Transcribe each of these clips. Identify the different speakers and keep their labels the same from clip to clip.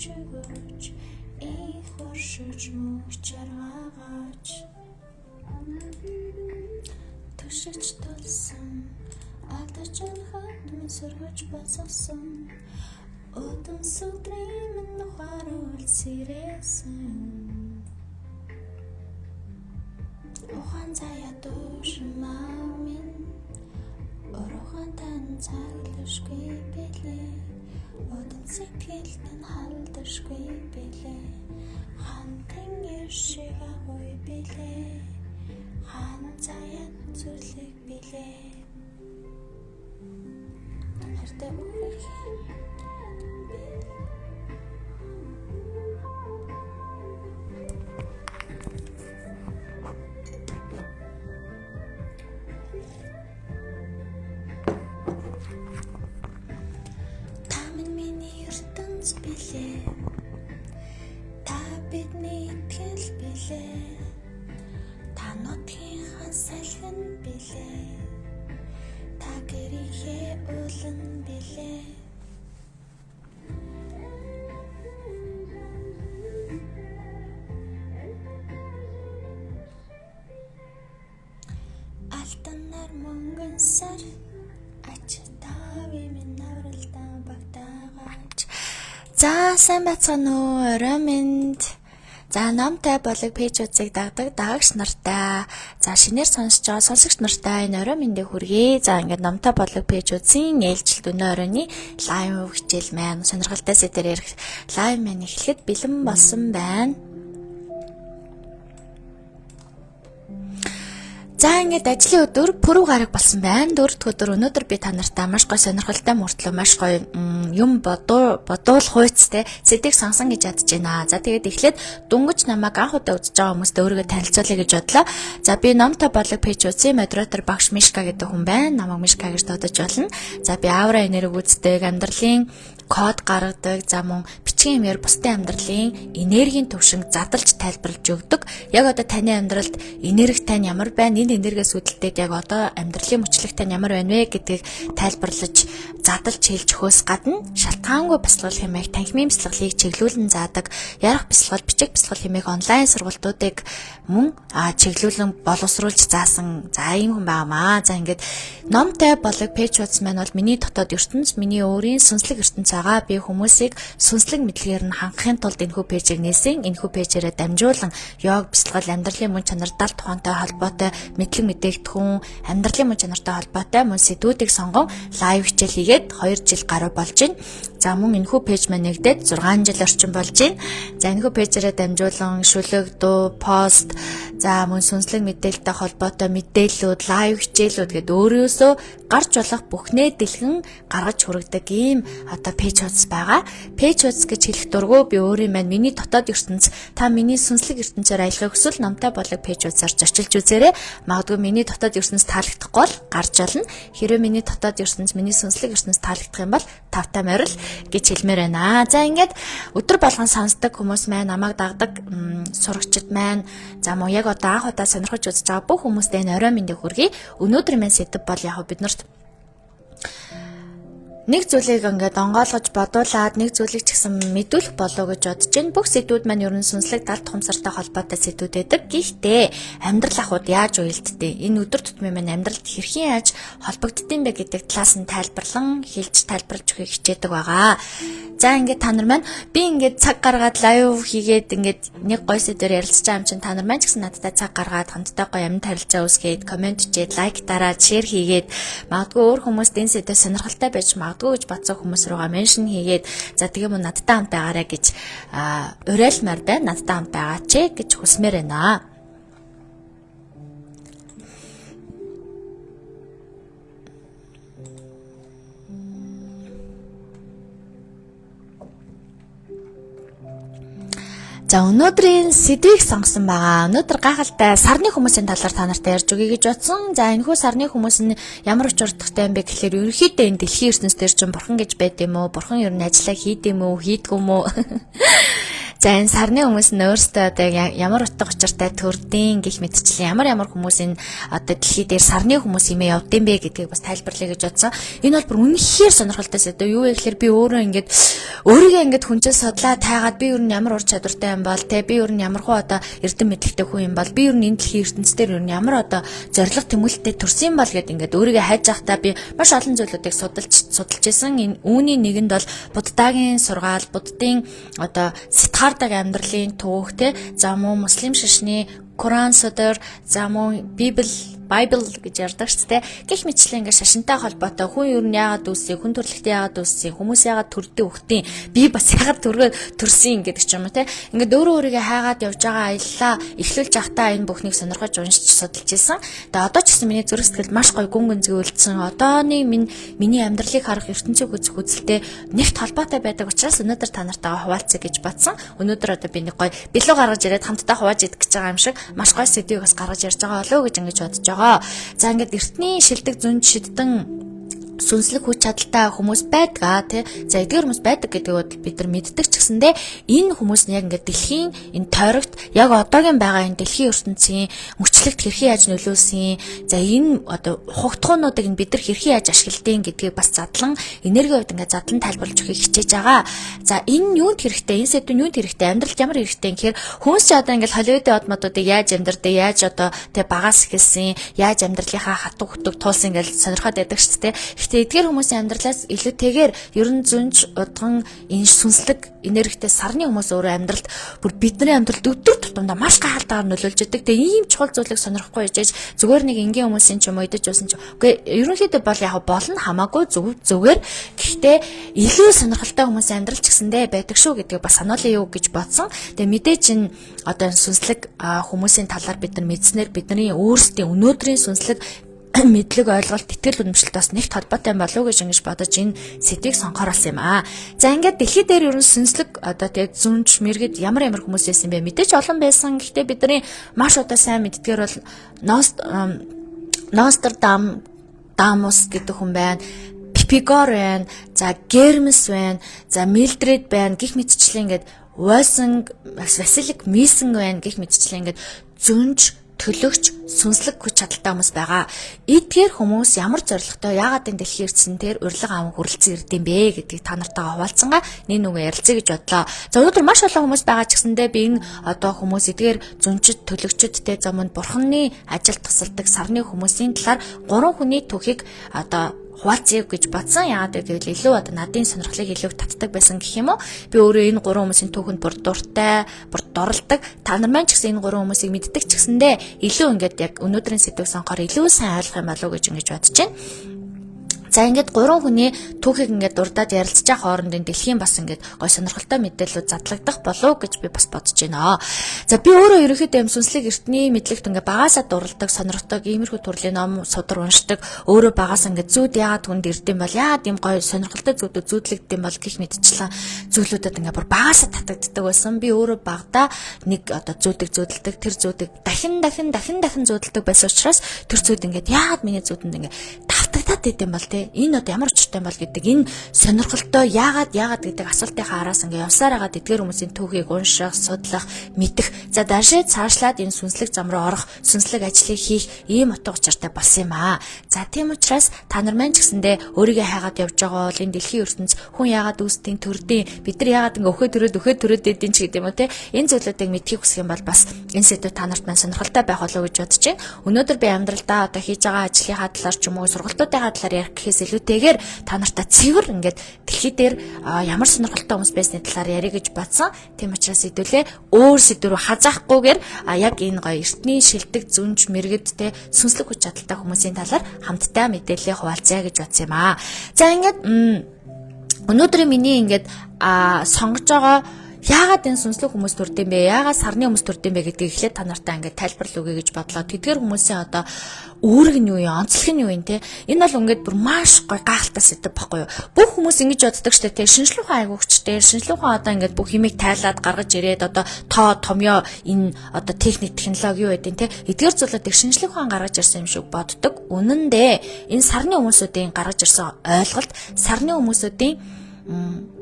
Speaker 1: чигэж их хоршиж мөчрагаач төшөж толсон алдаж хат мэсэргэж бацсан Odun sudrim no harul siresen Ohan zaya dushmamin Orohan tan zaglushkui bile Odun sikilten haldushkui bile Hantin yushiga hoy bile Han zaya zulik bile Herde uhriki Билээ та бидний итгэл билээ та нутгийн салхин билээ та гэрийнхээ уулан билээ алтанаар мөнгөн сар ач тави минь навралдан багтаагач За сайн байцгаана уу орой минь. За намтай болог пэйжүүдийг дагдаг даагч нартай. За шинээр сонсож байгаа сонсогч нартай энэ орой минь хүргэе. За ингээд намтай болог пэйжүүдийн ээлжилт өнөө оройны лайв хичээл маань сонирхолтой сэдвээр ярих лайв маань эхлэхэд бэлэн болсон байна. За ингээд ажлын өдөр пүрэв гараг болсон байна. Дөрөвдүгээр өдөр өнөөдөр би та нартай маш гоё сонирхолтой мөртлөө маш гоё юм бодуул хуйцтай сэдвийг сонсон гэж ядж байна. За тэгээд эхлээд дүнгэж намайг анх удаа үзэж байгаа хүмүүст өөрийгөө танилцуулъя гэж бодлоо. За би номтой болог пэйжүүдийн модератор багш Мишка гэдэг хүн байна. Намайг Мишка гэж дуудаж болно. За би аура энерги үздэг, амьдралын код гаргадаг, за мөн бичгийн хэмээр бусдын амьдралын энергийн төвшинг задлж тайлбарлаж өгдөг. Яг одоо таны амьдралд энерги тань ямар байна, энэ энергиэс үүдэлтэйг яг одоо амьдралын мөчлөг тань ямар байна вэ гэдгийг тайлбарлаж задлж хэлж өгөхөөс гадна шалтгаангүй бясалгал хэмээх танхимын бясалгалыг чиглүүлэн заадаг, ярах бясалгал, бичих бясалгал хэмээх онлайн сургалтуудыг мөн чиглүүлэн боловсруулж заасан. За ийм хүн байгаамаа. За ингээд номтой болог пэйжүүдс маань бол миний дотоод ертөнц, миний өөрийн сүнслэг ертөнц байгаа. Би хүмүүсийг сүнслэг мэдлэгээр нь хангахын тулд энэхүү пэйжийг нээсэн. Энэхүү пэйжээрээ дамжуулан йог, бясалгал, амьдралын мөн чанартай тухайнтай холбоотой мэдлэг мэдээлэлтхэн, амьдралын мөн чанартай холбоотой мөн сэдвүүдийг сонгон лайв хичээл хийгээд 2 жил гаруй болж байна. За мөн энэхүү пэйж маань нэгдээд 6 жил орчим болж байна. За энэхүү пэйжээрээ дамжуулан шүлэг, дуу, пост, за мөн сүнслэг мэдээлэлтэй холбоотой мэдээллүүд, лайв хичээлүүд гэдэг өөрөөсөө гарч болох бүхнээ дэлгэн гаргаж хүргэдэг ийм одоо пэйж хуудас байгаа. Пэйж хуудас гэж хэлэх дурггүй би өөрийн маань миний дотоод ертөнц, та миний сүнслэг ертөнцөөр аялахыг хүсвэл намтай болог пэйж хуудасаар зочилж үзээрэй. Магадгүй миний дотоод ертөнц таалагдахгүй бол гарч олно. Хэрвээ миний дотоод ертөнц, миний сүнслэг ертөнц таалагдах юм бол тавтай морил гэж хэлмээр байна. За ингээд өдөр болгон сонсдог хүмүүс маань, намайг дагдаг сурагчид маань, за мөн яг одоо анх удаа сонирхож үзэж байгаа бүх хүмүүстээ энэ орой минь хүргэе. Өнөөдрийн маань сэдв бол яг биднэрт нэг зүйлийг ингээд онгойлгож бодуулаад нэг зүйлийг ч гэсэн мэдүүлэх болов гэж бодож байна. Бүх сэдвүүд маань ер нь сүнслэг далд тухамсартай холбоотой сэдвүүд байдаг. Гэхдээ амьдрал ахуйд яаж уялддээ? Энэ өдөр тутмын маань амьдралд хэрхэн яаж холбогддсон бэ гэдэг талаас нь тайлбарлан хэлж тайлбарлаж өгөхийг хичээдэг байгаа. За ингээд та нар маань би ингээд цаг гаргаад лайв хийгээд ингээд нэг гоё сэдвээр ярилцж байгаа юм чинь та нар маань ч гэсэн надтай цаг гаргаад хамтдаа гоё амин тарилжаа үсгээд, комент хийгээд, лайк дараад, шеэр хийгээд, магадгүй өөр хүмүүст энэ сэдвээр сонирхолтой байж магадгүй гэж бодсон хүмүүс руугаа меншн хийгээд, за тэгээ мөн надтай хамт байгаарай гэж уриалмаар байна. Надтай хамт байгаач гэж хүсмээр байна. За өнөөдрийн сэдвийг сонгосон байгаа. Өнөөдөр гайхалтай сарны хүмүүсийн талаар та нартай ярьж өгье гэж бодсон. За энэхүү сарны хүмүүс нь ямар уч урдагтай юм бэ гэхээр ерөнхийдөө энэ дэлхийн ертөнцийн дээр чинь бурхан гэж байд юм уу? Бурхан ер нь ажиллаа хийд юм уу? Хийдгүй юм уу? За энэ сарны хүмүүс нь өөрсдөө одоо ямар утга учиртай төрдийн гэх мэтчлэн ямар хүмүүс энэ одоо дэлхий дээр сарны хүмүүс юм явдсан бэ гэдгийг бас тайлбарлая гэж бодсон. Энэ бол бүр үнэхээр сонирхолтой сэдв. Юу вэ гэхээр би өөрийгөө ингээд хүнчил судлаа тайгаад би ер нь ямар ур чадвартай юм бол те би ер нь ямар хуу одоо эрдэм мэдлэгтэй хүн юм бол би ер нь энэ дэлхийн ертөнцийн дээр ер нь ямар одоо зориг тэмүүлэлтэй төрсөн бол гэд ингээд өөрийгөө хайж байхдаа би маш олон зүйлүүдийг судалж исэн. Энэ үүний нэгэнд бол буддагийн сургаал, буддын одоо ситхардаг амьдралын түүх те за мөн муслим шашны Коран судар за мөн Bible гэж ярьдаг ч тийм гэх мэтчлэн ингээд шашинтай холбоотой хүн ер нь яагаад үүссэн, хүн төрөлхтөө яагаад үүссэн, хүмүүс яагаад төрдөө өгтیں, би бас яагаад төрсөн гэдэг ч юм уу тийм ингээд өөрийгөө хайгаад явж байгаа аяллаа эхлүүлж явахдаа энэ бүхнийг сонирхож уншиж судалж ирсэн. Тэгээ одоо ч гэсэн миний зүрх сэтгэл маш гоё гүн гүнзгий үлдсэн. Одооны миний амьдралыг харах ертөнцийг үзэх үзэлтэй нэгт холбоотой байдаг учраас өнөөдөр та нартайгаа хуваалцъя гэж бодсон. Өнөөдөр одоо би нэг гоё бэлүү гаргаж ирээд хамтдаа хувааж идэх гэж байгаа юм шиг маш гоё сэдвийг бас гаргаж ярьж байгаа болов уу гэж ингэж бодож байгаа. За ингээд эртний шилдэг зүнд шидэн сүнслэг хүч чадалтай хүмүүс байдаг тий. За эдгээр хүмүүс байдаг гэдгийг бид нар мэддэг ч гэсэндээ энэ хүмүүс нь яг ингээд дэлхийн энэ тойрогт яг одоогийн байгаа энэ дэлхийн ертөнцийн мөчлөгт хэрхэн яаж нөлөөлсөн. За энэ одоо хугтгуунуудыг бид нар хэрхэн яаж ашигладаг гэдгийг бас задлан энергийн хувьд ингээд задлан тайлбарлаж өгөхийг хичээж байгаа. За энэ юунд хэрэгтэй? Энэ сэдв нь юунд хэрэгтэй? Амьдралд ямар хэрэгтэй гэхээр хүмүүс ч одоо ингээд Холливуудын одмодуудыг яаж амьдрдаг, яаж одоо тий багаас эхэлсэн, яаж амьдралынхаа хатуу хөтөг туулсан гэж сонирхоод байдаг шүү дээ. Гэтэ эдгээр хүмүүсийн амьдралаас илүүтэйгээр ерөн зүнж удган энэ сүнслэг энергитэй сарны хүмүүс өөрөө амьдралд бүр бидний амьдралд өдөр тутамдаа маш гайхалтайгаар нөлөөлж идэг. Тэгээ ийм чухал зүйлийг сонирхгүй ижээж зүгээр нэг энгийн хүмүүсийн ч юм уу идэж uuсан ч үгүй ерөнхийдөө бол яг болно хамаагүй зүгээр. Гэхдээ илүү сонирхолтой хүмүүсийн амьдрал ч гэсэндээ байдаг шүү гэдгийг бас сануулъя юу гэж бодсон. Тэгээ мэдээж энэ одоо сүнслэг хүмүүсийн талаар бид нар мэдснээр бидний өөрсдийн өнөөдрийн сүнслэг мэдлэг ойлголт итгэл үнэмшилт бас нэгт холбоотой юм болов уу гэж ингэж бодож энэ сэдвийг сонгохоор болсон юм аа. За ингээд дэлхий дээр ерөн сүнслэг одоо тэгээд зүнж мэргэд ямар хүмүүс байсан бэ? Мэдээж олон байсан. Гэхдээ бидний маш одоо сайн мэддгээр бол Нострадамус гэдэг хүн байна. Пипигор байна. За Гермес байна. За Милдред байна. Гэх мэтчлэн ингээд Василик Мисэн байна. Гэх мэтчлэн ингээд зүнж төлөгч сүнслэг хүч чадалтай хүмүүс байгаа. Эдгээр хүмүүс ямар зорилготой яагаад энэ дэлхийн ертөнцийн урилга аван хүрэлцэн ирдэм бэ гэдгийг та нартайгаа хуваалцсангаа нэг нүгэ ярилцъя гэж бодлоо. За өнөөдөр маш олон хүмүүс байгаа ч гэсэндээ би энэ одоо хүмүүс эдгээр зүнчид төлөгчдтэй замд бурхны ажил тусалдаг сарны хүмүүсийн талаар 3 хүний түүхийг одоо хуваалцъя гэж бодсон. Яагаад гэвэл илүү одоо надын сонирхлыг илүү татдаг байсан гэх юм уу. Би өөрөө энэ 3 хүмүүсийн түүхэнд бүр дуртай, бүр дорлдог. Та нар маань ч гэсэн энэ 3 хүмүүсийг мэддэг ч гэсэндээ илүү ингээд яг өнөөдрийн сэдвийг сонгохоор илүү сайн ойлгох юм болов уу гэж ингэж бодож байна. За ингээд 3 хүний түүхийг ингээд дурдаад ярилцж байгаа хоорондын дэлхийн бас ингээд гой сонирхолтой мэдээлэлүүд задлагдах болов гэж би бас бодож байна. За би өөрөө ерөнхийдөө сүнслэг эртний мэдлэгт ингээд багаасаа дурладаг, сонирхдаг, иймэрхүү төрлийн ном судар уншдаг, өөрөө багаасаа ингээд зүуд яагаад хүнд ирдэм бол яагаад ийм гой сонирхолтой зүйлүүд зүүдлэгдэм бол гэх мэтчлэн зүйлүүдэд ингээд бүр багаасаа татагддаг байсан. Би өөрөө багада нэг одоо зүүдэлдэг, тэр зүүдийг дахин зүүдэлдэг байсан учраас тэр зүүд ингээд яагаад миний зүүдэнд ингээд тавтагдаад идэм бол энэ одоо ямар учиртай бол гэдэг энэ сонирхолтой яагаад гэдэг асуултынхаа араас ингээ явсаар байгаа эдгээр хүмүүсийн түүхийг унших, судлах, мэдэх. За даашаа цаашлаад энэ сүнслэг зам руу орох, сүнслэг ажлыг хийх ийм утга учиртай болсон юм аа. За тийм учраас та нар маань ч гэсэндээ өөрийгөө хайгаад явж байгаа бол энэ дэлхийн ертөнц хүн яагаад үүсдیں, төрдیں, бид нар яагаад ингээ өхөө төрөөд идэв ч гэдэг юм уу те. Энэ зүйлүүдийг мэдхийг хүсэх юм бол бас энэ сэдв та нарт маань сонирхолтой байх болов уу гэж бодож байна. Өнөөдөр би амьдралдаа одоо хийж байгаа ажлынхаа талаар ч юм уу сургалтуудынхаа талаар ярих гэхээс илүүтэйгээр та нартай цэвэр ингээд дэлхий дээр ямар сонирхолтой хүмүүс байсны талаар ярих гэж бодсон. Тийм учраас хэдүүлээ өөр сэдв рүү хазаахгүйгээр яг энэ гоё эртний шилдэг зүнж мэрэгд те сүнслэг хүч чадалтай хүмүүсийн талаар хамтдаа мэдээлэл хуваалцъя гэж бодсон юм аа. За ингээд өнөөдрийн миний ингээд сонгож байгаа яагаад энэ сүнслэг хүмүүс төрдөм бэ? Яагаад сарны хүмүүс төрдөм бэ гэдгийг эхлээд та нартай ингээд тайлбарлал өгье гэж бодлоо. Тэдгээр хүмүүсийн одоо үүрэг нь юу юм, онцлог нь юу юм те? Энэ бол ингээд бүр маш гоё гайхалтай сэдв байхгүй юу? Бүх хүмүүс ингэж боддог штэ те. Шинжлэх ухаан айгуугчтэй, шинжлэх ухаан одоо ингээд бүх юмыг тайлаад гаргаж ирээд одоо томьёо энэ одоо техник технологи юу гэдэг те. Эдгээр зүйлүүдийг шинжлэх ухаан гаргаж ирсэн юм шиг боддог. Үнэн дээ энэ сарны хүмүүсүүдийн гаргаж ирсэн ойлголт сарны хүмүүсүүдийн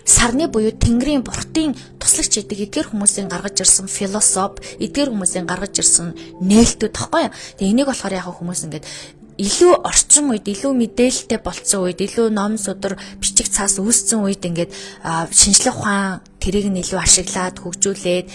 Speaker 1: сарны буюу Тэнгэрийн бурхтын туслагч гэдэг эдгээр хүмүүсийн гаргаж ирсэн философи, эдгээр хүмүүсийн гаргаж ирсэн нээлтүүд тахгүй юу. Тэгээ энийг болохоор яг хүмүүс ингээд илүү орчин үед, илүү мэдээлэлтэй болцсон үед, илүү ном судар бичих цаас үүссэн үед ингээд шинжлэх ухаан тэрийг нь илүү ашиглаад хөгжүүлээд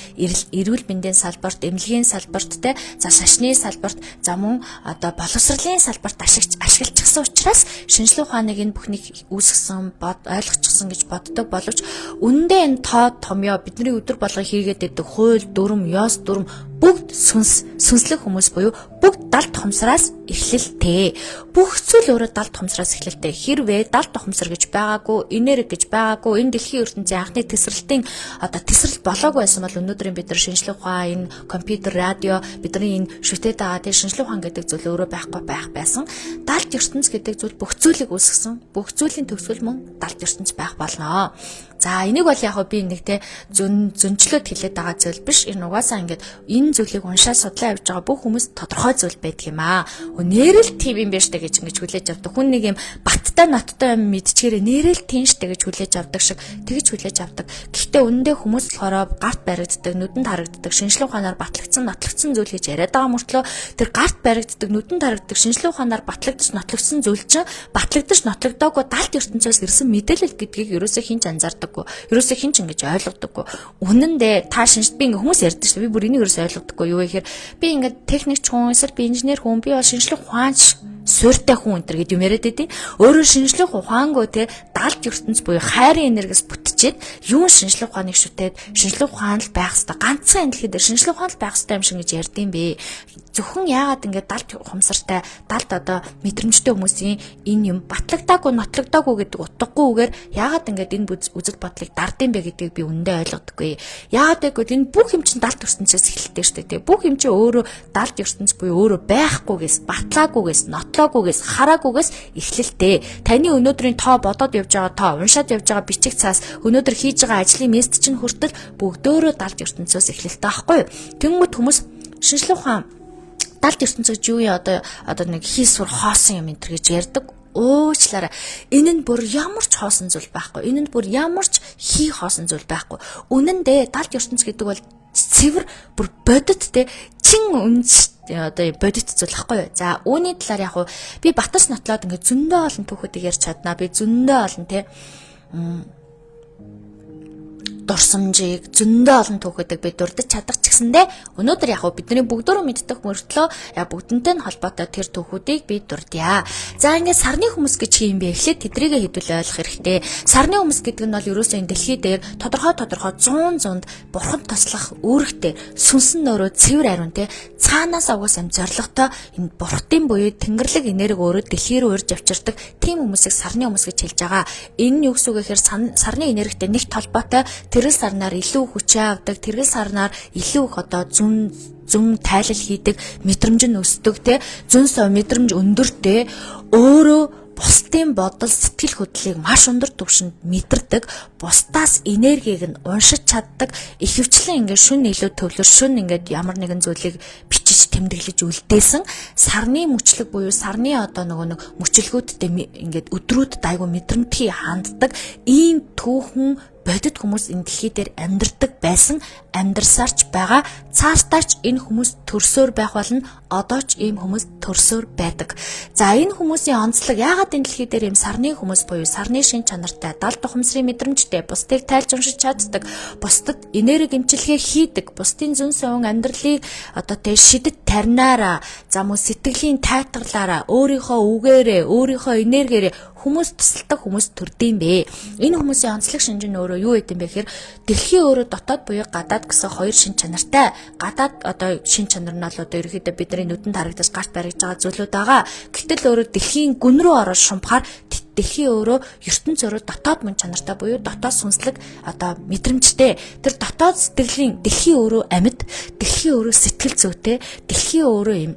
Speaker 1: эрүүл мэндийн салбарт, эмнэлгийн салбарт те за шашны салбарт за мөн одоо боловсролын салбарт ашиглчихсан учраас шинжлэх ухааныг энэ бүхнийг үүсгэсэн, ойлгочихсон гэж боддог боловч үнэндээ энэ тоо томьёо бидний өдөр болгон хийгээд байдаг хууль, дүрм, ёс, дүрм бүгд сүнслэг хүмүүс буюу бүгд далд тухамсараас эхлэлтэй. Бүх зүйл өөрөө далд тухамсараас эхлэлтэй. Хэрвээ далд тухамсар гэж байгаагүй, энерги гэж байгаагүй, энэ дэлхийн ертөнцийн анхны тесрэлтийн одоо тесрэлт болоогүй байсан бол өнөөдрийн бид нар шинжлэх ухаан, энэ компьютер, радио, бидний энэ шүтэд байгаа тийм шинжлэх ухаан гэдэг зүйл өөрөө байхгүй байх байсан. Далд ертөнц гэдэг зүйл бүх зүйлийг үүсгэсэн. Бүх зүйлийн төгсгөл мөн далд ертөнц байх болно. За энийг бол яг би нэг те зөнчлөд хэлээд байгаа зүйл биш. Энэ угаасаа ингээд энэ зүйлийг уншаад судлаа явж байгаа бүх хүмүүс тодорхой зүйл байдаг юм аа. Нэрэл тийм юм биш гэж ингэж хүлээж авдаг. Хүн нэг юм баттай ноттой юм мэдчихээрээ нэрэл тийм штэ гэж хүлээж авдаг шиг тэгж хүлээж авдаг. Гэхдээ үнэндээ хүмүүс болохоор гарт баригддаг, нүдэнд харагддаг, шинжлэх ухаанаар батлагдсан, нотлогдсон зүйл гэж яриад байгаа мөртлөө тэр гарт баригддаг, нүдэнд харагддаг, шинжлэх ухаанаар батлагдсан, нотлогдсон зүйл чинь батлагдаж нотлогдоогүй далд ертөнцөөс ирсэн мэдээлэл гэдгийг ерөөсөө хинч анзаардаг. Ерөөсөө хин ч ингэж ойлгодоггүй. Үнэн дээр та би ингээ хүмүүс ярьдаг шүү. Би бүр энийг ерөөсөө ойлгодоггүй. Юу гэхээр би ингээ техникч хүн, эсвэл би инженер хүн, би бол шинжлэх ухаанч суурьтай хүн энэ гэдэг юм яриад байдیں۔ Өөрөө шинжлэх ухаангүй те далд ертөнц буюу хайрын энергиэс бүтчихэд юун шинжлэх ухааныг шүтээд шинжлэх ухаан л байх хэвээр ганцхан энэ дэлхий дээр шинжлэх ухаан л байх хэвээр юм шиг гэж ярьдсан бэ. Зөвхөн яагаад ингээд далд ухамсартай, далд одоо мэдрэмжтэй хүмүүсийн энэ юм батлагдаагүй, нотлогдоогүй гэдэг утгагүйгээр яагаад ингээд энэ үзэл бодлыг дардсан бэ гэдгийг би үнэндээ ойлгодоггүй. Яагаад гэвэл энэ бүх юм чинь далд ертөнцөөс эхэлдэг шүү дээ. Бүх юм чинь өөрөө далд ертөнц буюу өөрөө байхгүйгээс, батлаагүйгээс, нотлоогүйгээс, хараагүйгээс эхлэлтэй. Таны өнөөдрийн тоо бодоод явж байгаа тоо, уншаад явж байгаа бичих цаас, өнөөдөр хийж байгаа ажлын мессеж чинь хүртэл бүгдөө далд ертөнцөөс эхлэлтэй байхгүй юу? Тэнгүүд хүмүүс шинжлэх ухаан далд ертөнцөд юу яа одоо нэг хийсвэр хоосон юм энэ төр гэж ярьдаг. Уучлаарай. Энэ нь бүр ямар ч хоосон зүйл байхгүй. Энэ нь бүр ямар ч хий хоосон зүйл байхгүй. Үнэн дээр далд ертөнц гэдэг бол цэвэр бүр бодит те чин үнс одоо бодит зүйл байхгүй юу. За үүний талаар яг би батас нотлоод ингээд зөндөө олон түүхүүдийг ярьж чаднаа. Би зөндөө олон те дурсамжийг зөндөө олон түүхүүдийг би дурдж чадах ч гэсэндээ өнөөдөр яг бидний бүгдөө мэддэг мөртлөө бүгдэнтэй нь холбоотой тэр түүхүүдийг би дурдъя. За ингээд сарны хүмүүс гэж юм бэ? Эхлээд тэдрийгээ хэдүүл ойлгох хэрэгтэй. Сарны хүмүүс гэдэг нь бол ерөөсөө энэ дэлхий дээр тодорхой 100 бурхан тослох үүрэгтэй сүнсэн нөрөө цэвэр ариун те цаанаас угаас юм зоригтой энэ бурхтын буюу тэнгэрлэг энерги өөрөө дэлхий рүү урьж авчирдаг тийм хүмүүсийг сарны хүмүүс гэж хэлж байгаа. Энэ нь юу гэсэн үг гэхээр сарны энергитэй нэгт холбоотой тэрэл сарнаар илүү хүчээ авдаг, тэрэл сарнаар илүү их одоо зүн тайлал хийдэг, мэдрэмж нь өсдөг те зүн сов мэдрэмж өндөртэй өөрөө бусдын бодол сэтгэл хөдлөлийг маш өндөр түвшинд мэдэрдэг, бусдаас энергийг нь уншиж чаддаг, ихэвчлэн ингээд шүн илүү төвлөр шүн ингээд ямар нэгэн зүйлийг бичиж тэмдэглэж үлдээсэн сарны мөчлөг буюу сарны одоо нэг мөчлгүүдтэй ингээд өдрүүд дайгуу мэдрэмтгий ханддаг ийм түүхэн бодит хүмүүс энэ дэлхий дээр амьдардаг байсан, амьдарсаарч байгаа. Цаастаач энэ хүмүүс төрсөөр байх болно. Одоо ч ийм хүмүүс төрсөөр байдаг. За энэ хүмүүсийн онцлог яагаад энэ дэлхий дээр ийм сарны хүмүүс буюу сарны шин чанартай, далд ухамсарын мэдрэмжтэй, бусдыг тайлж уншиж чаддаг, бусдад энерги эмчилгээ хийдэг, бусдын зүн совин амьдралыг одоо тэ шидэт таринаараа, за мөн сэтгэлийн тайтгалаараа, өөрийнхөө үгээрээ, өөрийнхөө энергиэрээ хүмүүс тусалдаг хүмүүс төрдөйм бэ. Энэ хүмүүсийн онцлог шинж нь өөрөө юу гэдэм бэ гэхээр дэлхийн өөрөө дотоод буюу гадаад гэсэн хоёр шин чанартай. Гадаад одоо шин чанар нь бол одоо ерөөхдөө бидний нүдэнд харагдаж гарт баригдаж байгаа зүйлүүд байгаа. Гэтэл өөрөө дэлхийн гүн рүү ороод шумбахаар дэлхийн өөрөө ертөнц өөрөө дотоод мөн чанартай буюу дотоод сүнслэг одоо мэдрэмжтэй. Тэр дотоод сэтгэлийн дэлхийн өөрөө амьд, дэлхийн өөрөө сэтгэл зүйтэй, дэлхийн өөрөө юм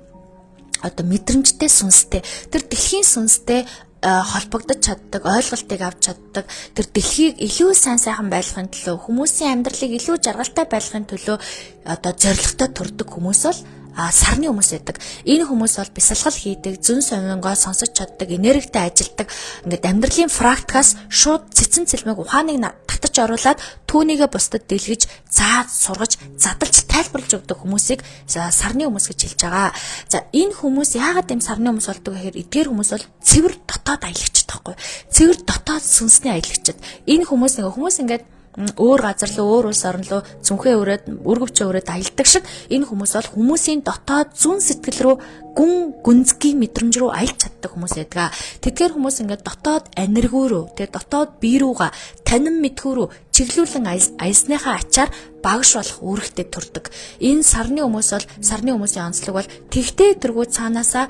Speaker 1: одоо мэдрэмжтэй сүнстэй. Тэр дэлхийн сүнстэй холбогдож чаддаг, ойлголтыг авч чаддаг, тэр дэлхийг илүү сайхан байлгахын төлөө, хүмүүсийн амьдралыг илүү жаргалтай байлгахын төлөө одоо зорилготой төрдөг хүмүүс бол сарны хүмүүс байдаг. Энэ хүмүүс бол бясалгал хийдэг, зүүн совингоо сонсож чаддаг, энергитэй ажилдаг. Ингээд амьдралын практикаас шууд цэцэн цэлмэг ухааныг татаж оруулаад түүнийгээ бусдад дэлгэж, зааж, сургаж, задлж, тайлбарлаж өгдөг хүмүүсийг сарны хүмүүс гэж хэлж байгаа. За энэ хүмүүс яагаад ийм сарны хүмүүс болдог гэхээр эдгээр хүмүүс бол цэвэр дотоод аялагчд таахгүй. Цэвэр дотоод сүнсний аялагчд. Энэ хүмүүс ингээд өөр газар руу, өөр улс орн руу зүнхээ өрөөд, үргэвчээ өрөөд аялдаг шиг энэ хүмүүс бол хүмүүсийн дотоод зүүн сэтгэл рүү гүнзгий мэдрэмж рүү аялж чаддаг хүмүүс байдаг. Тэдгээр хүмүүс ингээд дотоод энерги рүү, дотоод бие рүүгээ танин мэдхүү рүү чиглүүлэн аялсныхаа ачаар багш болох үүрэгтэй төрдөг. Энэ сарны хүмүүс бол сарны хүмүүсийн онцлог бол тэгтээ тэргүй цаанаасаа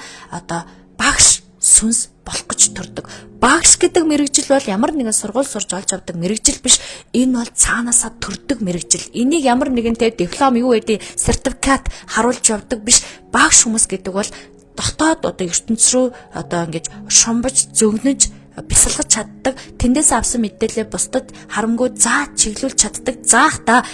Speaker 1: багш сүнс болох гэж төрдөг. Багш гэдэг мэрэгжил бол ямар нэгэн сургууль сурж олж авдаг мэрэгжил биш. Энэ бол цаанаасаа төрдөг мэрэгжил. Энийг ямар нэгэнтэй диплом юу гэдэг сертификат харуулж явдаг биш. Багш хүмүүс гэдэг бол дотоод ертөнц рүү ингэж шумбаж, зөгнөж бясалгаж чаддаг. Тэндээс авсан мэдээлэл бусдад харамгүй зааж чиглүүлж чаддаг. Заахта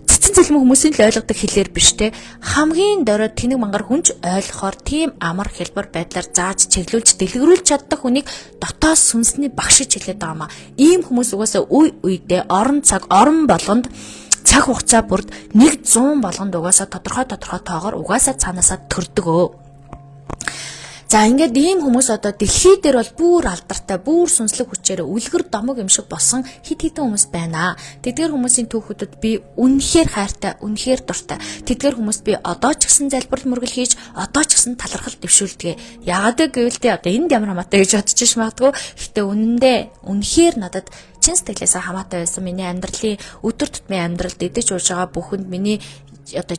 Speaker 1: цэцэн цэлмэг хүмүүсийн л ойлгодог хэлээр биш те. Хамгийн дөрөв тэнэг мангар хүнч ойлгохоор тийм амар хэлбэр байдлаар зааж чиглүүлж дэлгэрүүлж чаддаг хүнийг дотоод сүнсний багш гэж хэлээд байгаа маа. Ийм хүмүүс угаасаа үе үедээ орон болгонд цаг хугацаа бүрд 100 болгонд угаасаа тодорхой тоогоор угаасаа цаанаасаа төрдөг. За ингээд ийм хүмүүс дэлхий дээр бол бүр алдартай, бүр сүнслэг хүчээр үлгэр домог юм шиг болсон хит хитэн хүмүүс байна. Тэдгээр хүмүүсийн түүхүүдэд би үнэхээр хайртай, үнэхээр дуртай. Тэдгээр хүмүүст би одоо ч гэсэн залбирал мөргөл хийж, одоо ч гэсэн талархал дэвшүүлдэг. Яагаад гэвэл энд ямар хамаатай гэж бодож ш магадгүй. Гэхдээ үнэхээр надад чин сэтгэлээсээ хамаатай байсан. Миний амьдралын өдөр тутмын амьдралд эдэж ууж байгаа бүхэнд миний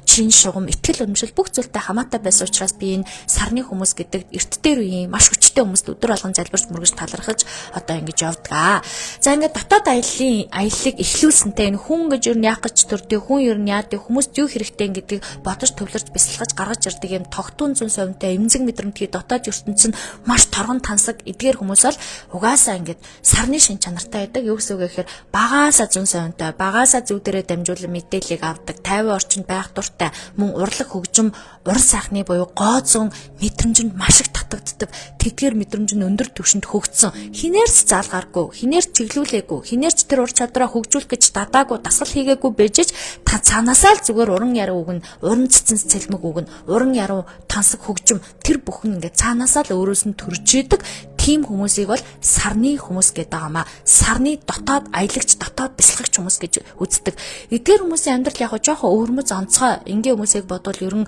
Speaker 1: чин шугам, итгэл үнэмшил бүх зүйлтэй хамаатай байсан учраас би энэ сарны хүмүүс гэдэг эрт дээр үеийн маш хүчтэй хүмүүст өдөр болгон залбирч мөргөж талархаж ингэж явдаг. За ингээд дотоод аяллыг эхлүүлсэнтэй энэ хүн гэж юу яах гэж төрдөг, хүн юу яадаг, хүмүүст юу хэрэгтэй гэдгийг бодож төвлөрч бясалгаж гаргаж ирдэг юм тогтун зүүн совинтай эмзэг мэдрэмтгий дотоод ертөнцийн маш торгон тансаг эдгээр хүмүүс бол угаасаа ингээд сарны шин чанартай байдаг. Юу гэсэн үг гэхээр багаасаа зүүн совинтай, багаасаа зүг дээрээ дамжуулан мэдээллийг авдаг, 50 орчинд байх дуртай, мөн урлаг хөгжим, уран сайхны буюу гооцон мэдрэмжинд маш их татагддаг. Тэдгээр мэдрэмж нь өндөр түвшинд хөгжсөн. Хинээрч заалгааргүй, хинээрч чиглүүлээгүй, хинээрч тэр ур чадвараа хөгжүүлэх гэж дадаагүй, дасгал хийгээгүй бэжэж та цаанаасаа л зүгээр уран яруу өгнө, уран цэцэн цэлмэг өгнө, уран яруу тансаг хөгжим тэр бүхэн ингээд цаанаасаа л өөрөөс нь төрж идэг. Тийм хүмүүсийг бол сарны хүмүүс гэдэг байгаамаа. Сарны дотоод аялагч, дотоод бясалгагч хүмүүс гэж үздэг. Эдгээр хүмүүсийн амьдрал яг жоохон өвөрмөц онцгой. Ингийн хүмүүсийг бодвол ерөн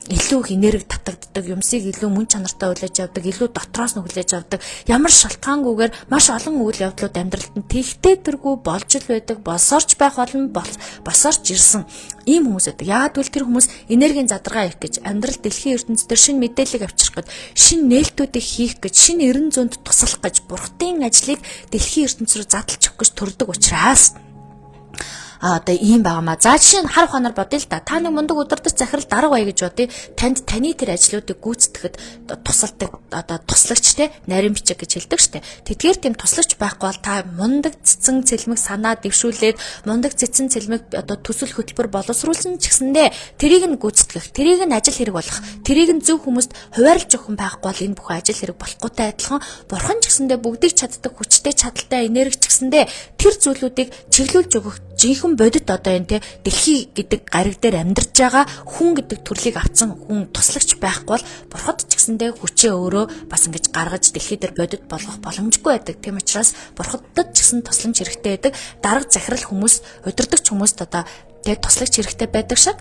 Speaker 1: илүү энерги татагддаг, юмсыг илүү мөн чанартай хүлээж авдаг, илүү дотроос нь хүлээж авдаг. Ямар шалтгаангүйгээр маш олон үйл явдлууд амьдралд нь тэгтээ тэргүй болж л байдаг, болсоорч байх болно, босоорч ирсэн. Ийм хүмүүс байдаг. Яагаад гэвэл тэр хүмүүс энергийн задаргаа их гэж, амьдрал дэлхийн ертөнцийн шинэ мэдээллийг авчрах гэж, шинэ нээлтүүдийг хийх гэж, шинэ эрен зүйнд туслах гэж, бурхтын ажлыг дэлхийн ертөнц рүү задлж өгөх гэж төрдөг учраас ийм байгаамаа. За жишээ нь хар ухаанаар бодъё л да. Та нэг мундаг удирдах захирал дарга бай гэж бодъё. Таны тэр ажлуудыг гүйцэтгэхэд тусалдаг туслагч те нарийн бичиг гэж хэлдэг штэ. Тэдгээр тийм туслагч байхгүй бол та мундаг цэцэн цэлмэг санаа дэвшүүлээд мундаг цэцэн цэлмэг төсөл хөтөлбөр боловсруулсан ч гэсэндээ тэрийг нь гүйцэтгэх, тэрийг нь ажил хэрэг болгох, тэрийг нь зөв хүмүүст хуваарлж өгөх байхгүй бол энэ бүхэн ажил хэрэг болохгүйтэй адилхан бурхан ч гэсэндээ бүгдийг чаддаг хүчтэй чадaltaй энерги ч гэсэндээ тэр зүйлүүдийг чиглүүлж өгөх жинхэнэ бодит энэ дэлхий гэдэг гариг дээр амьдарч байгаа хүн гэдэг төрлийг авсан хүн туслагч байхгүй бол бурхад ч гэсэндээ хүчээ өөрөө бас ингэж гаргаж дэлхий дээр бодит болгох боломжгүй байдаг. Тийм учраас бурхадд ч гэсэн тусламж хэрэгтэй байдаг. Дарга захирал хүмүүс, удирдагч хүмүүст тэгээд туслагч хэрэгтэй байдаг шиг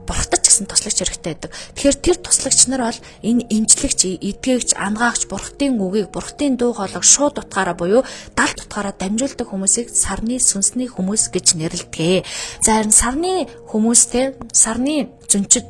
Speaker 1: бурхтад ч гэсэн туслагч хэрэгтэй байдаг. Тэгэхээр тэр туслагч нар бол энэ эмчилэгч, эдгээгч, ангаагч бурхтын үгийг, бурхтын дуу хоолойг шууд утгаараа буюу далд утгаараа дамжуулдаг хүмүүсийг сарны сүнсний хүмүүс гэж нэрлэдэг. За харин сарны хүмүүстэй сарны зүнчид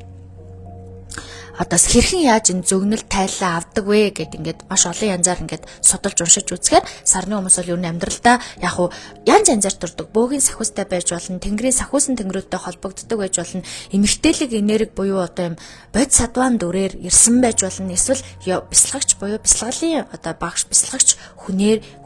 Speaker 1: одоо хэрхэн яаж энэ зөгнөл тайллаа авдаг вэ гэд ингээд маш олон янзаар ингээд судалж уншиж үзэхээр сарны хүмүүс бол ер нь амьдралдаа яг хуу янз янзаар төрдөг. Бөөгийн сахиустай байж болно, тэнгэрийн сахиусан тэнгэрүүдтэй холбогддог байж болно, эмэгтэйлэг энерги буюу одоо юм бод садван дүрээр ирсэн байж болно. Эсвэл бясалгагч буюу бясалгалын одоо багш бясалгагч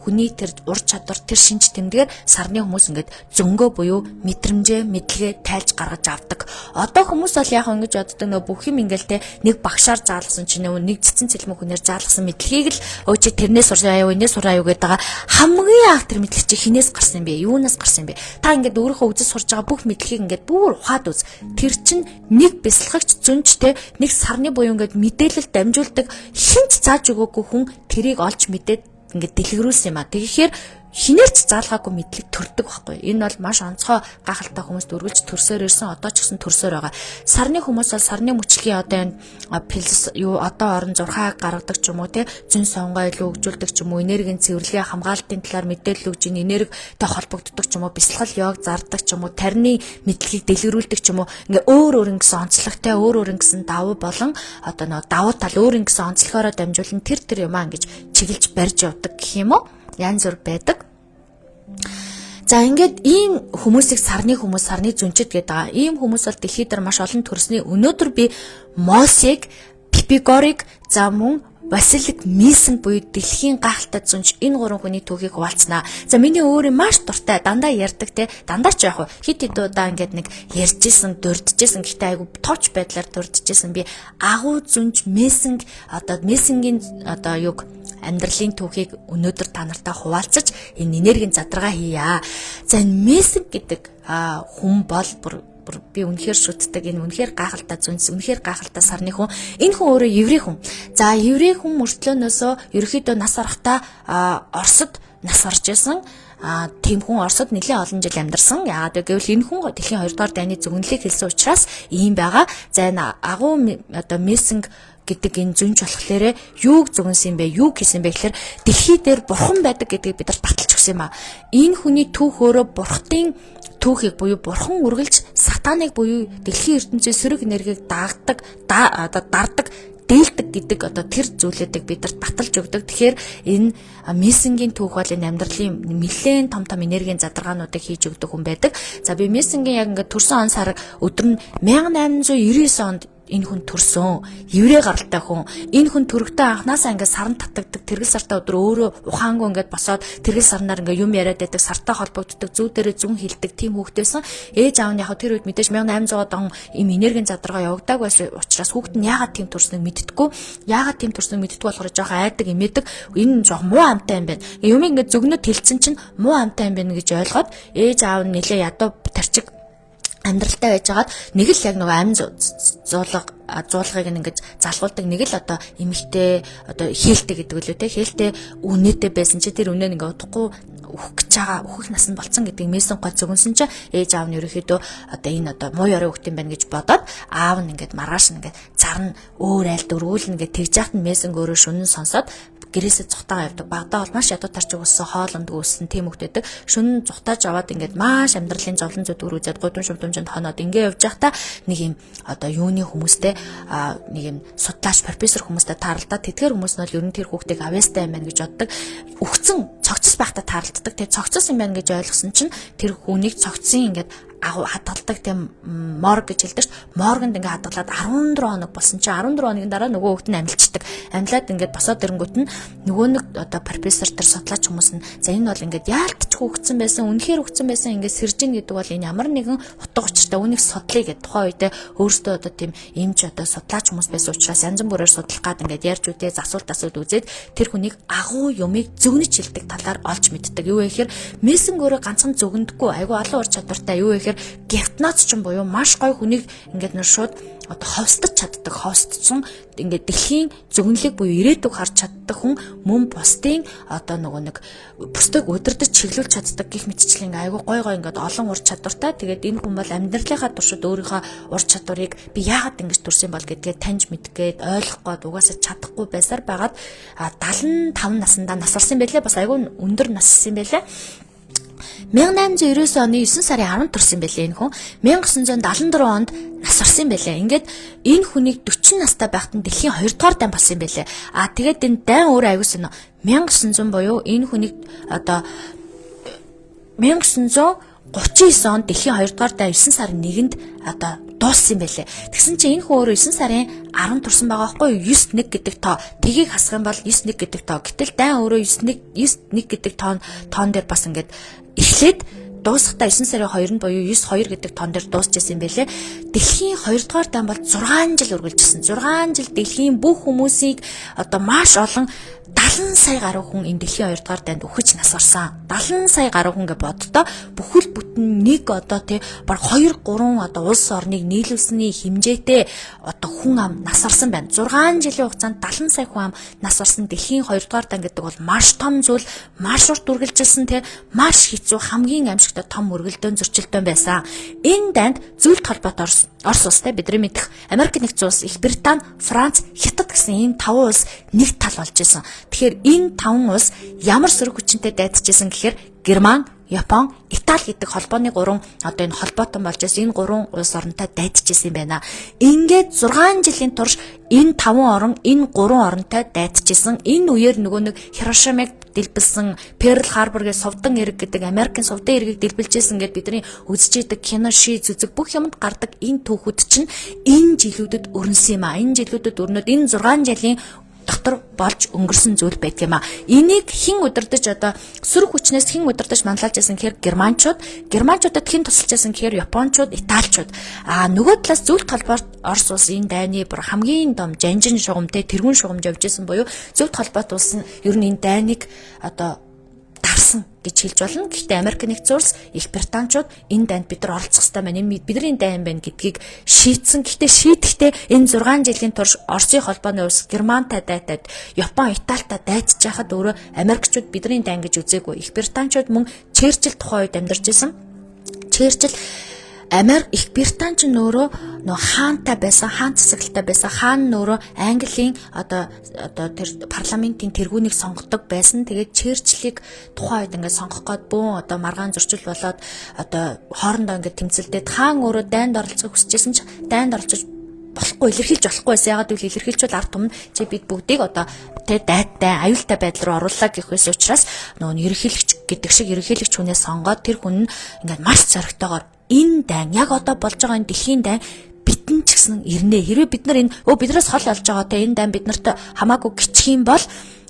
Speaker 1: хүний тэр ур чадвар тэр шинж тэмдгээр сарны хүмүүс ингээд зөнгөө буюу мэдрэмжээ мэдлэгээ тайлж гаргаж авдаг. Одоо хүмүүс бол яг ингэж боддог нөө бүх юм ингээл те нэг багшаар заалгасан чинь нэг цэцэн цэлмэг хүнээр заалгасан мэдлэгийг л өө чи тэрнээс сурсан аюу энэс сураа аюу гэдэг хамгийн анх тэр мэдлэг чи хинээс гарсан юм бэ? Юунаас гарсан юм бэ? Та ингээд өөрийнхөө үзэж сурж байгаа бүх мэдлэгийг ингээд бүр ухаад үз. Тэр чинь нэг бясалгагч зүнж те нэг сарны буюу ингээд мэдээлэл дамжуулдаг хинч зааж өгөөгүй хүн тэрийг олж мэдээд ингээд дэлгэрүүлсэн юм а. Тэгэхээр хинээрч заалгаагүй мэдлэг төрдөг байхгүй. Энэ бол маш онцгой гахалтай хүмүүст өргөж төрсөөр ирсэн, одоо ч гэсэн төрсөөр байгаа. Сарны хүмүүс бол сарны мөчлийн одоо энэ пилс одоо орон зурхааг гаргадаг ч юм уу те зүүн сонгоо илүү хөгжүүлдэг ч юм уу, энергийн цэвэрлэгээ хамгаалтын талаар мэдээлэл өгж ин энергитэй холбогддог ч юм уу, бясалгал йог зардаг ч юм уу, тарины мэдлэгийг дэлгэрүүлдэг ч юм уу. Ингээ өөр ингэсэн онцлогтой өөр ингэсэн давуу болон одоо нэг давуу тал өөр ингэсэн онцлогоороо дамжуулан тэр юмаа ингэж чиглэж барьж явдаг гэх юм уу. Янз бүр байдаг. За ингээд ийм хүмүүсийг сарны хүмүүс, сарны зүнчид гэдэг байгаа. Ийм хүмүүс бол дэлхийд дээр маш олон төрсний. Өнөөдөр би Мосиг, Пипигорыг, за мөн Василик Мисэн буюу дэлхийн гахалтай зүнч энэ гурван хүний түүхийг хуваалцнаа. За миний өөрөө маш дуртай дандаа ярьдаг те дандаа ч яг хит удаа ингээд нэг ярьжсэн, дурджсэн гэхдээ айгу тооч байдлаар дурджсэн би агуу зүнч Мисэн одоо Мисэнгийн одоо юг амьдралын түүхийг өнөөдөр та нартай хуваалцаж энэ энергийн задрагаа хийя. За энэ Мисэн гэдэг хүн бол би үнэхээр шүтдэг энэ үнэхээр гахалтай зүнс үнэхээр гахалтай сарны хүн энэ хүн өөрөө еврей хүн. За еврей хүн мөртлөөнөөсөө ерөөхдөө нас барахтаа Оросд нас барж байсан. Тийм хүн Оросд нэлээд олон жил амьдарсан. Яагаад гэвэл энэ хүн дэлхийн 2 дугаар дайны зөвнөлийг хэлсэн учраас ийм байгаа. За энэ агуу одоо Мессинг гэдэг энэ зүнж болохоор юуг зөвнсөн юм бэ? Юу хийсэн бэ гэхээр дэлхий дээр бурхан байдаг гэдгийг бид нар баталж өгсөн юм а. Энэ хүний түүх өөрөө бурхтын түүхийг буюу бурхан үргэлж сатаныг буюу дэлхийн ертөнцийн сөрөг энергийг даардаг, даардаг, дээлдэг гэдэг одоо тэр зүйлүүдийг бидэрт баталж өгдөг. Тэгэхээр энэ Мессингийн түүх бол энэ амьдралын нэлээд том энергийн задрагаануудыг хийж өгдөг хүн байдаг. За би Мессингийн яг ингээд төрсөн он сар өдөр нь 1899 онд энэ хүн төрсөн. Еврей гаралтай хүн. Энэ хүн төрөгтэй анханасаа ингээд саран татагддаг. Тэргэл сартаа өдөр өөрөө ухаангүй ингээд босоод тэргэл сарнаар ингээд юм яриад байдаг. Сартаа холбогддог. Зүү дээрээ зүн хилдэг. Тим хүүхдээсэн. Ээж аав нь яг тэр үед мэдээж 1800 он им энергийн задаргаа явагдааг байсан учраас хүүхд нь яагаад тийм төрснөг мэддэггүй. Яагаад тийм төрснөг мэддэггүй болохоор жоохон айдаг имээдэг. Энэ жоох муу амтай юм байна. Юм ингээд зөгнөд хэлсэн чинь муу амтай юм байна гэж ойлгоод ээж аав нь нэлээ ядуу тарчиг амьдралтай байжгаад нэг л яг нөгөө амь зуулгыг ингэж залгуулдаг нэг л одоо эмэгтэй одоо хээлтэй гэдэг үлээ те хээлтэй үнэтэй байсан чи тэр үнэ ингээ удахгүй өөх гэж байгаа өөхөх насанд болцсон гэдэг Мессэн гол зөвгөнсөн чи ээж аав нь ерөөхдөө одоо энэ одоо муу яруу хөхт юм байна гэж бодоод аав нь ингээд маргааш нь ингээд зарна өөр айлд өргүүлнэ гэж тэгж яхад нь Мессэн өөрөө шүнэн сонсоод гэрээсээ цухтаага явдаг. Багадаа бол маш ядуу тарч өгсөн, хоолнд гүйсэн тийм хөвгдөд. Шүн цухтааж аваад ингээд маш амьдралын зовлон зүтгөр үзээд гудамж шумдамжинд хоноод ингээд явж байхдаа нэг юм одоо юуны хүмүүстэй нэг юм судлаач профессор хүмүүстэй тааралдаа тэтгэр хүмүүс нь бол ер нь тэр хүүхдийг авьяастай юм байна гэж боддог. Өгцөн цогцос байхдаа тааралддаг. Тэгээ цогцос юм байна гэж ойлгосон чинь тэр хүнийг цогцсон ингээд хадгалдаг тийм морг гэж хэлдэг шүү. Моргонд ингээд хадгалаад 14 хоног болсон чинь 14 хоногийн дараа нөгөө хүүхэд нь амилчдаг. Амилаад ингээд босоод ирэнгүүт нь нөгөө нэг одоо профессор тэр судлаач хүмүүс нь за энэ бол ингээд яалтч хөгцсөн байсан, үнэхээр хөгцсөн байсан ингээд сэржин гэдэг бол энэ ямар нэгэн утга учиртай үнийг судлаа гэдэг тухайн үедээ өөрөөсөө одоо тийм эмч одоо судлаач хүмүүс байсан учраас янз бүрээр судлах гад ингээд ярьж үдээ асуулт үзээд тэр хүнийг агуу юмыг зөвнөж хэлдэг талаар олж мэддэг. Юу вэ гэхээр Мессэн өөрөө ганцхан зөвгөндөггүй айгүй олон ур чадвартай. Юу вэ гэхээр гипноз ч юм буюу маш гой хүнийг ингээд нэр шууд одоо ховстож чаддаг, ховстсон ингээд дэлхийн зөвнөлийг буюу ирээдүг харж чаддаг хүн мөн бусдын одоо нөгөө нэг бусдыг удирдах чиглүүлж чаддаг гих мэтчлэн айгүй гой ингээд олон ур чадвартай. Тэгээд энэ хүн бол амьдралынхаа туршид өөрийнхөө ур чадварыг би яагаад ингэж төрсөн бол гэдгээ таньж мэдгээд ойлгох гээд угаасаа чадахгүй байсаар байгаад 75 наснда нас барсан байлээ. Бас айгүй өндөр нас ирсэн байлээ. 1899 оны 9 сарын 10 төрсэн байлээ энэ хүн. 1974 онд нас орсон байлээ. Ингээд энэ хүнийг 40 настай байхад нь дэлхийн 2 дугаар дан болсон байлээ. Тэгээд энэ дан өөр аягүй сонио. 1900 буюу энэ хүнийг одоо 1939 онд дэлхийн 2 дугаар дан 9 сарын 1-нд одоо дууссан байлээ. Тэгсэн чинь энэ хүн өөрөө 9 сарын 10 турсан байгаа байхгүй юу? 91 гэдэг тоо. Тгийг хасах юм бол 91 гэдэг тоо. Гэтэл дан өөрөө 91 гэдэг тоон дээр бас ингээд эхлээд дуусахдаа 9 сарын 2-нд буюу 92 гэдэг тоон дээр дуусчихсан юм байлээ. Дэлхийн 2 дугаар дан бол 6 жил үргэлжилсэн. 6 жил дэлхийн бүх хүмүүсийг одоо маш олон 70 сая гаруй хүн энэ дэлхийн 2 дугаар данд үхэж нас орсон. 70 сая гаруй хүн гэж боддоо бүхэл бүтэн нэг одоо тий баг 2 3 одоо улс орныг нийлүүлсэний хэмжээтэй одоо хүн ам нас орсон байна. 6 жилийн хугацаанд 70 сая хүн ам нас орсон дэлхийн 2 дугаар дан гэдэг бол маш том зүйл, маш урт үргэлжилсэн тий маш хэцүү хамгийн амжигтай том үргэлдэн зөрчилдөөн байсан. Энэ данд зөвлөлт холбоотой Орос улстай бидний мэдэх Америк нэгдсэн улс, Их Британи, Франц, Хятад гэсэн энэ 5 улс нэг тал болж исэн. Тэгэхээр энэ 5 улс ямар сөрөг хүчинтэй дайдчихсан гэхээр Герман, Япон, Итали гэдэг холбооны 3 одоо энэ холбоотон болж энэ 3 улс оронтой дайдчихсан юм байна. Ингээд 6 жилийн турш энэ 5 орн энэ 3 оронтой дайдчихсан. Энэ үеэр нөгөө нэг Хирошимыг дэлбэлсэн Перл Харборгийн Сувдан эрэг гэдэг Америкийн Сувдан эргийг дэлбэлжсэн гэдээ бидний үзэж идэг кино, ши зүзэг бүх юмд гардаг энэ түүхүүд чинь энэ жилүүдэд өрнөсөн юм а. Энэ жилүүдэд өрнөд энэ 6 жилийн дотор болж өнгөрсөн зүйл байдаг юм а. Энийг хэн удирдах одоо сөрөг хүчнээс хэн удирдах манлайлж байсан гэхээр германчуудад хэн тусалж байсан гэхээр японочууд, италичууд. Нөгөө талаас зөвлөлт холбоот Орос улс энэ дайны бүр хамгийн том жанжин шугамтай тэргүүн шугамж явж исэн буюу зөвлөлт холбоот улс нь ер нь энэ дайныг одоо дарсан гэж хэлж болно. Гэхдээ Америк нэгдсэн улс, Их Британичууд энэ дайнд бид нар оролцох хэрэгтэй байна. Энэ бидний дайн байна гэдгийг шийдсэн. Гэхдээ шийдэхдээ энэ 6 жилийн турш Оросын холбооны улс Германтай дайтад, Япон, Италитай дайтж байхад өөрөө Америкчууд бидний дайн гэж үзээгүй. Их Британичууд мөн Черчилль тухайн үед амьдарч исэн. Черчилль Их Британи ч нөөрэө хаантай байсан, хаан засаглалтай байсан. Хаан нөөрэө Английн одоо тэр парламентын тэргүүнийг сонгодог байсан. Тэгээд Черчиллийг тухайн үед ингээд сонгох гээд бүүн одоо маргаан зөрчил болоод одоо хоорондоо ингээд тэмцэлдээд хаан өөрөө дайнд оролцохыг хүсэжсэн ч дайнд оролцож болохгүй, илэрхийлж болохгүй байсан. Ягаад гэвэл илэрхийлжүүл ард түмэн чи бид бүгдийг одоо дайтай, аюултай байдал руу оруулаа гэхээс учраас нөгөө ерөнхийлөгч гэдэг шиг ерөнхийлөгч хүнээ сонгоод тэр хүн ингээд маш зоригтойгоор энэ дайн яг одоо болж байгаа энэ дэлхийн дайн бидэн ч гэсэн ирнэ. Хэрвээ бид нар энэ биднээс хол олж байгаа те энэ дайн биднэрт хамаагүй гिचх юм бол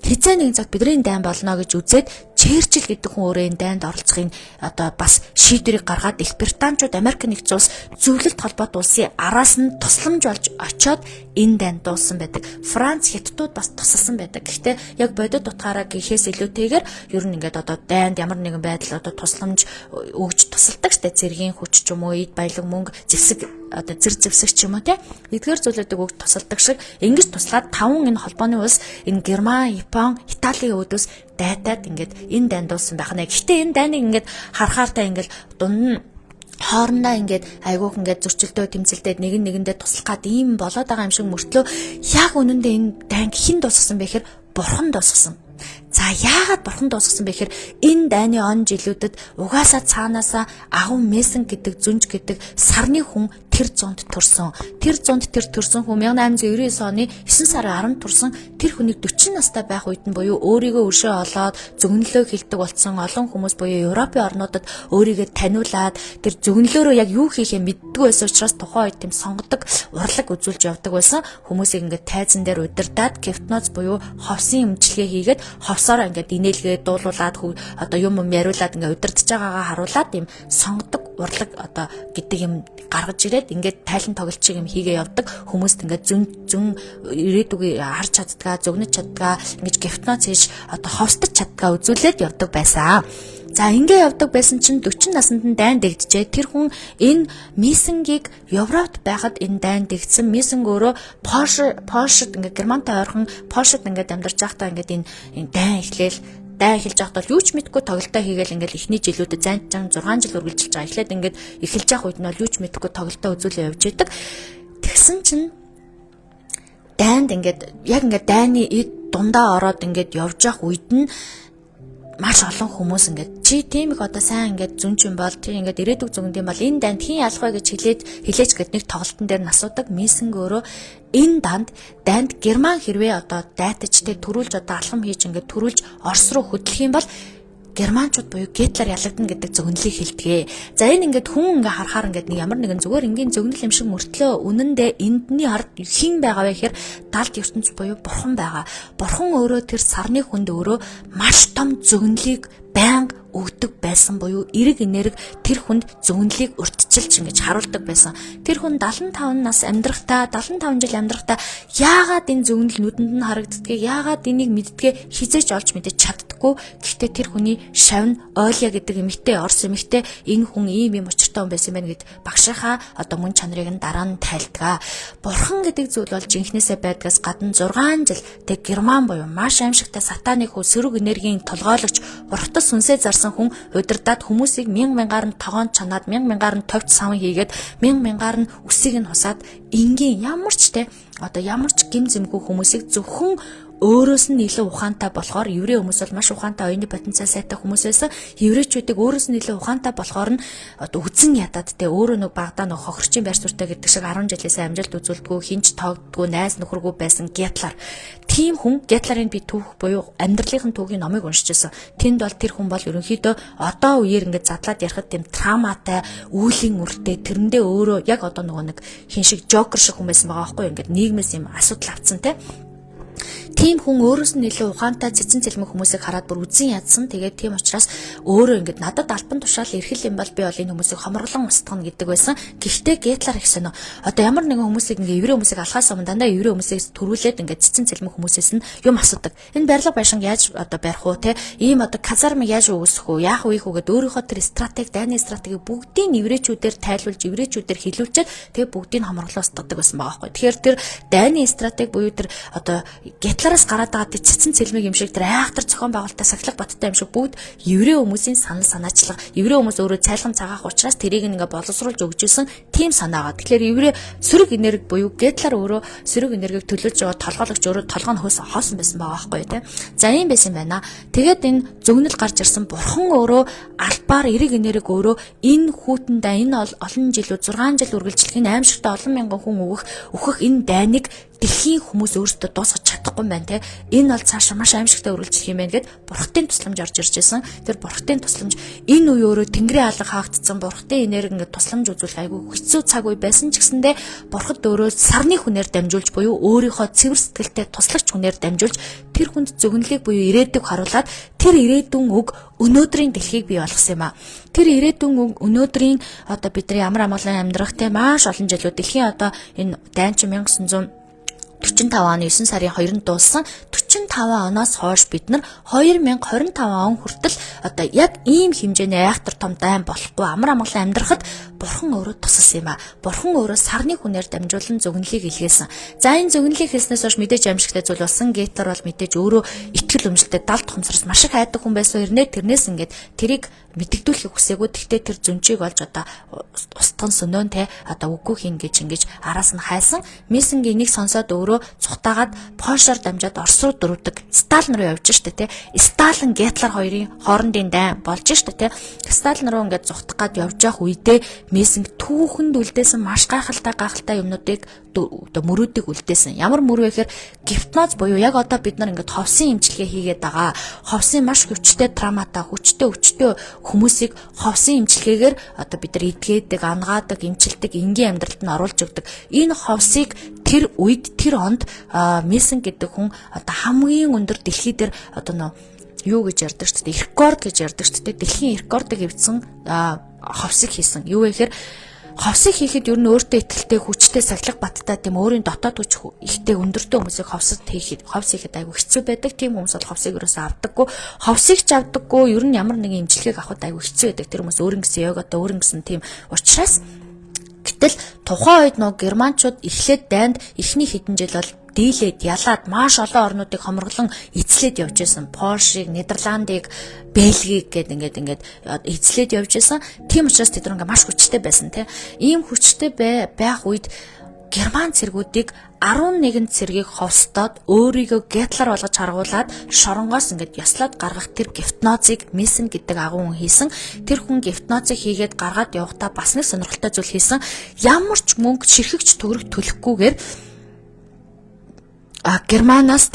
Speaker 1: хизээ нэгэн цаг бидний дайн болно гэж үзээд Черчилль гэдэг хүн өөрөө энэ дайнд оролцохын одоо бас шийдвэрийг гаргаад Их Британичууд Америк нэгдсэн улс зөвлөлт холбоот улсын араас нь тусламж болж очоод энэ дайнд дууссан байдаг. Франц, Хятадууд бас тусалсан байдаг. Гэхдээ яг бодит утгаараа гэхээс илүүтэйгээр ер нь ингээд одоо дайнд ямар нэгэн байдал одоо тусламж өгж тусалдаг штэ, цэргийн хүч ч юм уу, эд баялаг мөнгө, зэвсэг одоо зэр зэвсэг ч юм уу те. Эдгээр зүйлүүдийг өгж тусалдаг шиг ингэж туслаад 5 энэ холбооны улс энэ Герман, Япон, Италийн өөдөөс дайтаад ингээд энэ дайнд дууссан байх нэ. Гэхдээ энэ дайныг ингээд харахаартай ингээд дунд нь хоорондоо ингээд айгүйх ингээд зөрчилдөө тэмцэлдээд нэг нэгэндээ туслах гад ийм болоод байгаа юм шиг мөртлөө яг үнэндээ энэ дайн хэн дуусгасан бэ гэхээр бурхан дуусгасан. За яагаад бурхан дуусгасан бэ гэхээр энэ дайны он жилүүдэд угаасаа цаанаасаа агун Месен гэдэг зүнж гэдэг сарны хүн тэр зунд төрсөн. Тэр зунд тэр төрсөн хүн 1899 оны 9 сарын 10 төрсөн. Тэр хүнийг 40 настай байх үед нь буюу өөрийгөө өршөө олоод зөвнөлөө хилдэг болсон олон хүмүүс буюу Европын орнуудад өөрийгөө таниулаад тэр зөвнөлөөрөө яг юу хийхээ мэддэггүй байсан учраас тухайн үед тийм сонгодог урлаг үзүүлж явдаг байсан. Хүмүүсийг ингээд тайзан дээр удирдаад гипноз буюу ховсын эмчилгээ хийгээд ховсоор ингээд инээлгээ дуулуулад одоо юм яриулаад ингээд удирдах байгаагаа харуулад ийм сонгодог урлаг одоо гэдэг юм гаргаж ирээд ингээд тайлан тоглолчиг юм хийгээ явдаг. Хүмүүст ингээд зүн ирээдүгийг харж чаддгаа, зөгнөж чаддгаа, ингэж гипноз хийж одоо ховстож чаддгаа үзүүлээд явдаг байсан. За ингээ явдаг байсан чинь 40 наснд нь дайн дэгджээ. Тэр хүн энэ Месенгийг Европт байхад энэ дайн дэгдсэн. Месен өөрөө Польшид ингээ Германтай ойрхон Польшид ингээ амьдарч байхдаа ингээ энэ дайн эхлээл дайн эхэлж байхад бол юу ч мэдгүй тоглолтоо хийгээл ингээл эхний жилүүдэд зайн 6 жил үргэлжилж байгаа. Эхлээд ингээд эхэлж явах үед нь бол юу ч мэдгүй тоглолтоо үзүүлээ явж идэг. Тэгсэн чинь дайнд ингээд яг ингээд дайны эд дундаа ороод ингээд явж явах үед нь маш олон хүмүүс ингээд чи тийм их одоо сайн ингээд зүнчин бол чи ингээд ирээдүг зүгэн бол энэ данд хэн ялах вэ гэж хэлээч гэд нэг тоглолтын дээр нь асуудаг. Мессинг өөрөө энэ данд Герман хэрвээ одоо дайтаж те төрүүлж одоо алхам хийж ингээд төрүүлж Орос руу хөдлөх юм бол Германчууд буюу Гитлер ялагдана гэдэг зөгнөлийг хэлдэг. За энэ ингээд хүн ингээ харахаар ингээд нэг ямар нэгэн зүгээр энгийн зөгнөл юм шиг мөртлөө үнэндээ эндний ард хэн байгаа вэ гэхээр далд ертөнц буюу бурхан байгаа. Бурхан өөрөө тэр сарны хүнд өөрөө маш том зөгнөлийг байнга өгдөг байсан буюу эрг энерги тэр хүнд зөгнөлийг урьдчилж ингэж харуулдаг байсан. Тэр хүн 75 нас амьдрахтаа 75 жил амьдрахтаа яагаад энэ зөгнөл нүдэнд нь харагддгийг яагаад энийг мэддгээ хизээч олж мэдэж чаддаггүй. Гэхдээ тэр хүний шавн Оля гэдэг эмэгтэй Орос эмэгтэй энэ хүн ийм учиртай хүн байсан байна гэд багшийнхаа одоо мөн чанарыг нь дараа нь тайлдгаа. Бурхан гэдэг зүйл бол жинхнээсээ байдгаас гадна 6 жил тэг Герман буюу маш аимшигтай сатаныг хөө сөрөг энергийн толгойлогч бурхтас сүнсээ зарсан хүн удирдаад хүмүүсийг мянгаар нь тогоон чанаад мянгаар нь товч савн хийгээд мянгаар нь үсийг нь хусаад энгийн ямар ч гим зэмгүй хүмүүсийг зөвхөн өөрөөс нь илүү ухаантай болохоор еврей хүмүүс бол маш ухаантай оюуны потенциал сайтай хүмүүс байсан. Еврейчүүдийг өөрөөс нь илүү ухаантай болохоор нь одоо үзэн ядаад те өөрөө нэг багадаа нэг хохирчин байр суурьтай гэдэг шиг 10 жилээс амжилт үзүүлдэггүй хинч тоогддгүй найз нөхөргүй байсан Гитлер. Тийм хүн Гитлерийн би түүх буюу амьдралын түүхийн номыг уншижсэн. Тэнд бол тэр хүн бол ерөнхийдөө одоо үеэр ингээд задлаад ярихад тийм травматай, үүлийн үртэй тэрэндээ өөрөө яг одоо нөгөө нэг хин шиг жокер шиг хүн байсан байгаа байхгүй ингээд нийгмээс юм асуудал авцсан те. Тийм хүн өөрөөс нь илүү ухаантай цэцэн цэлмэг хүмүүсийг хараад бүр үзэн ядсан. Тэгээд тийм учраас өөрөө ингээд надад альбан тушаал эрхэл юм бол би бол энэ хүмүүсийг хомроглон устгана гэдэг байсан. Гэхдээ Гитлер их сонио. Одоо ямар нэгэн хүмүүсийг ингээд еврей хүмүүсийг алхаас өмнө дандаа еврей хүмүүсээс төрүүлээд ингээд цэцэн цэлмэг хүмүүсээс нь юм асуудаг. Энэ барилга байшинг яаж одоо барих уу те? Ийм одоо казарм яаж үүсэх үү? Яах вэ гэхэд өөрийнхөө тэр стратеги, дайны стратеги бүгдийг еврейчүүдээр тайлбарлаж, еврейчүүдээр хэлүүлчихэд тэгээд бүгдийг хомроглон устгадаг байсан байгаа байхгүй. Тэгэхээр тэр дайны стратеги буюу тэр одоо Гитлераас гараад байгаа цэцэн цэлмэг юм шиг тэр айхтар зохион байгуулалтаа сахилга баттай юм шиг бүгд еврей хүмүүсийн санал санаачлага. Еврей хүмүүс өөрөө цайлган цагаах учраас тэрийг ингээ боловсруулж өгчөөсөн тийм санаагаа. Тэгэхээр еврей сөрөг энерги буюу Гитлер өөрөө сөрөг энергийг төлөөлж байгаа толгойлогч өөрөө толгой нь хоосон байсан байгаа байхгүй тийм. За ийм байсан байна. Тэгээд энэ зөгнөл гарч ирсэн бурхан өөрөө албаар эрэг энерги өөрөө энэ хүүтэндээ энэ олон жилүүд 6 жил үргэлжлэх энэ аимшигтай олон мянган хүн өгөх энэ дайныг дэлхийн хүмүүс өөрсдөө дуусгаж чадахгүй юм байна те. Энэ бол цаашаа маш аимшигтай үргэлжлэх юм байна гэд бурхтын тусламж орж ирж байсан. Тэр бурхтын тусламж энэ үе өөрөө тэнгэрийн алга хаагдсан бурхтын энерги ингээд тусламж үзүүлэх айгүй хэцүү цаг үе байсан ч гэсэндээ бурхад өөрөө сарны хүнээр дамжуулж буюу өөрийнхөө цэвэр сэтгэлтэй туслагч хүнээр дамжуулж тэр хүнд зөгнөлийг буюу ирээдүг харуулад тэр ирээдүйн үг өнөөдрийн дэлхийг бий болгосон юм а. Тэр ирээдүйн үг өнөөдрийн одоо бидний амар амгалан амьдрах те маш олон жилүүд дэлхийн одоо энэ дайнч 1945 оны 9 сарын 2-нд дууссан 45 оноос хойш бид нар 2025 он хүртэл одоо яг ийм хэмжээний айхтар том дайн болохгүй амар амгалан амьдрахад бурхан өөрөө тусалсан юм а. Бурхан өөрөө сарны хүнээр дамжуулан зөгнөлийг илгээсэн. За энэ зөгнөлийг хэлснээс хойш мэдээж аимшигтай зүйл болсон. Гитлер бол мэдээж өөрөө итгэл өмжилтэй далд тухамсараас маш их хайдаг хүн байсан. Тэрнээс ингээд тэрийг мэддэгдүүлэхийг хүсээгүй. Тэгтээ тэр зүнчийг олж одоо устган сөнөөн те одоо үгүй хийн гэж ингэж араас нь хайсан. Мессинг энийг сонсоод өөрөө цухтаагаад Польшоор дамжаад Орос руу дөрөвдөг. Сталин руу явж штэ те. Сталин Гитлер хоёрын хоорондын дайн болж штэ те. Сталин руу ингээд зугтах гад явж явах үедээ Мессинг түүхэнд үлдээсэн маш гайхалтай юмнуудыг одоо мөрүүдийг үлдээсэн. Ямар мөр вэ гэхээр гипноз буюу яг одоо бид нар ингээд ховсын эмчилгээ хийгээд байгаа. Ховсын маш хүчтэй травматай, хүчтэй хүмүүсийг ховсын эмчилгээгээр одоо бид нар эдгээдэг, ангаадаг, эмчилдэг, энгийн амьдралд нь оруулж өгдөг. Энэ ховсыг тэр үед тэр онд Мессинг гэдэг хүн одоо хамгийн өндөр дэлхий дээр одоо юу гэж ярьдаг ч гэдэг рекорд гэж ярьдаг ч гэдэг дэлхийн рекордыг эвдсэн ховсыг хийсэн. Юу вэ гэхээр ховсыг хийхэд ер нь өөртөө ихтэй хүчтэй сахилга баттай тийм өөрийн дотоод хүч ихтэй өндөртэй хүмүүсийг ховс хийхэд айгүй хэцүү байдаг. Тийм хүмүүс бол ховсыг ерөөсөө авдаггүй. Ховсыг ч авдаггүй. Ер нь ямар нэгэн эмчилгээг авахд айгүй хэцүү байдаг. Тэр хүмүүс өөрийн гэсэн йогата өөрийн гэсэн тийм учраас гэтэл тухайн үед нөгөө германчууд эхлээд дайнд эхний хэдэн жил бол дийлээд ялаад маш олон орнуудыг хомроглон эзлээд явж байсан. Польшийг, Нидерландыг, Бельгийг гээд ингээд эзлээд явж байсан. Тийм учраас тэд ингээ маш хүчтэй байсан тий. Ийм хүчтэй байх үед Герман цэргүүдийг 11 цэргийг ховстоод өөрийгөө гетлер болгож харгуулад шоронгоос ингээд яслаад гаргах тэр гипнозыг Мессен гэдэг агуу хүн хийсэн. Тэр хүн гипнозыг хийгээд гаргаад явахдаа бас нэг сонирхолтой зүйл хийсэн. Ямар ч мөнгө ширхэгч төгрөг төлөхгүйгээр Германаас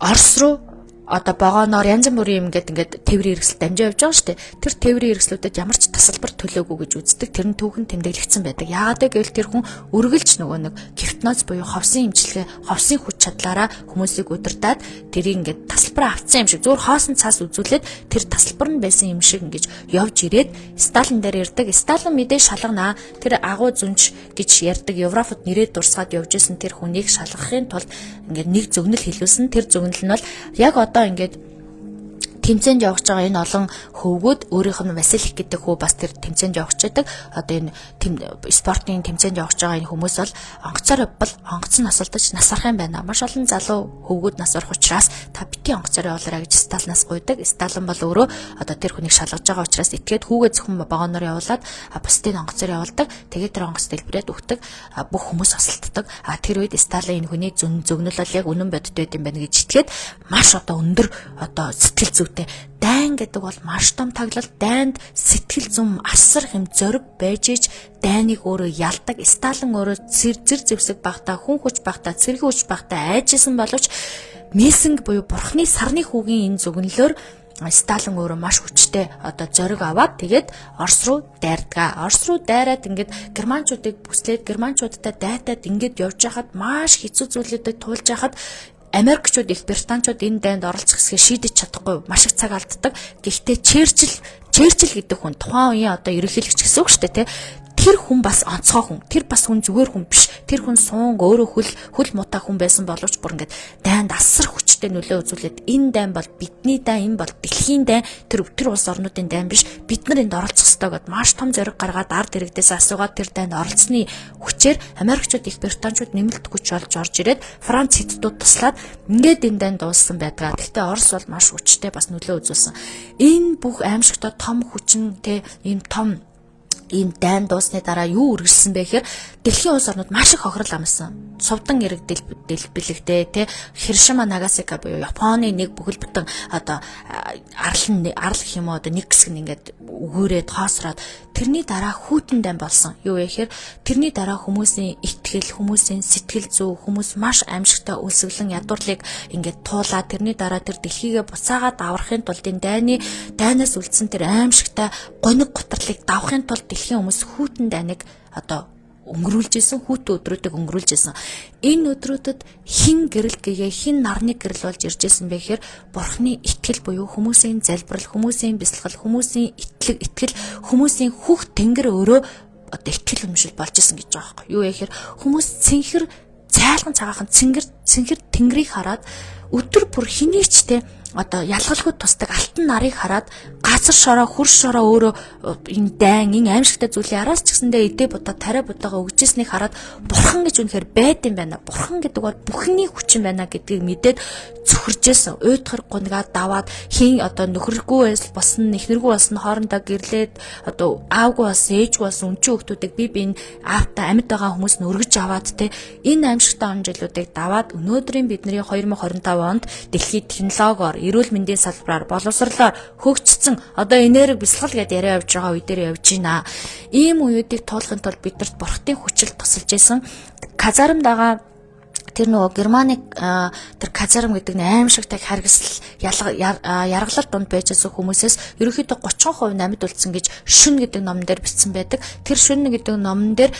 Speaker 1: Орос руу одоо богоноор янз бүрийн юм ингээд тээврийн хэрэгсэл дамжаа явж байгаа шүү дээ. Тэр тээврийн хэрэгслүүдэд ямар ч тасалбар төлөөгүй гэж үздэг. Тэр нь түүхэн тэмдэглэгдсэн байдаг. Яагаад гэвэл тэр хүн үргэлж нөгөө нэг гипноз буюу ховсын эмчилгээ, ховсын хүч чадлаараа хүмүүсийг удирдаад тэрийг ингээд тасалбар авцсан юм шиг зүгээр хоосон цаас үзүүлээд тэр тасалбар нь байсан юм шиг ингэж явж ирээд Сталин дээр ирдэг. Сталин мэдээ шалганаа тэр агуу зүнж гэж ярьдаг Европод нэрээд дурсгаад явж исэн тэр хүнийг шалгахын тулд ингээд нэг зөгнөл хэлүүлсэн. Тэр зөгнөл нь бол яг одоо ингээд тэмцээнд явж байгаа энэ олон хөвгүүд өөрийнх нь Василик гэдэг хүү бас тэр тэмцээнд явж байдаг. Одоо энэ спортын тэмцээнд явж байгаа энэ хүмүүс бол онгоцоор онгоц нь насалдаж нас арах юм байна. Маш олон залуу хөвгүүд нас орох учраас та бити онгоцоор явуулаарай гэж Сталинаас гуйдаг. Сталин бол өөрөө одоо тэр хүнийг шалгаж байгаа учраас итгээд хүүгээ зөвхөн вагоноор явуулаад бусдыг онгоцоор явуулдаг. Тэгээд тэр онгоц дэлбэрээд өгдөг. Бүх хүмүүс осолддог. Тэр үед Сталин энэ хүний зөгнөл бол яг үнэн бодит байд юм байна гэж итгээд маш одоо өндөр одоо сэтгэл зүйтэй дайн гэдэг бол маш том таглал. Дайнд сэтгэл зүйн асар хэм зориг байж иж дайныг өөрөө ялдаг. Сталин өөрөө зэр зэвсэг багтаа, хүн хүч багтаа, цэргийн хүч багтаа айжсэн боловч Мессен буюу бурхны сарны хүүгийн энэ зөгнөлөөр Сталин өөрөө маш хүчтэй одоо зориг аваад тэгээд Орос руу дайрдаг. Орос руу дайраад ингээд германчуудыг бүслээд германчуудтай дайтаад ингээд явж байхад маш хэцүү зүйлүүдэд туулж байхад Америкчууд их британчууд энэ дайнд оролцох хэсгээ шийдэж чадахгүй маш их цаг алддаг. Гэхдээ Черчилль гэдэг хүн тухайн үеийн одоо ерөнхийлөгч гэсэн үг шүү дээ, тэр хүн бас онцгой хүн. Тэр бас хүн зүгээр хүн биш. Тэр хүн суун өөрөө хөл муутай хүн байсан боловч бүр ингээд дайнд асар хүчтэй нөлөө үзүүлээд энэ дайн бол бидний дайн, энэ бол дэлхийн дайн, тэр улс орнуудын дайн биш. Бид нар энд оролцох ёстой гэд маш том зориг гаргаад ард иргэдээс асуугаад тэр дайнд оролцсны хүчээр Америкчууд их британчууд нэмэлт хүч олж орж ирээд Франц хятадууд туслаад ингээд энэ дайнд дууссан байдаг. Гэхдээ Орос бол маш хүчтэй бас нөлөө үзүүлсэн. Энэ бүх аимшигтай том хүчин ийм том ийм дайн дуусны дараа юу үргэлжсэн бэ гэхээр дэлхийн улс орнууд маш их хохирол амсан. Сувдан эрэг бэлэгдээ Хиросима Нагасаки буюу Японы нэг бүхэл бүтэн одоо арал гэх юм уу одоо нэг хэсэг нь ингээд өгөөрээд хоосроод тэрний дараа хүйтэн дайн болсон. Юу вэ гэхээр тэрний дараа хүмүүсийн итгэл, хүмүүсийн сэтгэл зүй, хүмүүс маш аимшигтай үлсгэлэн ядуурлыг ингээд туулаад тэрний дараа тэр дэлхийгээ буцаагаад аврахын тулд энэ дайнаас үлдсэн тэр аимшигтай гониг готрлыг давахын тулд дэлхийн хүмүүс хүйтэн дайныг одоо өнгөрүүлж исэн, хүүтэн өдрүүдийг өнгөрүүлж исэн. Энэ өдрүүдэд хин гэрэл гэгээ хин нарны гэрэл болж ирж исэн бэ гэхээр бурхны итгэл буюу хүмүүсийн залбирал, хүмүүсийн бясалгал, хүмүүсийн итгэл, хүмүүсийн хүүхд тэнгэр өөрөө одоо итгэл өмшил болж исэн гэж байгаа байхгүй юу вэ гэхээр хүмүүс цэнхэр цайлган цагаахан цэнхэр тэнгэрийг хараад өдөр бүр хэнийг ч одоо ялгалгүй тусдаг алтан нарыг хараад газар шороо, хөрш шороо өөрөө энэ дайн, энэ аимшигтай зүйлийн араас ч гэсэндээ эдээ будаа тариа будаага өгжсэнийг хараад бурхан гэж үнэхээр байд юм байна. Бурхан гэдэг бол бүхний хүчин байна гэдгийг мэдээд цөхөржсэн. Уйдхар гунгаа даваад хин одоо нөхөргүй болсон, эхнэргүй болсон хоорондоо гэрлээд одоо аавгүй болсон, ээжгүй болсон өнчийн хүмүүсийг би энэ аавтаа амьд байгаа хүмүүс нь өргөж аваад энэ аимшигтай он жилүүдийг даваад өнөөдрийн бидний 2025 онд дэлхийд технологиор, эрүүл мэндийн салбараар, боловсрлоор хөгжсөн одоо энерги бясалгал гэдээ яриа явж байгаа үе дээр явж байна. Ийм үеүүдийг туулахын тулд бидэрт бурхтын хүчил тусалж исэн. Казармдагаа тэр нөгөө Германы тэр казарм гэдэг нь аимшигтай харгасл яргалал донд байж байгаа хүмүүсээс ерөнхийдөө 30% намд үлдсэн гэж шүн гэдэг номон дээр бичсэн байдаг. Тэр шүн гэдэг номон дээр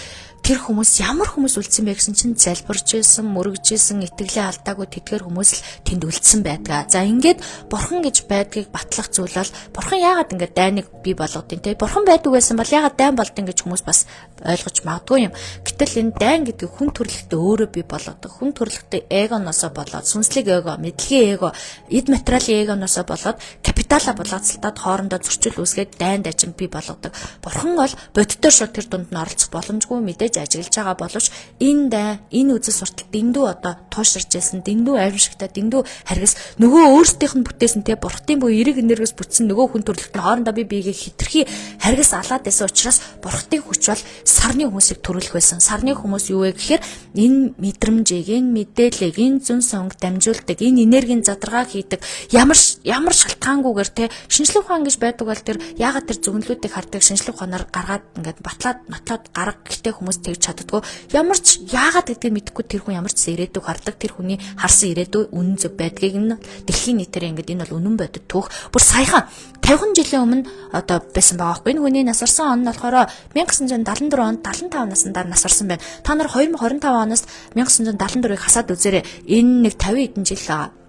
Speaker 1: тэр хүмүүс ямар хүмүүс үлдсэн бэ гэсэн чинь залбирж исэн, мөрөгж исэн, итгэлээ алдаагүй тэдгээр хүмүүс л тэнд үлдсэн байдаг. За ингээд бурхан гэж байдгийг батлах зүйл бол бурхан яагаад ингээд дайныг бий болгодیں۔ Бурхан байдаг байсан бол яагаад дайн болдیں гэж хүмүүс бас ойлгож магадгүй юм. Гэтэл энэ дайн гэдэг хүн төрөлхтөө өөрөө бий болгодог. Хүн төрөлхтөө эгоноосоо болоод, сүнслэг эго, мэдлэгийн эго, эд материалын эгоноосоо болоод капиталаа булгаацалтаад хоорондоо зөрчил үүсгээд дайнд ажим бий болгодог. Бурхан бол бодитоор шууд тэр дунд нь оролцох боломжгүй мэдээж ажиглаж байгаа боловч энэ үзэл суртал дэндүү одоо туушрж байсан, дэндүү аимшигтай, дэндүү харгас нөгөө өөрсдийнх нь бүтээсэн бурхтын буюу эрэг энергиэс бүтсэн нөгөө хүн төрөлхтөн хоорондоо биеийг хитрхи харгас алаад байсан учраас бурхтын хүч бол сарны хүмүүсийг төрүүлэх байсан. сарны хүмүүс юу вэ гэхээр энэ мэдрэмжийг, энэ мэдээллийг, энэ зүн сонг дамжуулдаг, энэ энергийн задаргааг хийдэг ямар шалтгаангүйгээр те шинжлэх ухаан гэж байдаг бол тэр яагаад тэр зөвнөлүүдийг хардаг шинжлэх ухаанаар гаргаад ингээд батлаад нотлоод гарга гэхдээ хүмүүс тэгж чаддгүй ямар ч яагаад гэдгийг мэдэхгүй тэр хүн ямар ч ирээдүг хардаг тэр хүний харсан ирээдүй үнэн зөв байдгийг нь дэлхийн нийтээр ингээд энэ бол үнэн бодит түүх бүр саяхан 50 жилийн өмнө одоо байсан байгаа байхгүй. Энэ хүний нас орсон он нь болохоор 1974 онд 75 наснда нас орсон байна. Та нар 2025 оноос 1974-ийг хасаад үзээрэй. Энэ нэг 50 хэдэн жил байгаа.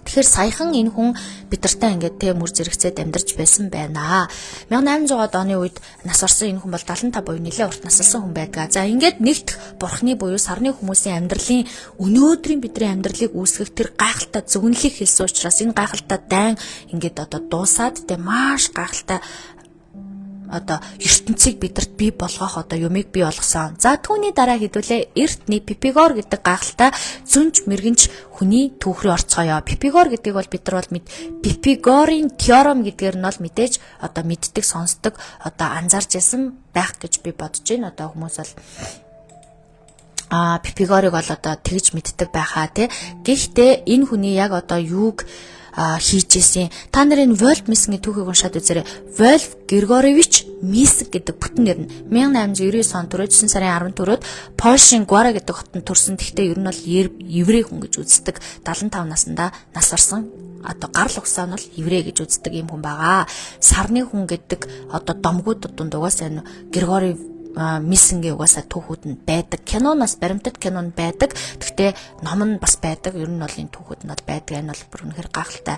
Speaker 1: Тэгэхээр саяхан энэ хүн бидэртэй ингээд тэ мөр зэрэгцээд амьдарч байсан байна. 1800-аад оны үед нас орсон энэ хүн бол 75 буюу нэлээд урт насалсан хүн байдаг. За ингээд нэгт бурхны буюу сарны хүмүүсийн амьдралын өнөөдрийн бидний амьдралыг үүсгэх тэр гайхалтай зөвнөлийг хэлсэн учраас энэ гайхалтай дайн ингээд одоо дуусаад тэ маш гайхалтай одоо ертөнцийг бидэрт бий болгох одоо юмыг бий болгосон. За түүний дараа хэдүүлээ эртний Пифагор гэдэг гайхалтай зүнж мэргэнч хүний түүх рүү орцгоё. Пифагор гэдгийг бол бид нар бол Пифагорын теорем гэдгээр нь бол мэдээж одоо мэддэг, сонсдог, одоо анзаарч байсан байх гэж би бодож байна. Одоо хүмүүс бол Пифагорыг бол одоо тэгж мэддэг байхаа тий. Гэхдээ энэ хүний яг одоо юуг хийж ийсэн. Та нарын Вольф Мессингийн түүхийг уншаад үзээрэй. Вольф Григорьевич Мессинг гэдэг бүтэн нэр нь 1899 он төрөөд 9 сарын 14-нд Польшийн Гуара гэдэг хотод төрсөн. Гэхдээ ер нь бол еврей хүн гэж үздэг. 75 наснда нас орсон. Одоо гарал угсаа нь бол еврей гэж үздэг юм хүн байгаа. Сарны хүн гэдэг одоо домгуудад дунд угаасаа Григорий Мессингийн угаасаа түүхүүд нь байдаг. Киноноос баримтат кино нь байдаг. Гэхдээ ном нь бас байдаг. Ер нь бол энэ түүхүүд нь бол байдаг. Энэ бол бүр үнэхээр гайхалтай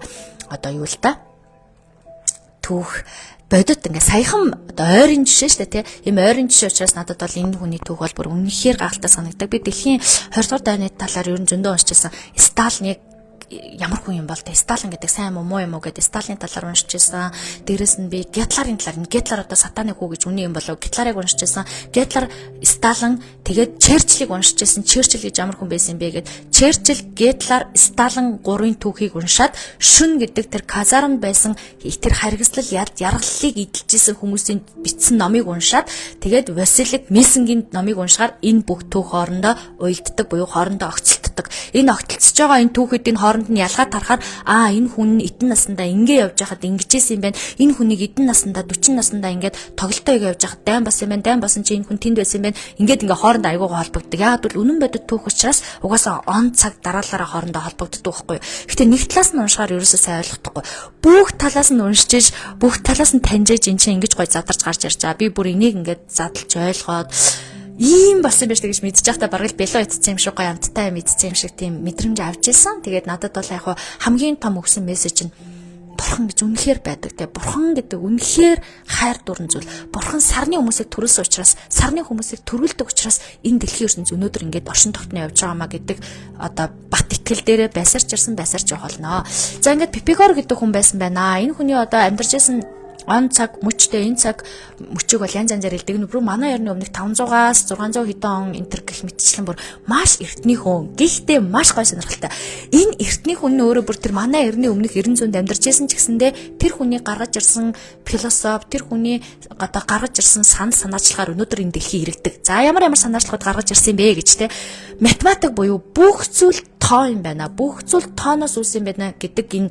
Speaker 1: одоо юу л та түүх бодит ингээ саяхан одоо ойрын жишээ шүү дээ тийм ойрын жишээ учраас надад бол энэ хүний түүх бол бүр үнэхээр гайхалтай санагддаг. Би дэлхийн 20 дугаар дайны талаар ер нь зөндөө уншижсэн. Сталиныг ямар хүн юм бол тэ Сталин гэдэг сайн юм уу муу юм уу гэдэг Сталины талаар уншижсэн. Дээрэс нь би Гитлерийн талаар Гитлер одоо сатаны хүү гэж үний юм болов Гитлерийг уншижсэн. Гитлер Сталин тэгээд Черчиллийг уншижсэн. Черчилл гэж ямар хүн байсан бэ гэд Черчилл Гитлер Сталин гурвын түүхийг уншаад шүн гэдэг тэр казармд байсан тэр харгислал яргаллыг идэлжсэн хүмүүсийн бичсэн номыг уншаад тэгээд Василий Мессингийн номыг уншихаар энэ бүх түүх хоорондоо уялддаг буюу хоорондоо огцолтдог. Энэ огцолцож байгаа энэ түүхүүдийн хооронд нь ялгаа тарахаар энэ хүн эдэн наснда ингэ явж байхад ингэжсэн юм байна. Энэ хүнийг эдэн наснда 40 наснда ингээд тоглолтоо явж байхад дайн бас юм байна. Дайн басан чи энэ хүн тэнд байсан юм байна. Ингээд ингээ хоорондоо айгуугаа холбогддог. Яг бол үнэн бодит түүх учраас угаасаа он цаг дараалалаараа хоорондоо холбогддог байхгүй. Гэтэ нэг талаас нь уншихаар ерөөсөө сайн ойлгохдоггүй. Бүх талаас нь уншиж, бүх талаас нь таньжиж эн чинь ингэж гой задарч гарч ирж байгаа. Би бүр энийг ингээд задлж ойлгоод ийм болсон байж гэж мэдчих та бараг л бело ицсэн юм шиг гоё амттай мэдсэн юм шиг тийм мэдрэмж авч ирсэн. Тэгээд надад бол яг хамгийн том өгсөн мессеж нь бурхан гэж үнэхээр байдаг те. Бурхан гэдэг үнэхээр хайр дуран зүйл. Бурхан сарны хүмүүсийг төрүүлсэн учраас, сарны хүмүүсийг төрүүлдэг учраас энэ дэлхийн ертөнц өнөөдөр ингээд оршин тогтноо явж байгаа маа гэдэг одоо бат итгэл дээрээ байсарч явах болно. За ингээд Пифагор гэдэг хүн байсан байна. Энэ хүний одоо амьдарч байсан он цаг мөчтэй энэ цаг мөчөг бол янз янзаар хэлдэг. Нүрүү манай ерний өмнөх 500-аас 600 хэдэн он энтер гэх мэтчлэн бүр маш эртний хүн. Гэхдээ маш гой сонирхолтой. Энэ эртний хүн нь өөрөө бүр тэр манай ерний өмнөх 900-д амьдарч байсан ч гэсэндээ тэр хүний гаргаж ирсэн философи, тэр хүний одоо гаргаж ирсэн санаачлагаар өнөөдөр энэ дэлхий иргэдэг. За ямар санаачлагууд гаргаж ирсэн бэ гэж те. Математик буюу бүх зүйл тоо юм байна. Бүх зүйл тооноос үүсэн байна гэдэг энэ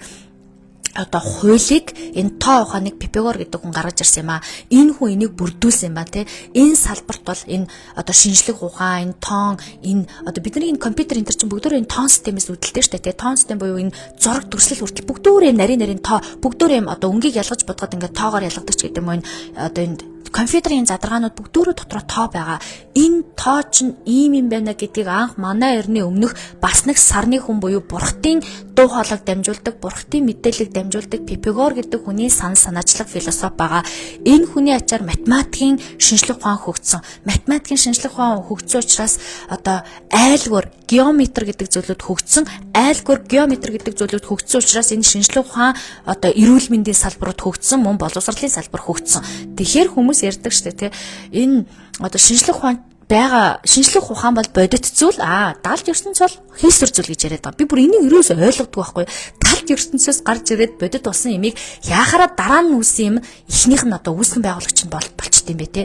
Speaker 1: одоо хуулийг энэ тоо ухааныг Пифагор гэдэг хүн гаргаж ирсэн юм аа. Энэ хүн энийг бүрдүүлсэн юм ба тий. Энэ салбарт бол энэ одоо шинжлэх ухаан, энэ тоон, энэ одоо бидний энэ компьютер энэ чинь бүгдөө энэ тоон системээс үүдэлтэй шүү дээ тий. Тоон систем буюу энэ зураг төрслөл хүртэл бүгдөө нарийн тоо, бүгдөө юм одоо өнгийг ялгаж бодоход ингээд тоогоор ялгадаг ч гэдэг юм энэ одоо энэ компьютерийн задаргаанууд бүгдөө дотроо тоо байгаа. Энэ тоо чинь ийм юм байна гэдгийг анх манай эртний өмнөх бас нэг сарны хүн буюу бурхтын дуу хоолойг дамжуулдаг, бурхтын мэдээллийг дамжуулдаг Пифагор гэдэг хүний санаачлаг философи байгаа. Энэ хүний ачаар математикийн шинжлэх ухаан хөгжсөн. Математикийн шинжлэх ухаан хөгжсөн учраас одоо айлгуур геометр гэдэг зүйлүүд хөгжсөн. Айлгуур геометр гэдэг зүйлүүд хөгжсөн учраас энэ шинжлэх ухаан одоо эрүүл мэндийн салбарууд хөгжсөн, мөн боловсролын салбар хөгжсөн. Тэгэхээр хүмүүс ярьдаг шүү дээ, тий. Энэ одоо шинжлэх ухаан байгаа шинжлэх ухаан бол бодит зүйл даалж ертөнц бол хийсвэр зүйл гэж яриад байгаа. Би бүр энийг ерөөсөө ойлгодгүй байхгүй. Даалж ертөнцөөс гарч ирээд бодит болсон ямиг яхаараа дараа нь үүсэн юм ихнийх нь одоо үүсгэн байгуулагч нь болчт юм бэ те.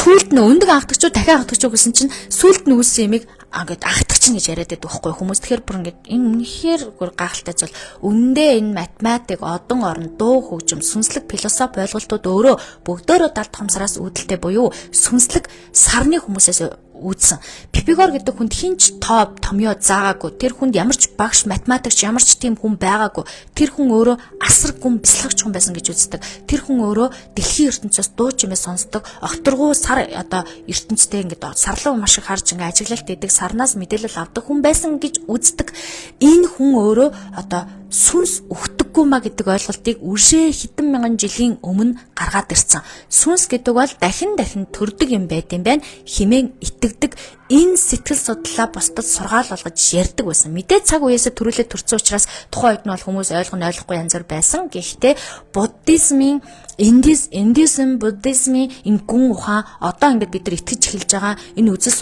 Speaker 1: сүулт нь өндөг анхдагчуу дахин анхдагчуу гэсэн чинь сүулт нь үүссэн юмыг ингээд анхдагч гэж яриад байдаг байхгүй хүмүүс. Тэгэхээр бүр ингээд энэ үнэхээр гайхалтай зүйл. Үндэ энэ математик, одон орон, дуу хөгжим, сүнслэг философи ойлголтууд өөрөө бүгдөө 70 хумсараас үүдэлтэй буюу сүнслэг сарны хүмүүсээс үүдсэн. Пифагор гэдэг хүнд хинч томьёо заагаагүй. Тэр хүнд ямар ч багш, математикч, ямар ч тийм хүн байгаагүй. Тэр хүн өөрөө асар гүн бясалгагч хүн байсан гэж үздэг. Тэр хүн өөрөө дэлхийн ертөнцөөс дуу чимээ сонсдог. Огторгуу сар одоо ертөнцтэй ингээд сарлуу маш их харж ингээд ажиглалт хийдэг, сарнаас мэдээлэл авдаг хүн байсан гэж үздэг. Энэ хүн өөрөө одоо сүнс өгдөггүй маа гэдэг ойлголтыг үршээ хэдэн мянган жилийн өмнө гаргаад ирсэн. Сүнс гэдэг бол дахин төрдөг юм байт юм байна. Химэн итгэдэг энэ сэтгэл судлаа бусдад сургаал болгож ярьдаг байсан. Мэдээ цаг үеэсээ төрүүлээд төрсөн учраас тухайн үед нь бол хүмүүс ойлгохгүй янз бүр байсан. Гэхдээ буддизмын индуизм, буддизмын энэ гүн ухаан одоо ингээд бид нар итгэж эхэлж байгаа энэ үзэл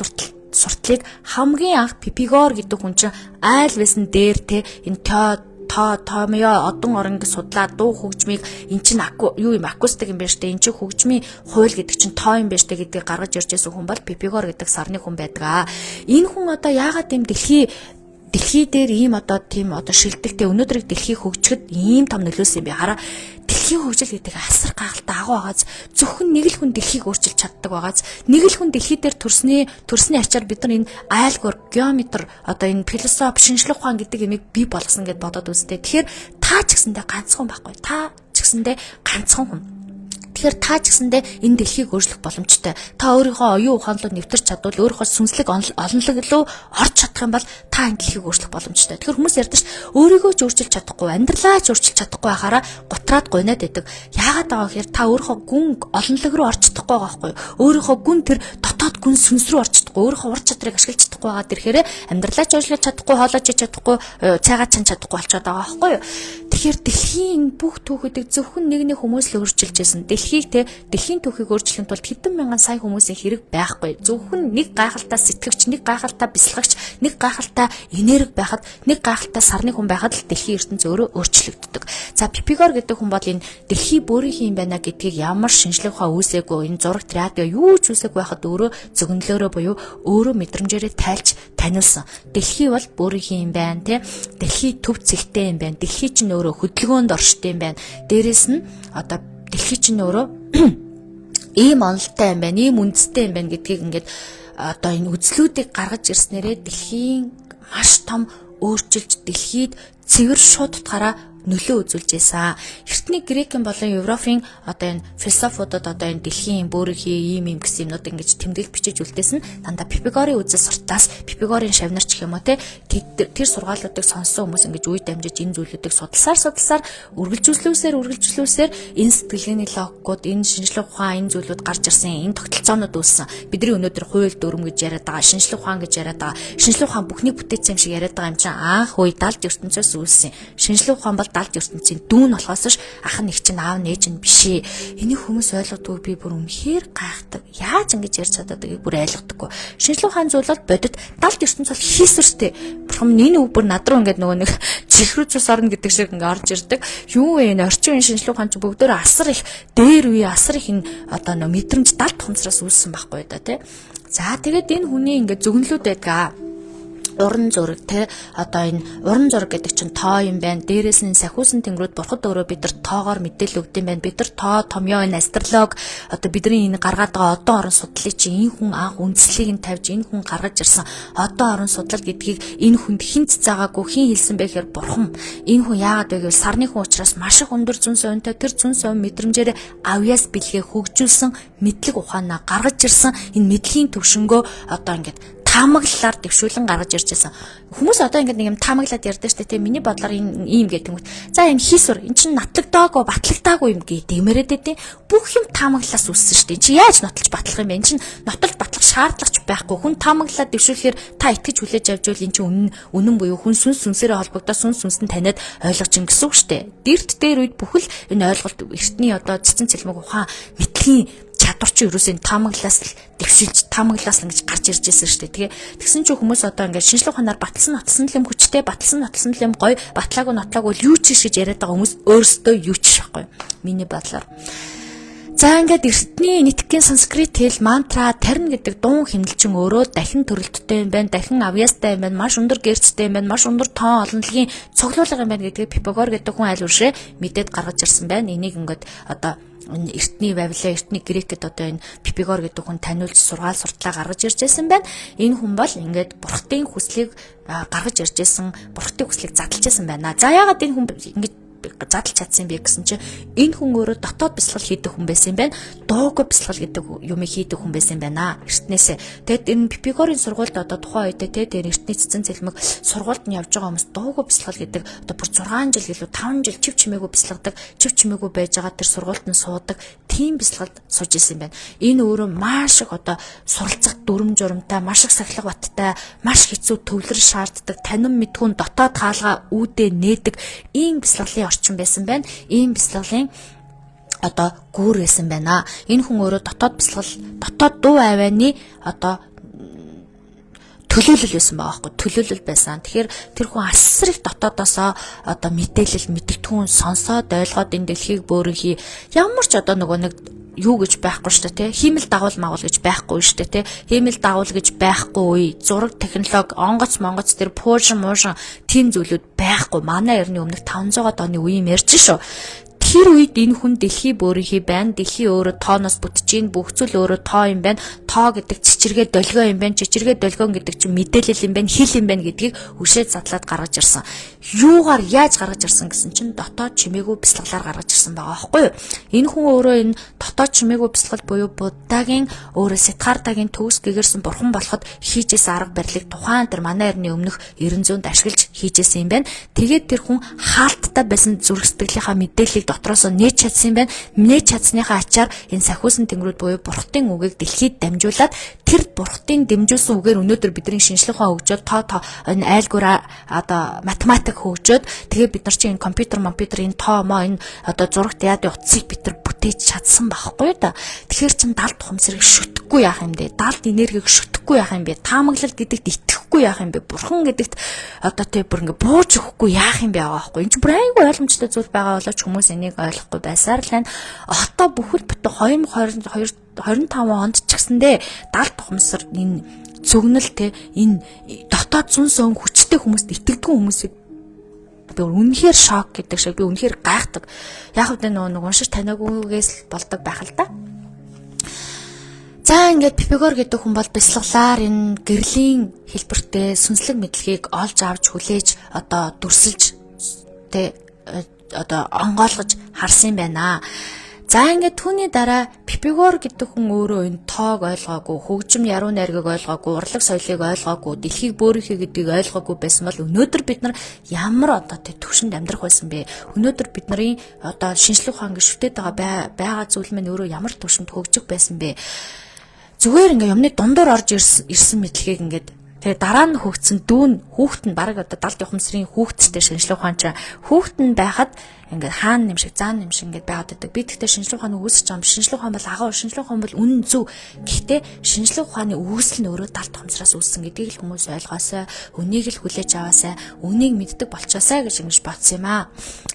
Speaker 1: сурталыг хамгийн анх Пифагор гэдэг хүн чинь айл байсан дээр те энэ томьёо одон орон гэж судлаа дуу хөгжмийг эн чинь акустик юм байна штэ эн чинь хөгжмийн хууль гэдэг чинь тоо юм байна штэ гэдгийг гаргаж ирж байсан хүн бол Пифагор гэдэг сарны хүн байдаг. Энэ хүн одоо яагаад юм дэлхий дээр ийм одоо тийм одоо шилдэгтэй өнөөдрийг дэлхий хөгжөхөд ийм том нөлөөсөн юм бэ? Хараа дэлхийн хөгжил гэдэг асар гайхалтай агуу байгааз зөвхөн нэг л хүн дэлхийг өөрчилж чаддаг байгааз нэг л хүн дэлхий дээр төрсний ачаар бид нар энэ айлгуур геометр одоо энэ философи шинжлэх ухаан гэдэг юмыг бий болгосон гэд бодоод үзтээ. Тэгэхээр та ч гэсэндээ ганцхан байхгүй. Та ч гэсэндээ ганцхан хүн. Тэгэхээр та ч гэсэндээ энэ дэлхийг өөрчлөх боломжтой. Та өөрийнхөө оюун ухаан руу нэвтэрч чадвал өөрийнхөө сүнслэг олонлог руу орж чадах юм бол та энэ дэлхийг өөрчлөх боломжтой. Тэгэхээр хүмүүс ярьдаг ш өөрийгөө ч өөрчилж чадахгүй, амьдралаа ч өөрчилж чадахгүй байхаараа готраад гойноод байдаг. Яагаад байгаа гэхээр та өөрийнхөө гүн олонлог руу орж чадахгүй байгаа байхгүй. Өөрийнхөө гүн тэр дотоод гүн сүнс рүү орж чадахгүй, өөрийнхөө ур чадрыг ашиглаж чадахгүй байгаа тэрхээр амьдралаа ч өөрчлөж чадахгүй, хоолойч чадахгүй, цайгаа чан чадахгүй болчиход байгаа байхгүй юу. Тэгэхээр дэлхийн бүх түүхүүдийг зөвхөн нэг хүмүүс л өөрчилж байсан. Дэлхийн түүхийг өөрчлөхийн тулд хэдэн мянган сая хүмүүсийн хэрэг байхгүй. Зөвхөн нэг гайхалтай сэтгэгч, нэг гайхалтай бясалгагч, нэг гайхалтай энерги байхад, нэг гайхалтай сарны хүн байхад л дэлхийн ертөнц өөрөө өөрчлөгддөг. За Пифагор гэдэг хүн бол энэ дэлхий бөөрийнхий юм байна гэдгийг ямар шинжлэх ухаан үүсээгүй, энэ зурагт радио юу ч үүсээгүй байхад өөрөө зөгнөлөөрөө буюу өөрөө мэдрэмжээрээ тайлж таниулсан. Дэлхий бол бөөрийнхий юм байна, тэ. Дэлхий төв цэгтэй юм байна. Дэлхий чинь өөрөө хөдөлгөөнд орштой юм байна. Дээрээс нь одоо дэлхий чинь өөрөө ийм онолтой юм байна, ийм үндэстэй юм байна гэдгийг ингээд одоо энэ үзлүүдийг гаргаж ирснээрээ дэлхийн маш том өөрчилж дэлхийд цэвэр шууд утгаараа нөлөө үзүүлж байсан. Эртний грекийн болон европын одоо энэ философиудад одоо энэ дэлхийн бөөрийнхий ийм гэсэн юмнууд ингэж тэмдэглэж бичиж үлдээсэн. Дандаа Пифагорын үзэл суртаас Пифагорын шавнарч гэх юм уу те тэр сургаалуудыг сонссон хүмүүс ингэж үе дамжиж энэ зүйлүүдийг судалсаар үргэлжлүүлсээр энэ сэтгэлгээний логикууд, энэ шинжлэх ухаан, энэ зүйлүүд гарч ирсэн, энэ тогтолцоонууд үүссэн. Бидний өнөөдөр хууль дүрм гэж яриад байгаа, шинжлэх ухаан гэж яриад байгаа. Шинжлэх ухаан бүхнийг бүтээсэн юм шиг яриад байгаа юм чинь анх үе 70 ертөнцөөс үүссэн. Шинжлэх ухаан бол 70 ертөнцийн дүүн болохоос ш ах нь их чинь аав нээж нь бишээ. Энийг хүмүүс ойлгодгүй би бүр үнэхээр гайхдаг. Яаж ингэж ярьж чадаадаг бүр ойлгодоггүй. Шинжлэх ухааны зүйл бол бодит 70 ертөнц бол хийсвэртэй. Бурхан энэ үг бүр над руу ингээд нөгөө нэг чихрүү цус орно гэдэг шиг ингээд орж ирдэг. Юу вэ энэ орчин үеийн шинжлэх ухаан чинь бүгдөө асар их дээр үе асар их энэ одоо нөгөө мэдрэмж 70 хонцроос үүссэн байхгүй да тий. За тэгээд энэ хүний ингээд зөгнлүүд байдаг. Уран зураг те одоо энэ уран зураг гэдэг чинь тоо юм байна. Дээрээс нь сахиусан тэнгэрүүд бурхад өөрөө бид нар тоогоор мэдээлэл өгд юм байна. Бид нар тоо, томьёо, энэ астролог одоо бидний энэ гаргаад байгаа одон орон судлалыг чинь энэ хүн анх үндслийг нь тавьж энэ хүн гаргаж ирсэн одон орон судлал гэдгийг энэ хүнд хинт заагаагүй хин хэлсэн бэ гэхээр бурхан. Энэ хүн яагаад вэ гэвэл сарны хүн учраас маш их өндөр зүн совинтой тэр зүн совин мэдрэмжээр авьяас бэлгээ хөгжүүлсэн мэдлэг ухаанаа гаргаж ирсэн энэ мэдлэгийн төвшнгөө одоо ингээд таамаглалаар дэвшүүлэн гаргаж ирж байсан. Хүмүүс одоо ингээд нэг юм таамаглаад ярьдаг шүү дээ. Миний бодлоор ийм гэдэг юм. За энэ хийсвэр эн чинь натлагдаагүй, батлагдаагүй юм гэмэрэд дээ. Бүх юм таамаглалаас үүссэн шүү дээ. Чи яаж нотолж батлах юм бэ? Эн чинь нотолж батлах шаардлагач байхгүй. Хүн таамаглалаад дэвшүүлэхээр та итгэж хүлээж авч байвал эн чинь үнэн буюу хүн сүнсээрээ холбогдоод сүнс нь таниад ойлгож ин гэсэн үг шүү дээ. Дэрт дээр үед бүхэл энэ ойлголт эртний одоо цэцэн цэлмэг ухаан мэдлэгийн чадвар чи ерөөсөө таамаглалаас л дэвшилж таамаглалаас л ингэж гарч ирж байсан шүү дээ. Тэгээ тэгсэн чинь хүмүүс одоо ингэж шинжлэх ухаанаар баталсан нотлсон юм хүчтэй, баталсан нотлсон юм гоё, батлаагүй нотлоогүй юу ч гэж яриад байгаа хүмүүс өөрсдөө юу ч шахгүй. Миний бодлоор. За ингээд эртний нэтггийн санскрит хэл мантра тарин гэдэг дуун хэмнэлчин өөрөө дахин төрөлттэй юм байна, дахин авьяастай юм байна, маш өндөр гэрцтэй юм байна, маш өндөр тоон олонлогийн цуглуулга юм байна гэдгийг Пифагор гэдэг хүн аль үшрээ мэдээд гаргаж ирсэн байна. Энийг ингээд одоо энэ эртний Вавилон, эртний Грекэд одоо энэ Пифагор гэдэг хүн таниулж сургаал суртлаа гаргаж ирж байсан байна. Энэ хүн бол ингээд бурхтын хүслийг гаргаж ирж байсан, бурхтын хүслийг задлж байсан байна. За яагаад энэ хүн ингээд задлж чадсан бэ гэсэн чинь энэ хүн өөрөө дотоод бясалгал хийдэг хүн байсан юм байна. Дуугүй бясалгал гэдэг юмыг хийдэг хүн байсан юм байна. Эртнээсээ. Тэгэд энэ Пифагорын сургуульд одоо тухайн үедээ тэр эртний цэцэн цэлмэг сургуульд нь явж байгаа хүмүүс дуугүй бясалгал гэдэг одоо бүр 6 жил гэлүү 5 жил чив чимээгүй бясалгадаг, чив чимээгүй байж байгаа тэр сургуульд нь суудаг тийм бясалгалд сууж исэн юм байна. Энэ өөрөө маш их одоо суралцах дүрм журамтай, маш их сахилга баттай, маш хэцүү төвлөр шаарддаг, танин мэдхүүн дотоод хаалга үүдээ нээдэг ийм бясалгалын орчин байсан байна. Ийм бясалгалын одоо гүүр байсан байна. Энэ хүн өөрөө дотоод бясалгал, дотоод дуу авианы одоо төлөөлөл байсан байгаа байхгүй, төлөөлөл байсан. Тэгэхээр тэр хүн асар их дотоодосоо одоо мэдээлэл мэдгэтгүүн сонсоод ойлгоод энэ дэлхийг бөөрөнхий ямар ч одоо нөгөө нэг юу гэж байхгүй шүү дээ, хиймэл дагуул магуул гэж байхгүй шүү дээ, хиймэл дагуул гэж байхгүй үе, зураг технологи, онгоц тэр пуужин тийм зүйлүүд байхгүй. Манай эртний өмнөх 500-аад оны үеийн ярьж шүү. Тэр үед энэ хүн дэлхий бөөрийнхий байна. Дэлхий өөрөө тооноос бүтэж гин, бүх зүйл өөрөө тоо юм байна. Тоо гэдэг чичиргээ долгио юм байна. Чичиргээ долгион гэдэг чинь мэдээлэл юм байна, хэл юм байна гэдгийг хүшээд задлаад гаргаж ирсэн. Юугаар яаж гаргаж ирсэн гэсэн чинь дотоод чимээгүй бясалгалаар гаргаж ирсэн байгаа байхгүй юу? Энэ хүн өөрөө энэ дотоод чимээгүй бясалгал буюу Буддагийн өөрөө Сиддхартагийн төгс гэгэрсэн бурхан болоход хийжсэн арга барилыг тухайн тэр манай эртний өмнөх 900-д ашиглаж хийжсэн юм байна. Тэгээд тэр хүн хаалттай байсан зүрх сэтгэлийнхаа мэдээллийг дотроос нээж чадсан юм байна. Нээж чадсныхаа ачаар энэ сахиусан тэнгэрүүд буюу бурхтын үгийг дэлхийд дамжуулаад тэр бурхтын дэмжүүлсэн үгээр өнөөдөр бидний шинжлэх ухаан хөгжөөд тоо энэ айлгуура одоо математик хөгжөөд тэгээ бид нар чинь энэ компьютер энэ тоо энэ одоо зурагт яад утсыг бид нар бүтээж чадсан байхгүй да. Тэгэхээр чин далд ухамсарыг шөтөхгүй яах юм бэ? Далд энергийг шөтөхгүй яах юм бэ? Таамаглал гэдэгт итгэхгүй яах юм бэ? Бурхан гэдэгт одоо тэг бүр ингээ бууж өгөхгүй яах юм бэ байгаа байхгүй. Энд чинь бүр айгүй ойлгомжтой зүйл байгаа болооч хүмүүс энийг ойлгохгүй байсаар л байна. Одоо бүхэл бүтэн 2025 онд ч гэсэндээ далд ухамсар энэ зөвнөл те энэ дотоод зүнс өн хүчтэй хүмүүст итгэдэггүй хүмүүсийг би үнэхээр шок гэдэг шиг би үнэхээр гайхдаг. Яг үдэ нөгөө уншиж танаагүйгээс болдог байх л да. За ингээд Пифагор гэдэг хүн бол бясалгалаар энэ гэрлийн хэлбэртэй сүнслэг мэдлэгийг олж авч хүлээж одоо дүрсэлж тэ одоо онгойлгож харсан байна. За ингээд түүний дараа Пифагор гэдэг хүн өөрөө энэ тоог ойлгоогүй, хөгжим яруу найргийг ойлгоогүй, урлаг соёлыг ойлгоогүй, дэлхийг бөөрийнхий гэдгийг ойлгоогүй байсан бол өнөөдөр бид нар ямар одоо тэг төвшөнд амьдрах байсан бэ? Өнөөдөр бидний одоо шинжлэх ухаан гişүтээд байгаа зүйл маань өөрөө ямар төвшөнд хөгжих байсан бэ? Зүгээр ингээ юмны дундуур орж ирсэн мэдлэгийг ингээд тэгээ дараа нь хөгцсөн дүүн хүүхэд нь бараг одоо далд ухамсарын хүүхэдтэй шинжлэх ухаан чаа хүүхэд нь байхад ингээд хаан юм шиг заан юм шиг ингээд байгаад байдаг. Би тэгтээ шинжлэх ухааны үүсэж байгаа юм. Шинжлэх ухаан бол агуу, шинжлэх ухаан бол үнэн зөв. Гэхдээ шинжлэх ухааны үүсэл нь өөрөө далд ухамсараас үүссэн гэдгийг л хүмүүс ойлгоосай, үнийг л хүлээж аваасай, үнийг мэддэг болчоосай гэж ингэж бодсон юм аа.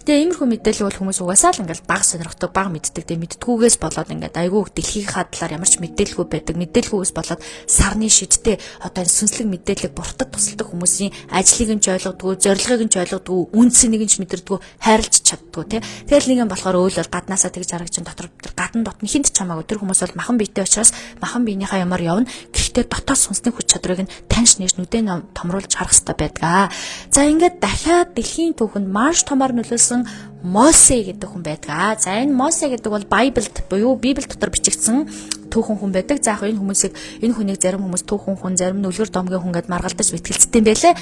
Speaker 1: Тэгээ иймэрхүү мэдээлэл бол хүмүүс угаасаа л ингээд баг сонирхдаг, баг мэддэг. Тэгээ мэддгүйгээс болоод ингээд айгүй дэлхийн хадлаар ямар ч мэдээлэлгүй байдаг. Мэдээлэлгүйгээс болоод сарны шидтэй одоо сүнслэг мэдээлэл буртад тусалдаг хүмүүсийн ажлыг нь ч ойлгодгүй, зорилгыг нь ч ойлгодгүй, үндсийг нь ч мэдэрдэггүй, хайрлж чаддгүй тий. Тэгэл нэг юм болохоор өөлөл гаднаасаа тэгж харагч дотор гадна дотны хинт чамаагүй тэр хүмүүс бол махан биетэй учраас махан биенийхээ ямар явна. Гэхдээ дотоод сүнсний хүч чадрыг нь таньж нээж нүдэн томруулж харах хэрэгтэй байдаг. За ингээд дахиад дэлхийн түүхэнд маш томор нөлөөлсөн Мосе гэдэг хүн байдаг. За энэ Мосе гэдэг бол Библиэд буюу Библи дотор бичигдсэн түүхэн хүн байдаг. За яг энэ хүнийг зарим хүмүүс түүхэн хүн, зарим нь үлгэр домгийн хүн гэдээ маргалдаж битгэлцдэг юм байлээ.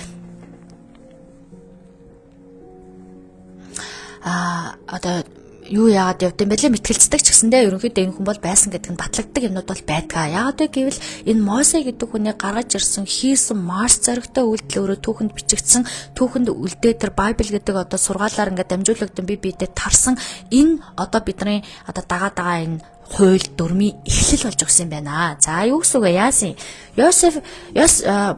Speaker 1: Одоо юу яагаад явд юм бэ лээ мэтгэлцдэг ч гэсэндээ ерөнхийдөө энэ хүн бол байсан гэдэг нь батлагддаг юмнууд бол байдаг. Яагаад гэвэл энэ Мосе гэдэг хүний гаргаж ирсэн хийсэн маш зоригтой үйлдэл өөрөө түүхэнд бичигдсэн, түүхэнд үлдээ тэр Библи гэдэг одоо сургаалаар ингээд дамжуулагдсан биедээ тарсан энэ одоо бидний одоо дагаа энэ хууль дүрмийн эхлэл болж өгсөн юм байна. За юу гэсэн үг вэ?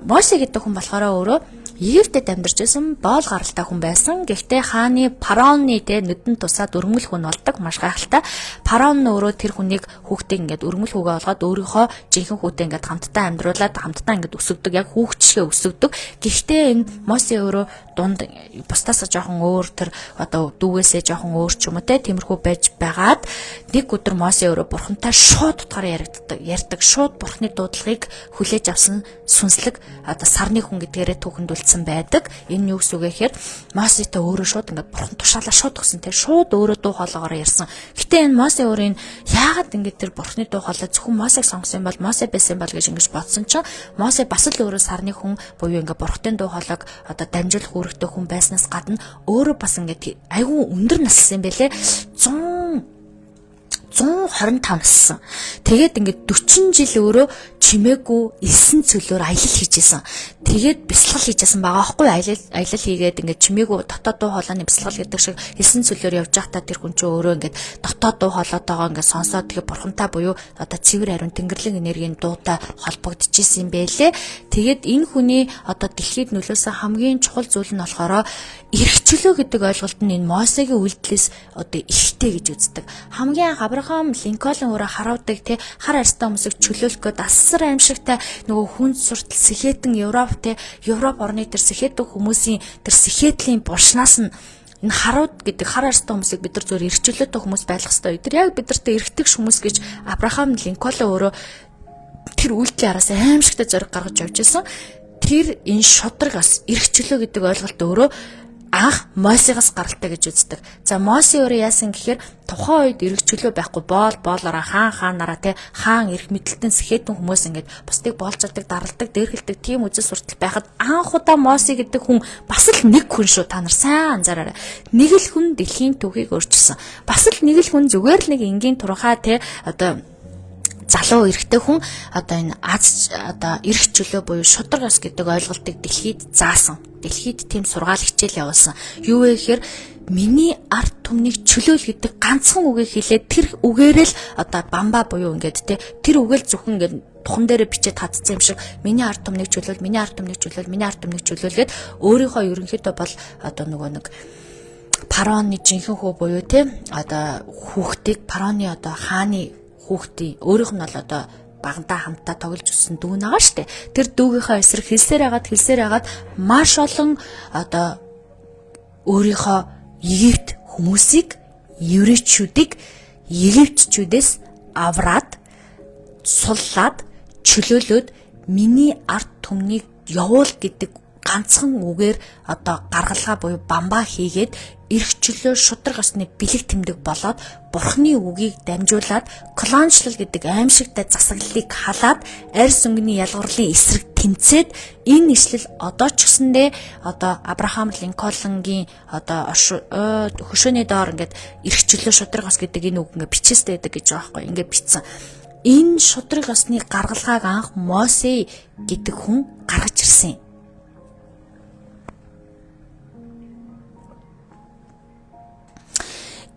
Speaker 1: Мосе гэдэг хүн болохоор өөрөө Египтэд амьдарч байсан боол гаралтай хүн байсан. Гэхдээ хааны фараоны нүдэн тусаад өргөмөл хүн болдог, маш гайхалтай. Фараон нь өөрөө тэр хүнийг хүүхдээ ингээд өргөмөл хүүгээ болгоод өөрийнхөө жинхэнэ хүүтэй ингээд хамтдаа амьдруулад хамтдаа ингээд өсгдөг, яг хүүхчгээ өсгдөг. Гэхдээ энэ Мосе өөрөө дунд бусдаас жоохон өөр, тэр одоо дүүгээсээ жоохон өөр ч юм уу тиймэрхүү байж байгаад нэг өдөр Мосе өөрөө бурхантай шууд утгаараа ярьдаг, шууд бурхны дуудлагыг хүлээж авсан сүнслэг одоо сарны хүн гэдгээрээ түүхэндүүлсэн байдаг. Энэ юу гэсэн үг вэ гэхээр Мосетэй өөрөө шууд ингээд бурхан тушаалаа шууд өгсөн, тэр шууд өөрөө дуу хоолоогоор ярьсан. Гэтэ энэ Мосе өөрөө яагаад ингээд тэр бурхны дуу хоолой зөвхөн Мосег сонгосон юм бол, Мосе байсан бол гэж ингэж бодсон чинь Мосе бас л өөрөө сарны хүн буюу ингээд бурхтын дуу хоолойг одоо дамжуулах үүрэгтэй хүн байснаас гадна өөрөө бас ингээд айгүй өндөр наслсан юм байлээ. 125 нассан. Тэгээд ингээд 40 жил өөрөө чимээгүй элсэн цөлөөр аялал хийжсэн. Тэгээд бясалгал хийжсэн байгаа байхгүй, аялал хийгээд ингээд чимээгүй дотоод дуу хоолойны бясалгал гэдэг шиг элсэн цөлөөр явж байхдаа тэр хүн чинь өөрөө ингээд дотоод дуу хоолойтойгоо ингээд сонсоод тэгээд бурхантай буюу одоо цэвэр ариун тэнгэрлэг энергийн дуутай холбогдчихсэн юм байлээ. Тэгээд энэ хүний одоо дэлхийд нөлөөсөн хамгийн чухал зүйл нь болохоор эрхчлөө гэдэг ойлголт нь энэ Мосегийн үйлдэлээс одоо ихтэй гэж үздэг. Хамгийн анх Абрахам Линкольн өөрөө харуудаг хар арьстай хүмүүсийг чөлөөлөх гээд асар аимшигтай нөгөө хүн суртал сэхэтэн Европ орны тэр сэхэтэн хүмүүсийн тэр сэхэтлийн булшнаас нь энэ харууд гэдэг хар арьстай хүмүүсийг бид нар зөв эрхчлөөтэй хүмүүс байх хэрэгтэй. Тэр яг бидэртээ эрхтэг хүмүүс гэж Абрахам Линкольн өөрөө тэр үйлдэлийн араас аимшигтай зориг гаргаж явж байсан. Тэр энэ шудрагаас эрхчлөө гэдэг ойлголт өөрөө анх Мосегоос гаралтай гэж үздэг. За Мосе өөрөө яасан гэхээр тухайн үед эргчлөө байхгүй боолороо хаанаараа хаан эрх мэдлэлтэн сэхэтэн хүмүүс ингээд бусдыг боолцолдог, даралдаг, дээрхэлдэг тийм үзэл суртал байхад анх удаа Мосе гэдэг хүн бас л нэг хүн шүү. Та нар сайн анзаараарай. Нэг л хүн дэлхийн түүхийг өөрчилсөн. Бас л нэг л хүн зүгээр л нэг энгийн турхаа одоо залуу эрэгтэй хүн одоо энэ одоо эрх чөлөө буюу шудрагаас гэдэг ойлголтыг дэлхийд заасан. Дэлхийд тийм сургаал хичээл явуулсан. Юу вэ гэхээр миний арт түмнийг чөлөөл гэдэг ганцхан үгийг хэлээд тэр үгээрээ л одоо бамба буюу ингээд тэр үгээл зөвхөн ингээд тухан дээрээ бичээд татсан юм шиг миний арт түмнийг чөлөөл, миний арт түмнийг чөлөөл, миний арт түмнийг чөлөөлгээд өөрийнхөө ерөнхийдөө бол одоо нөгөө нэг фараоны жинхэнэ хүү буюу одоо хүүхдийг фараоны одоо хааны хүүхдийн өөрийнх нь бол одоо багтаа хамтаа тоглож өссөн дүү нагаа штэ. Тэр дүүгийнхаа эсрэг хэлсээр хагаад маш олон одоо өөрийнхөө Египт хүмүүсийг, еврейчүүдийг египтчүүдээс авраад суллаад чөлөөлөөд миний арт түмнийг явуул гэдэг ганцхан үгээр одоо гаргалгаа буюу бамбаа хийгээд эрхчлөө шудраг осны бэлэг тэмдэг болоод бурхны үгийг дамжуулаад колоничлал гэдэг аимшигтай засаглалыг халаад арьс өнгөний ялгарлын эсрэг тэмцээд энэ нийслэл одоо ч гэсэндээ одоо Абрахам Линкольнгийн одоо хөшөөний доор ингээд эрхчлөө шудраг ос гэдэг энэ үг ингээд бичээстэй байдаг гэж байгаа байхгүй ингээд бичсэн. Энэ шудраг осны гаргалгааг анх Мосе гэдэг хүн гаргаж ирсэн.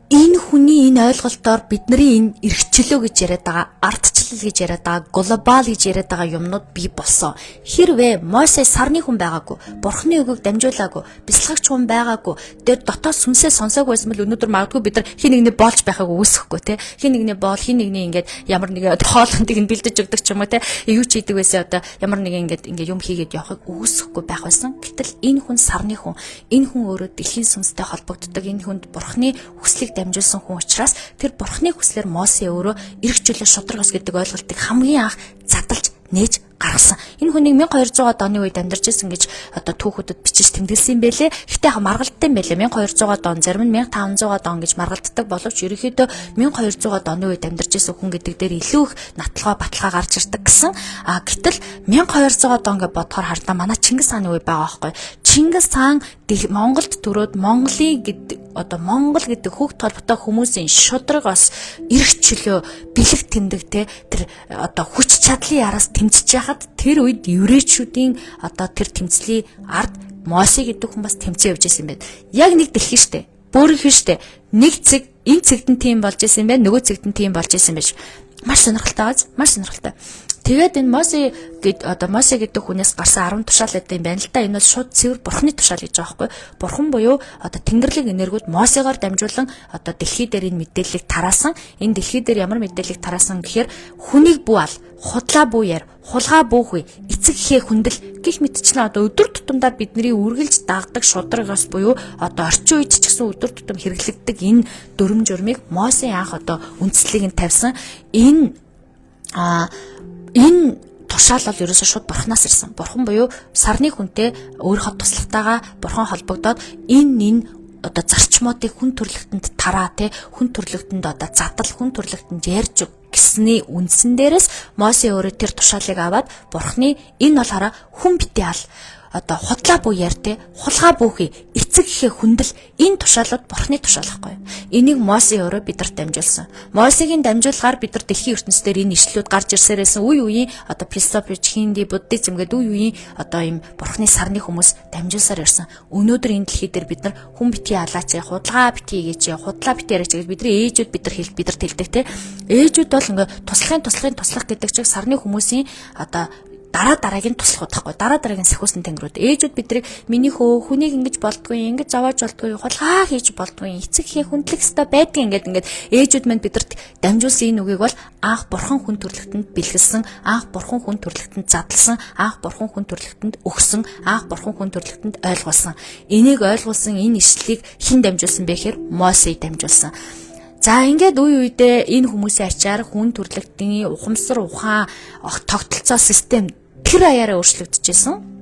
Speaker 1: Энэ хүний энэ ойлголтоор бидний энэ эрхчлөө гэж яриад байгаа, ардчлал гэж яриад байгаа, глобал гэж яриад байгаа юмнууд бий болсон. Хэрвээ Мосе сарны хүн байгаагүй, бурхны үгийг дамжуулаагүй, бясалгагч хүн байгаагүй, тэр дотоод сүнсээ сонсоогүй байсан бол өнөөдөр магадгүй бид нар хин нэгний боолж байхаг үүсэхгүй те. Хин нэгний боол, хин нэгний ингээд ямар нэг хоолндыг нь бэлдэж өгдөг ч юм уу те. Юу ч хийдэг байсан одоо ямар нэг ингээд юм хийгээд явахыг үүсэхгүй байх байсан. Гэтэл энэ хүн сарны хүн. Энэ хүн өөрөө дэлхийн сүнстэй холбогддог. Энэ хүнд бурхны хүслийг дамжуулсан хүн учраас тэр бурхны хүслээр Мосе өөрөө эрх чөлөө шудрагс гэдэг ойлголтыг хамгийн анх задалж нээж гаргасан. Энэ хүнийг 1200 оны үед амьдарч исэн гэж одоо түүхүүдэд бичиж тэмдэглэсэн юм байлээ. Гэтэ маргалдсан юм байлээ. 1200 он, зарим нь 1500 он гэж маргалддаг боловч ерөнхийдөө 1200 оны үед амьдарч исэн хүн гэдэг дээр илүү их натлгаа баталгаа гарч ирдэг гэсэн. Гэтэл 1200 он гэж бодохоор хардаа манай Чингис хааны үе байгаа байхгүй. Чингис хаан Монголд төрөөд Монголын гэдэг одоо Монгол гэдэг хүүхд толботой хүмүүсийн шудрагаас эрх чөлөө бэлэг тэмдэгтэй тэр одоо хүч чадлын араас тэмцэж байхад тэр үед еврейчүүдийн одоо тэр тэмцлийн ард Мосе гэдэг хүн бас тэмцээ явж исэн юм байна. Яг нэг дэлхий штэ. Бөөрөх штэ. Нэг цэг энэ цэгтэн тийм болж исэн юм байна. Нөгөө цэгтэн тийм болж исэн байж. Маш сонирхолтой. Тэгээд энэ Мосе гэдэг хүнээс гарсан 10 тушаал гэдэг юм байна л да. Энэ бол шууд цэвэр бурхны тушаал гэж байгаа байхгүй. Бурхан буюу Тэнгэрлэг энергүүд Мосегоор дамжуулан дэлхий дээр энэ мэдээллийг тараасан. Энэ дэлхий дээр ямар мэдээллийг тараасан гэхээр хүнийг бүү ал, худлаа бүү яар, хулгай бүүхгүй, эцэг ихээ хүндэл гих мэтчлэн өдөр тутамдаар бидний үргэлж дагдаг шударгаас буюу орчин үед ч гэсэн өдөр тутам хэрэглэгддэг энэ дүрм журмыг Мосе анх үндслийг нь тавьсан. Энэ тушаал бол ерөөсөө шууд бурхнаас ирсэн. Бурхан буюу сарны хүнтэй өөрийнхөө туслахтайгаа бурхан холбогдоод энэ зарчмуудыг хүн төрлөختөнд тараа хүн төрлөختөнд задал хүн төрлөختөнд ярьж гэсний үндсэн дээрээс Мосе өөрөө тэр тушаалыг аваад бурхны энэ бол хараа хүн битээ ал худлаа бүү ярьтэй хулгай бүүхий эцэг ихээ хүндэл энэ тушаалууд бурхны тушаал байхгүй. Энийг Мосе өөрөө бидэнд дамжуулсан. Мосегийн дамжуулгаар бид нар дэлхийн ертөнцийн энэ ишлүүд гарч ирсээрсэн үе үеийн философи, хинди, буддизм гэдэг үе үеийн ийм бурхны сарны хүмүүс дамжуулсаар ирсэн. Өнөөдөр энэ дэлхий дээр бид нар хүн битгий алаач, худлаа битгий гэж, худлаа битгий яриач гэж бидний ээжүүд бидэнд хэлдэг те. Ээжүүд бол ингээ туслах гэдэг чиг сарны хүмүүсийн дараагийн туслах удахгүй дараагийн сахиусан тэнгэрүүд ээжүүд бидрийг миний хүнийг ингэж болдгүй ингэж завааж болдгүй хулгай хийж болдгүй эцэг хээ хүндлэх ёстой байдгийг ингээд ээжүүд манд бидэрт дамжуулсан энэ үгийг бол анх бурхан хүн төрлөختөнд бэлгэлсэн анх бурхан хүн төрлөختөнд задлсан анх бурхан хүн төрлөختөнд өгсөн анх бурхан хүн төрлөختөнд ойлгуулсан энийг ойлгуулсан энэ ишлэлийг хэн дамжуулсан бэ гэхээр Мосе дамжуулсан. За ингээд үе үедээ энэ хүмүүсийн ачаар хүн төрлөختний ухамсар ухаан тогтолцоо систем тэр аяараа өөрчлөгдөжсэн.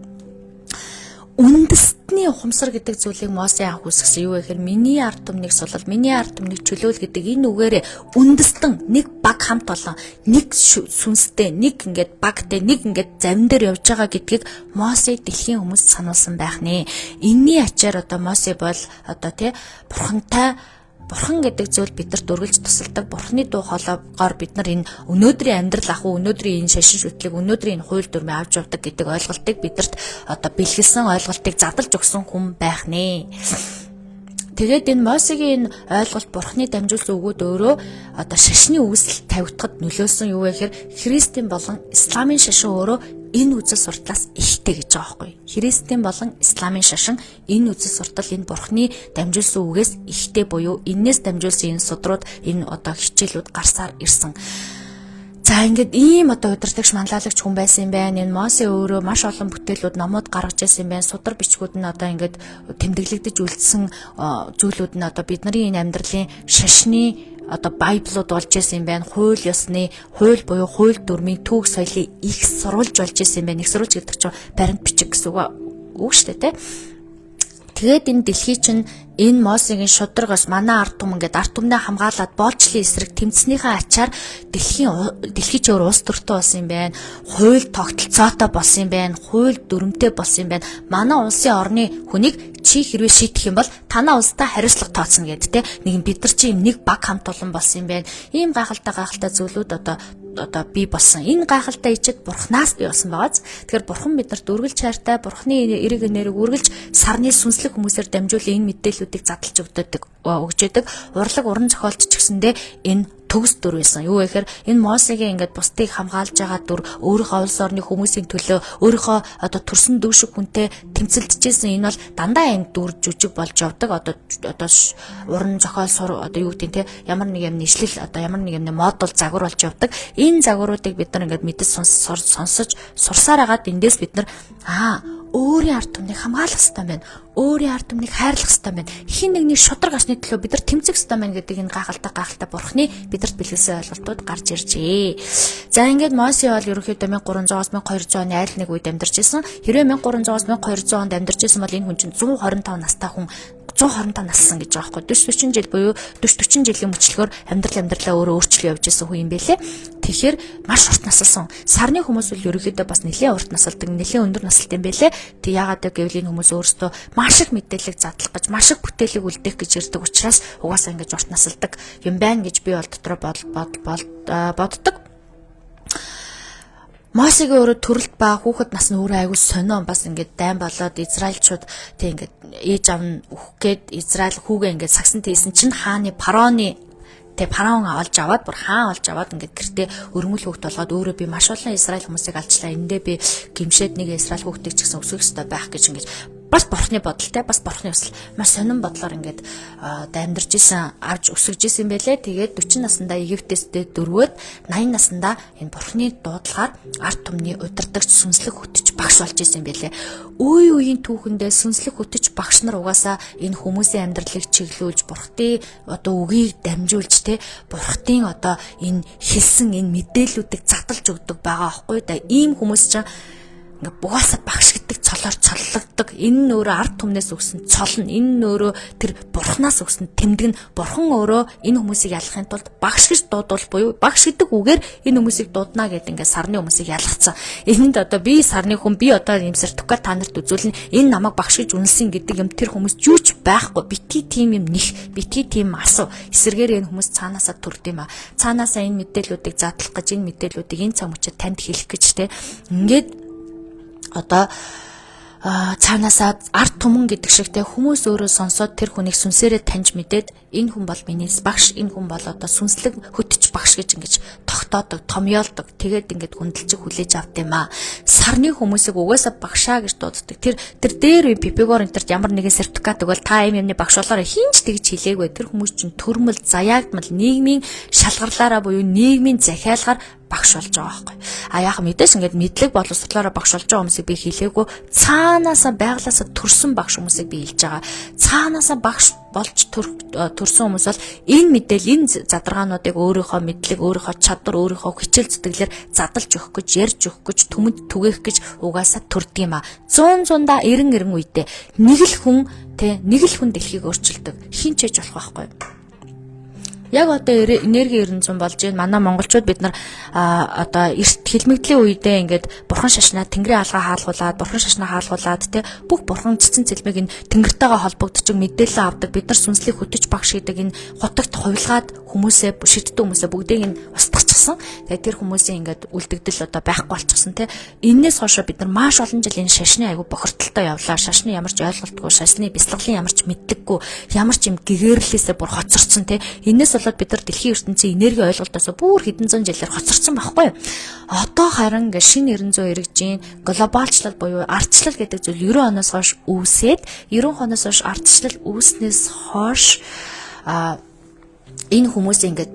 Speaker 1: Үндэстний ухамсар гэдэг зүйлийг Мосе анх үүсгэсэн юу вэ гэхээр миний ард түмнийг сулал, миний ард түмнийг чөлөөл гэдэг энэ үгээрээ үндэстэн нэг баг хамт олон, нэг сүнстэй, нэг ингээд багтай, нэг ингээд завин дээр явж байгаа гэдгийг Мосе дэлхийн хүмүүст сануулсан байх нэ. Энийний ачаар Мосе бол Бурхан гэдэг зүйл бидэрт үргэлж тусалдаг. Бурханы дуу хоолойгоор бид нар энэ өнөөдрийн амьдрал өнөөдрийн энэ шашин шүтлэг, өнөөдрийн энэ хууль дүрмээ авч явдаг гэдэг ойлголтыг бидэрт бэлгэлсэн ойлголтыг задлж өгсөн хүн байх нэ. Тэгээд энэ Мосегийн ойлголт бурхны дамжуулсан үгүүд өөрөө шашны үүсэл тавигдахад нөлөөсөн юу вэ гэхээр Христийн болон Исламын шашин өөрөө энэ үзэл сурталаас ихтэй гэж байгаа байхгүй. Христийн болон Исламын шашин энэ үзэл суртал энэ бурхны дамжуулсан үгээс ихтэй буюу энээс дамжуулсан энэ судрууд энэ хичээлүүд гарсаар ирсэн. За ингээд ийм удирдагч манлайлагч хүн байсан юм байна. Энэ Мосе өөрөө маш олон бүтээлүүд номууд гаргаж ирсэн юм байна. Судар бичгүүд нь ингээд тэмдэглэгдэж үлдсэн зүйлүүд нь бидний энэ амьдралын шашны Байблууд болж исэн юм байна. Хууль ёсны, хууль буюу хууль дүрмийн түүх соёлыг их сурулж болж исэн юм байна. Их сурулж гэдэг чинь баримт бичиг гэсэн үг шүү дээ, тэ. Тэгээд энэ дэлхий чинь энэ Мосегийн шударгаас манай ард түмэн гэдэг ард түмнээ хамгаалаад боолчлын эсрэг тэмцснийхээ ачаар дэлхий ч өөр улс төртэй болсон юм байна. Хууль тогтолцоотой болсон юм байна. Хууль дүрмтэй болсон юм байна. Манай улсын орны хүнийг чи хэрвээ шийдэх юм бол танаа улстай хариуцлага тооцно гэдэг те. Нэг бид нар чи нэг баг хамт олон болсон юм байна. Ийм гайхалтай зүйлүүд бий болсон. Энэ гайхалтай ичэд бурхнаас бий болсон байгааз. Тэгэхээр бурхан биднэрт үргэлж хайртай, бурхны эрэг энергийг үргэлж сарны сүнслэг хүмүүсээр дамжуулан энэ мэдээллүүдийг задлж өгдөг. Урлаг уран зохиолч ч гэсэндээ энэ төгс дүр байсан. Юу вэ гэхээр энэ Мосегийн ингээд бусдыг хамгаалж байгаа дүр өөрийнхөө улс орны хүмүүсийн төлөө өөрийнхөө төрсөн дүү шиг хүнтэй тэмцэлдэжсэн энэ бол дандаа энэ дүр жүжиг болж явдаг. Уран зохиол юу гэдэг те ямар нэг юм нийслэл ямар нэг юм модул загвар болж явдаг. Энэ загваруудыг бид нар ингээд мэдэж сонсож сурсаар агаад эндээс бид нар өөрийн ард түмнийг хамгаалах хэрэгтэй байна. Өөрийн ард түмнийг хайрлах хэрэгтэй байна. Хин нэгний шудраг асны төлөө бид нар тэмцэх хэрэгтэй байна гэдэг энэ гайхалтай бурхны бидэрт бэлгэлсэн ойлголтууд гарч иржээ. За ингээд Мосе бол ерөнхийдөө 1300-аас 1200 оны айл нэг үед амьдарч ирсэн. Хэрвээ 1300-аас 1200 онд амьдарч ирсэн бол энэ хүн чинь 125 настай хүн 125 нассан гэж байгаа байхгүй 40 жил буюу 40 жилийн мөчлөгөөр амьдралаа өөрөө өөрчлөө явж исэн хүн юм бэлээ. Тэгэхээр маш урт насалсан. Сарны хүмүүс бол ерөнхийдөө бас нэлээд урт насалдаг, нэлээд өндөр насалт юм бэлээ. Тэг яагаад гэвэл энэ хүмүүс өөрсдөө маш их мэдээлэл задлах гэж, маш их бүтээлэг үлдээх гэж ирдэг учраас угаасаа ингэж урт насалдаг юм байна гэж би бол дотроо боддог. Мосегийн өөрөө төрөлт ба хүүхэд нас нь өөрөө аягүй сонио бас ингээд дайн болоод Израильчууд тэг ингээд ээж аав нь өөх гээд Израиль хүүгээ ингээд сагсан тийсэн чинь хааны пароны Тэ фараон олж аваад бүр хаан олж аваад ингээд гэртээ өргөмөл хөвгт болгоод өөрөө би маш олон Израиль хүмүүсийг алчлаа. Эндээ би гимшээд нэг Израиль хүүхдийг ч гэсэн өсгөх ёстой байх гэж ингэж бас бурхны бодолтой, бас бурхны өсөл маш сонирн бодлоор ингээд амьдарч исэн, авж өсөж исэн байлээ. Тэгээд 40 наснда Египтээс дөрвөөд 80 наснда энэ бурхны дуудлагаар ард түмний удирдагч сүнслэг хөтөч багш болж исэн байлээ. Үе үеийн түүхэндээ сүнслэг хөтөч багш нар угаасаа энэ хүмүүсийн амьдралыг чиглүүлж, бурхтын одоо үгийг дамжуулж те бурхтын одоо энэ хэлсэн энэ мэдээллүүдийг задалж өгдөг байгаа аахгүй да. Ийм хүмүүс чинь ингээ бугаасаа багш гэдэг цолоор цоллогдог. Энэ нь өөрөө ард түмнээс өгсөн цол нь, энэ нь өөрөө тэр бурхнаас өгсөн тэмдэг нь. Бурхан өөрөө энэ хүмүүсийг ялахын тулд багш гэж дуудвал буюу багш гэдэг үгээр энэ хүмүүсийг дуудана гэдэг ингээ сарны хүмүүсийг ялгацсан. Энэнд одоо би сарны хүн, би одоо юм сертификат та нарт үзүүлнэ. Энэ намайг багш гэж үнэлсэн гэдэг юм тэр хүмүүс юуч байхгүй. Битгий тийм юм нэх, битгий тийм асуу. Эсэргээр энэ хүмүүс цаанаасаа төрд юм а. Цаанаасаа энэ мэдээллүүдийг задлах гэж, энэ мэдээллүүдийг энэ цаг мөчид танд хэлэх гэж те. Ингээд одоо цаанаасаа ард түмэн гэдэг шигтэй хүмүүс өөрөө сонсоод тэр хүнийг сүнсээрээ таньж мэдээд энэ хүн бол миний багш, энэ хүн бол одоо сүнслэг хөтөч багш гэж ингэж тогтоодог, томьёолдог. Тэгээд ингэж хүндэлж хүлээж авт юм аа. Сарны хүмүүсийг угаасаа багшаа гэж дууддаг. Тэр дээр Пипигор энтерт ямар нэгэн сертификат өгвөл та юмны багш болоорой хинч тэгж хэлээгүй. Тэр хүмүүс чинь төрмөл, заяагдмал, нийгмийн шалгарлаараа буюу нийгмийн захиалгаар багш болж байгаа байхгүй. А яг мэдээж ингээд мэдлэг боловсрлоороо багш болж байгаа хүмүүсийг би хэлээгүй. Цаанаасаа байглаасаа төрсэн багш хүмүүсийг би хэлж байгаа. Цаанаасаа багш болж төрсэн хүмүүс бол энэ мэдээл, энэ задрагаануудыг өөрийнхөө мэдлэг, өөрийнхөө чадвар, өөрийнхөө хичээл зүтгэлээр задлж өгөх гэж, ярьж өгөх гэж, түмэнд түгээх гэж угаасаа төрдөг юм а. 100-100-да 90 үедээ нэг л хүн дэлхийг өөрчилдөг. Хин ч хийж болох байхгүй. Яг одоо энерги 900 болж байна. Манай монголчууд бид нар одоо эрт хилмигдлийн үедээ ингээд бурхан шашнаа тэнгэрийн хаалгаа хаалгуулад, бурхан шашнаа хаалгуулад те бүх бурхан цэцэн цэлмийг энэ тэнгэртэйгээ холбогдчих мэдээлэл авдаг. Бид нар сүнслэг хөтөч багш гэдэг энэ хотогт хувилгаад хүмүүсээ шиддэг хүмүүсээ бүгдийг нь устгахчихсан. Тэгээд тэр хүмүүсийн ингээд үлдэгдэл одоо байхгүй болчихсон те. Эннээс хойш бид нар маш олон жил энэ шашны аягүй бохирдолтой явлаа. Шашны ямар ч ойлголтгүй, шашны бяцлаглын ямар ч мэдлэггүй, ямар ч юм гэгэрлээсээ бүр хоцорсон те. Эннээс болоод бид нар дэлхийн ертөнцийн энерги ойлголтоос бүр хэдэн зуун жилээр хоцорсон байхгүй. Одоо харин ингээд шинэ 900 эргэжийн глобалчлал буюу ардчлал гэдэг зүйл 90 оноос хойш үүсээд 90 оноос хойш ардчлал үүснээс хойш энэ хүмүүс ингээд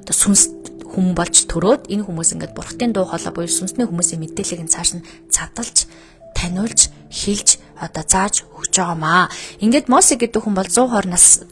Speaker 1: сүнс хүм болж төрөөд энэ хүмүүс ингээд бурхтын дуу хоолой буюу сүнсний хүмүүсийн мэдээллийг нь цааш нь цадалж, таниулж, хэлж одоо зааж өгч байгаамаа. Ингээд Мосе гэдэг хүн бол 125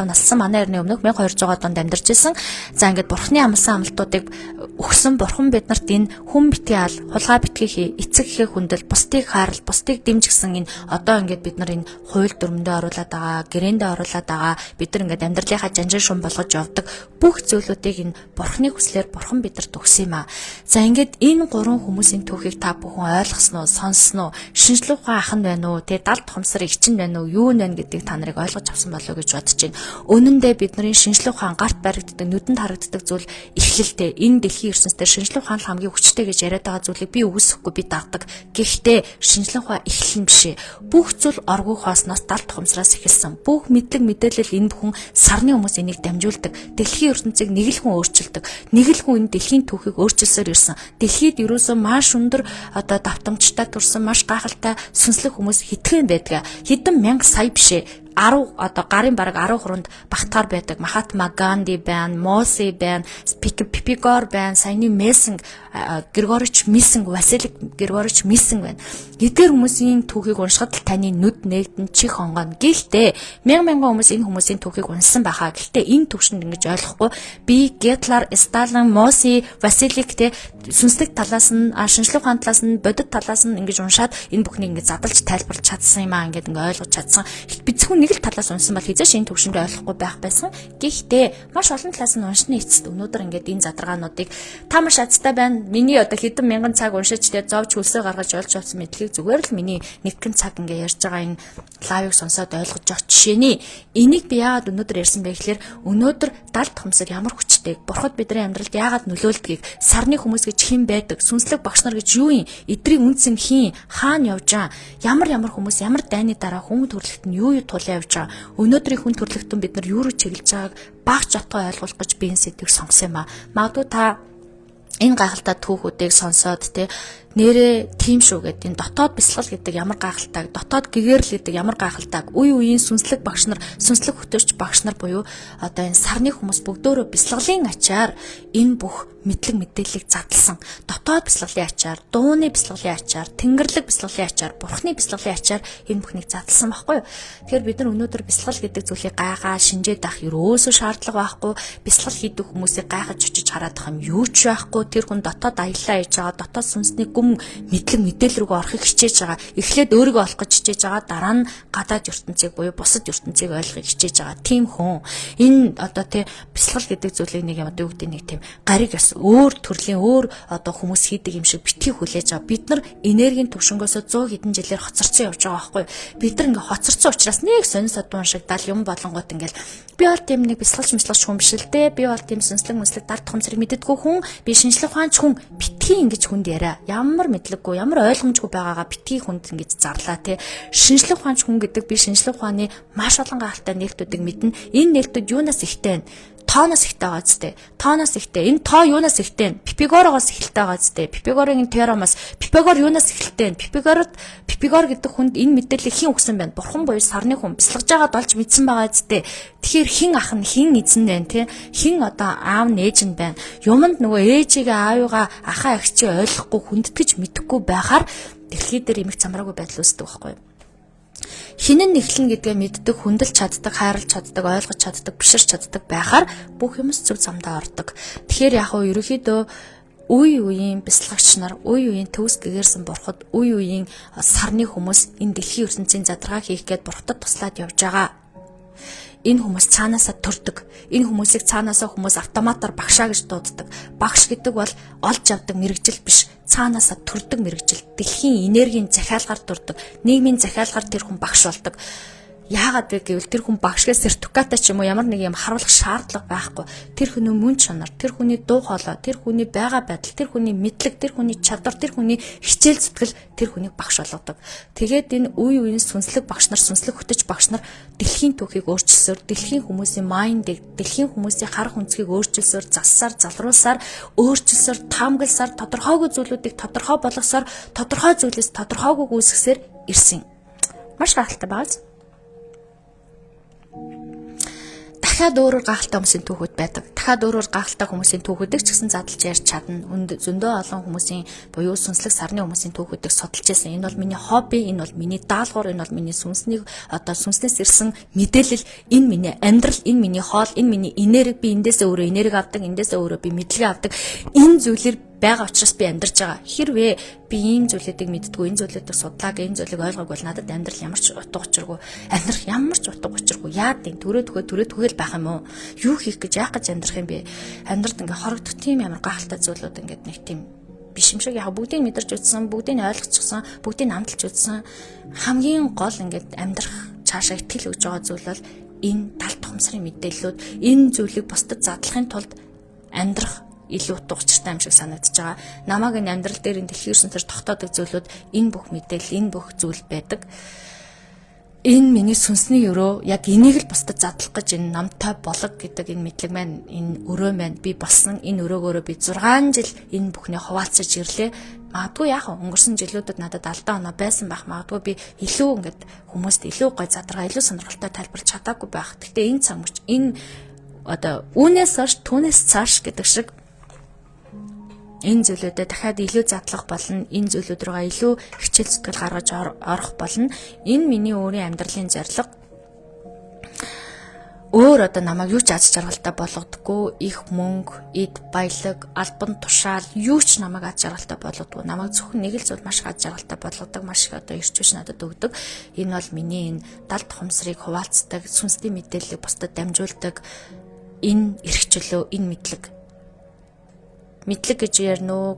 Speaker 1: нассан манай эртний өмнөх 1200 онд амьдарч ирсэн. За ингээд бурхны амласан амлалтуудыг өгсөн бурхан биднэрт энэ хүн битгий ал, хулгай битгий хий, эцэг эхээ хүндэл, бусдыг хайрал, бусдыг дэмж гэсэн энэ одоо ингээд бид нар энэ хууль дүрмэндээ оруулаад байгаа, гэрээндээ оруулаад байгаа, бид нар ингээд амьдралынхаа жанжин шум болгож явдаг бүх зүйлүүдийг энэ бурхны хүслээр бурхан биднэрт өгсөн юм аа. За ингээд энэ гурван хүмүүсийн түүхийг та бүхэн ойлгосноо, сонссноо, шинжлэх ухаан ахын байна уу, тэ далд томсор игчин байна уу, юу нэ гэдгийг та нарыг ойлгож авсан болов уу гэж бодож байна. Үнэн дээр бидний шинжлэх ухаан гарт баригддаг, нүдэнд харагддаг зүйл эхлэлтэй. Энэ дэлхийн ертөнцийн шинжлэх ухаан хамгийн хүчтэй гэж яриад байгаа зүйлийг би үгүйсэхгүй, би дагдаг. Гэхдээ шинжлэх ухаан эхлэн бишээ. Бүх зүйл оргуу хоосноос далд томсроос эхэлсэн. Бүх мэдлэг мэдээлэл энэ бүхэн сарны хүмүүс энийг дамжуулдаг. Дэлхийн ертөнцийг нэг л хүн өөрчилдөг. Нэг л хүн энэ дэлхийн түүхийг өөрчилсөөр ирсэн. Дэлхийд ерөөсөө маш өндөр одоо давтамжтай төрсэн, маш гайхалтай сүнслэг хүмүүс хитгэн байдаг. Хэдэн мянга сая бишээ 10 одоо гарын бараг 10 хуранд багтаар байдаг. Махатма Ганди байна, Мосе байна, Пипигор байна, саяны Мессинг, Григорич Мессинг, Василий Григорич Мессинг байна. Эдгээр хүмүүсийн түүхийг уншихад л таны нүд нэгдэн чих хонгоно. Гэхдээ мянган хүмүүс энэ хүмүүсийн түүхийг уншсан байхаа. Гэхдээ энэ төвшөнд ингэж ойлгохгүй. Би Гитлер, Сталин, Мосе, Василик те сүнслэг талаас нь, шинжлэх ухааны талаас нь, бодит талаас нь ингэж уншаад энэ бүхнийг ингэж задлж тайлбарлаж чадсан юм аа. Ингээд ингэ ойлгож чадсан. Би зөвхөн нэг л талаас унсан бол хизээш энэ төвшөнд ойлгохгүй байх байсан. Гэхдээ маш олон талаас нь уншны эцэст өнөөдөр ингээд энэ задаргаануудыг та маш азтай байна. Миний одоо хэдэн мянган цаг уншиж тэ зовж хөлсөө гаргаж олж авсан мэдлийг зүгээр л миний нэгэн цаг ингээд ярьж байгаа энэ лайвыг сонсоод ойлгож авах жишээний энийг би яагаад өнөөдөр ярьсан бэ гэхээр өнөөдөр далд томсор ямар хүчтэй, бурхад бидний амьдралд яагаад нөлөөлдгийг, сарны хүмүүс гэж хэн байдаг, сүнслэг багш нар гэж юу юм, эдрийг үнсэн хийн, хаана явж байгаа, ямар хүмүүс ямар дайны дараа хүн төрлөخت нь юу тул бясалгалан явж байгаа. Өнөөдрийн хүн төрөлхтөн бид нар юу руу чиглэж байгааг багч отгоо ойлгох гэж би энэ сэдвийг сонгосон юм а. Магадгүй та энэ гайхалтай түүхүүдийг сонсоод нэрээ тийм шүү гэдэг энэ дотоод бясалгал гэдэг ямар гайхалтай, дотоод гэгэрэл гэдэг ямар гайхалтай, үе үеийн сүнслэг багш нар, сүнслэг хөтөөч багш нар буюу одоо энэ сарны хүмүүс бүгдөө бясалгалын ачаар энэ бүх мэдлэг мэдээллийг задлсан. Дотоод бясалгалын ачаар, дууны бясалгалын ачаар, тэнгэрлэг бясалгалын ачаар, бурхны бясалгалын ачаар энэ бүхнийг задлсан байхгүй юу? Тэгэхээр бид нар өнөөдөр бясалгал гэдэг зүйлийг гайгаа шинжээд авах ерөөсөө шаардлага байхгүй. Бясалгал хийдэг хүмүүсийг гайхаж очиж хараад ах юм юу ч байхгүй. Тэр хүн дотоод аяллаа хийж байгаа, дотоод сүнсний гүм мэдлэг мэдээлэл рүүгээ орохыг хичээж байгаа. Эхлээд өөрийгөө олох гэж хичээж байгаа, дараа нь гадаад ертөнцийг буюу бусад ертөнцийг ойлгохыг хичээж байгаа. Тийм хүн. Энэ одоо бясалгал гэдэг зүйлийг нэг юм одоо юу гэдэг нэг тийм гариг бас өөр төрлийн өөр одоо хүмүүс хийдэг юм шиг битгий хүлээж байгаа. Бид нар энергийн төвшнгөөсөө 100 хэдэн жилээр хоцорсон явж байгаа байхгүй. Бид нар ингээ хоцорсон учраас нэг сонин содуун шиг дал юм болонгот ингээл би бол тийм нэг бясалгалч хүн биш л дээ. Би бол тийм сүнслэг мүслэг дард томцрыг мэддэггүй хүн. Би шинжлэх ухаанч хүн. Битгий ингэж хүнд яриа. Ямар мэдлэггүй, ямар ойлгомжгүй байгаагаа битгий хүнд ингэж зарлаа тий. Шинжлэх ухаанч хүн гэдэг би шинжлэх ухааны маш олон гайхалтай нээлтүүдийг мэднэ. Энэ нээлтүүд юунаас ихтэй вэ? Тооноос ихтэй байгаа зү. Тооноос ихтэй. Энэ тоо юунаас ихтэй вэ? Пифагороос ихтэй байгаа зү. Пифагорын теоремоос Пифагор юунаас ихтэй вэ? Пифагор гэдэг хүнд энэ мэдээллийг хэн өгсөн бэ? Бурхан буюу сарны хүн бясалгаж байгаад олж мэдсэн байгаа зү. Тэгэхээр хэн ах нь хэн эзэн вэ те? Хэн одоо аав нь ээж нь байна? Юмд нөгөө ээжигээ аавыгаа ахаа эгчээ ойлгохгүй хүндэтгэж мэдэхгүй байхаар дэлхий дээр эмх замраагүй байдал үүсдэг байхгүй юу? Хинэн нэхлэн гэдгээ мэддэг, хүндэлж чаддаг, хайрлаж чаддаг, ойлгож чаддаг, биширч чаддаг байхаар бүх юмс зөв замдаа ордог. Тэгэхээр яг нь ерөнхийдөө үе үеийн бясалгагч нар, үе үеийн төвс гэгэрсэн бурхад, үе үеийн сарны хүмүүс энэ дэлхийн ертөнцийн задаргаа хийх гээд бурхтад туслаад явж байгаа. Энэ хүмүүс цаанаасаа төрдөг. Энэ хүмүүсийг цаанаасаа хүмүүс автоматар багшаа гэж дууддаг. Багш гэдэг бол олж авдаг мэрэгжил биш. Цаанаасаа төрдөг мэрэгжил. Дэлхийн энергийн захиалгаар төрдөг. Нийгмийн захиалгаар тэр хүн багш болдог. Яагаад вэ гэвэл тэр хүн багшгээс сертификатаа ч юм уу ямар нэг юм харуулах шаардлага байхгүй. Тэр хүний мөн чанар, тэр хүний дуу хоолой, тэр хүний байга байдал, тэр хүний мэдлэг, тэр хүний чадвар, тэр хүний хичээл зүтгэл тэр хүнийг багш болгодог. Тэгээд энэ үе үеийн сүнслэг багш нар, сүнслэг хөтөч багш нар дэлхийн түүхийг өөрчилсөөр, дэлхийн хүмүүсийн майндыг, дэлхийн хүмүүсийн харах өнцгийг өөрчилсөөр, зассаар, залруулсаар, өөрчилсөөр, таамагласаар, тодорхойгүй зүйлүүдийг тодорхой болгосоор, тодорхой зүйлээс тодорхойгүй үүсгэсээр ирсэн. Маш гайхалтай байна. Дахиад өөрөөр гайхалтай хүмүүсийн түүхүүд байдаг. Дахиад өөрөөр гайхалтай хүмүүсийн түүхүүдийг ч гэсэн задлж ярьж чадна. Зөндөө олон хүмүүсийн буюу сүнслэг сарны хүмүүсийн түүхүүдийг судалж байсан. Энэ бол миний хобби, энэ бол миний даалгавар, энэ бол миний сүнсний одоо сүнснээс ирсэн мэдээлэл, энэ миний амьдрал, энэ миний хоол, энэ миний энерги, би эндээсээ өөрөө энерги авдаг, эндээсээ өөрөө би мэдлэг авдаг. Энэ зүйлэр байгаа учраас би амьдарч байгаа. Хэрвээ би ийм зүйлүүдийг мэддэггүй, энэ зүйлүүдийг судлааг, энэ зүйлийг ойлгоогүй бол надад амьдрал ямар ч утга учиргүй, амьдрах ямар ч утга учиргүй. Яад тийм төрөөдгөөл байх юм уу? Юу хийх гэж яах гэж амьдрах юм бэ? Амьдралд ингээ хорогдох тийм ямар гайхалтай зүйлүүд ингээд нэг тийм биш юм шиг яг бүгдийг мэдэрч үзсэн, бүгдийг ойлгочихсон, бүгдийг амталж үзсэн. Хамгийн гол ингээд амьдрах цаашаа итгэл өгж байгаа зүйл бол энэ тал тухамсрын мэдээллүүд, энэ зүйлийг бусдад задлахын тулд амьдрах илүү утга учиртай юм шиг санагдаж байгаа. Намайг энэ амьдрал дээр энэ дэлхийн ертөнцөөр тогтоодог зүйлүүд энэ бүх мэдээлэл, энэ бүх зүйл байдаг. Энэ миний сүнсний өрөө яг энийг л бусдад задлах гэж энэ намтай болог гэдэг энэ мэдлэг маань, энэ өрөө маань би болсон. Энэ өрөөгөөрөө би 6 жил энэ бүхний хуваалцаж ирлээ. Магадгүй яах вэ? Өнгөрсөн жилүүдэд надад алдаа оноо байсан байх. Магадгүй би илүү ингээд хүмүүст илүү гой задаргаа, илүү сонирхолтой тайлбарлаж чадаагүй байх. Гэхдээ энэ цаг мөч энэ одоо үүнээс хойш түүнээс цааш гэдэг шиг энэ зүйлүүдэд дахиад илүү задлах болно. Энэ зүйлүүд рүүгээ илүү хичээл зүтгэл гаргаж орох болно. Энэ миний өөрийн амьдралын зорилго. Өөр одоо намайг юу ч аз жаргалтай болгодоггүй. Их мөнгө, эд баялаг, албан тушаал юу ч намайг аз жаргалтай болгодоггүй. Намайг зөвхөн нэг л зүйл маш аз жаргалтай болгодог, маш их одоо ирч биш надад өгдөг. Энэ бол миний энэ далд тухамсрыг хуваалцдаг, сүнсний мэдээллийг бусдад дамжуулдаг энэ эрхчлөө, энэ мэдлэг. Мэдлэг гэж ярина уу,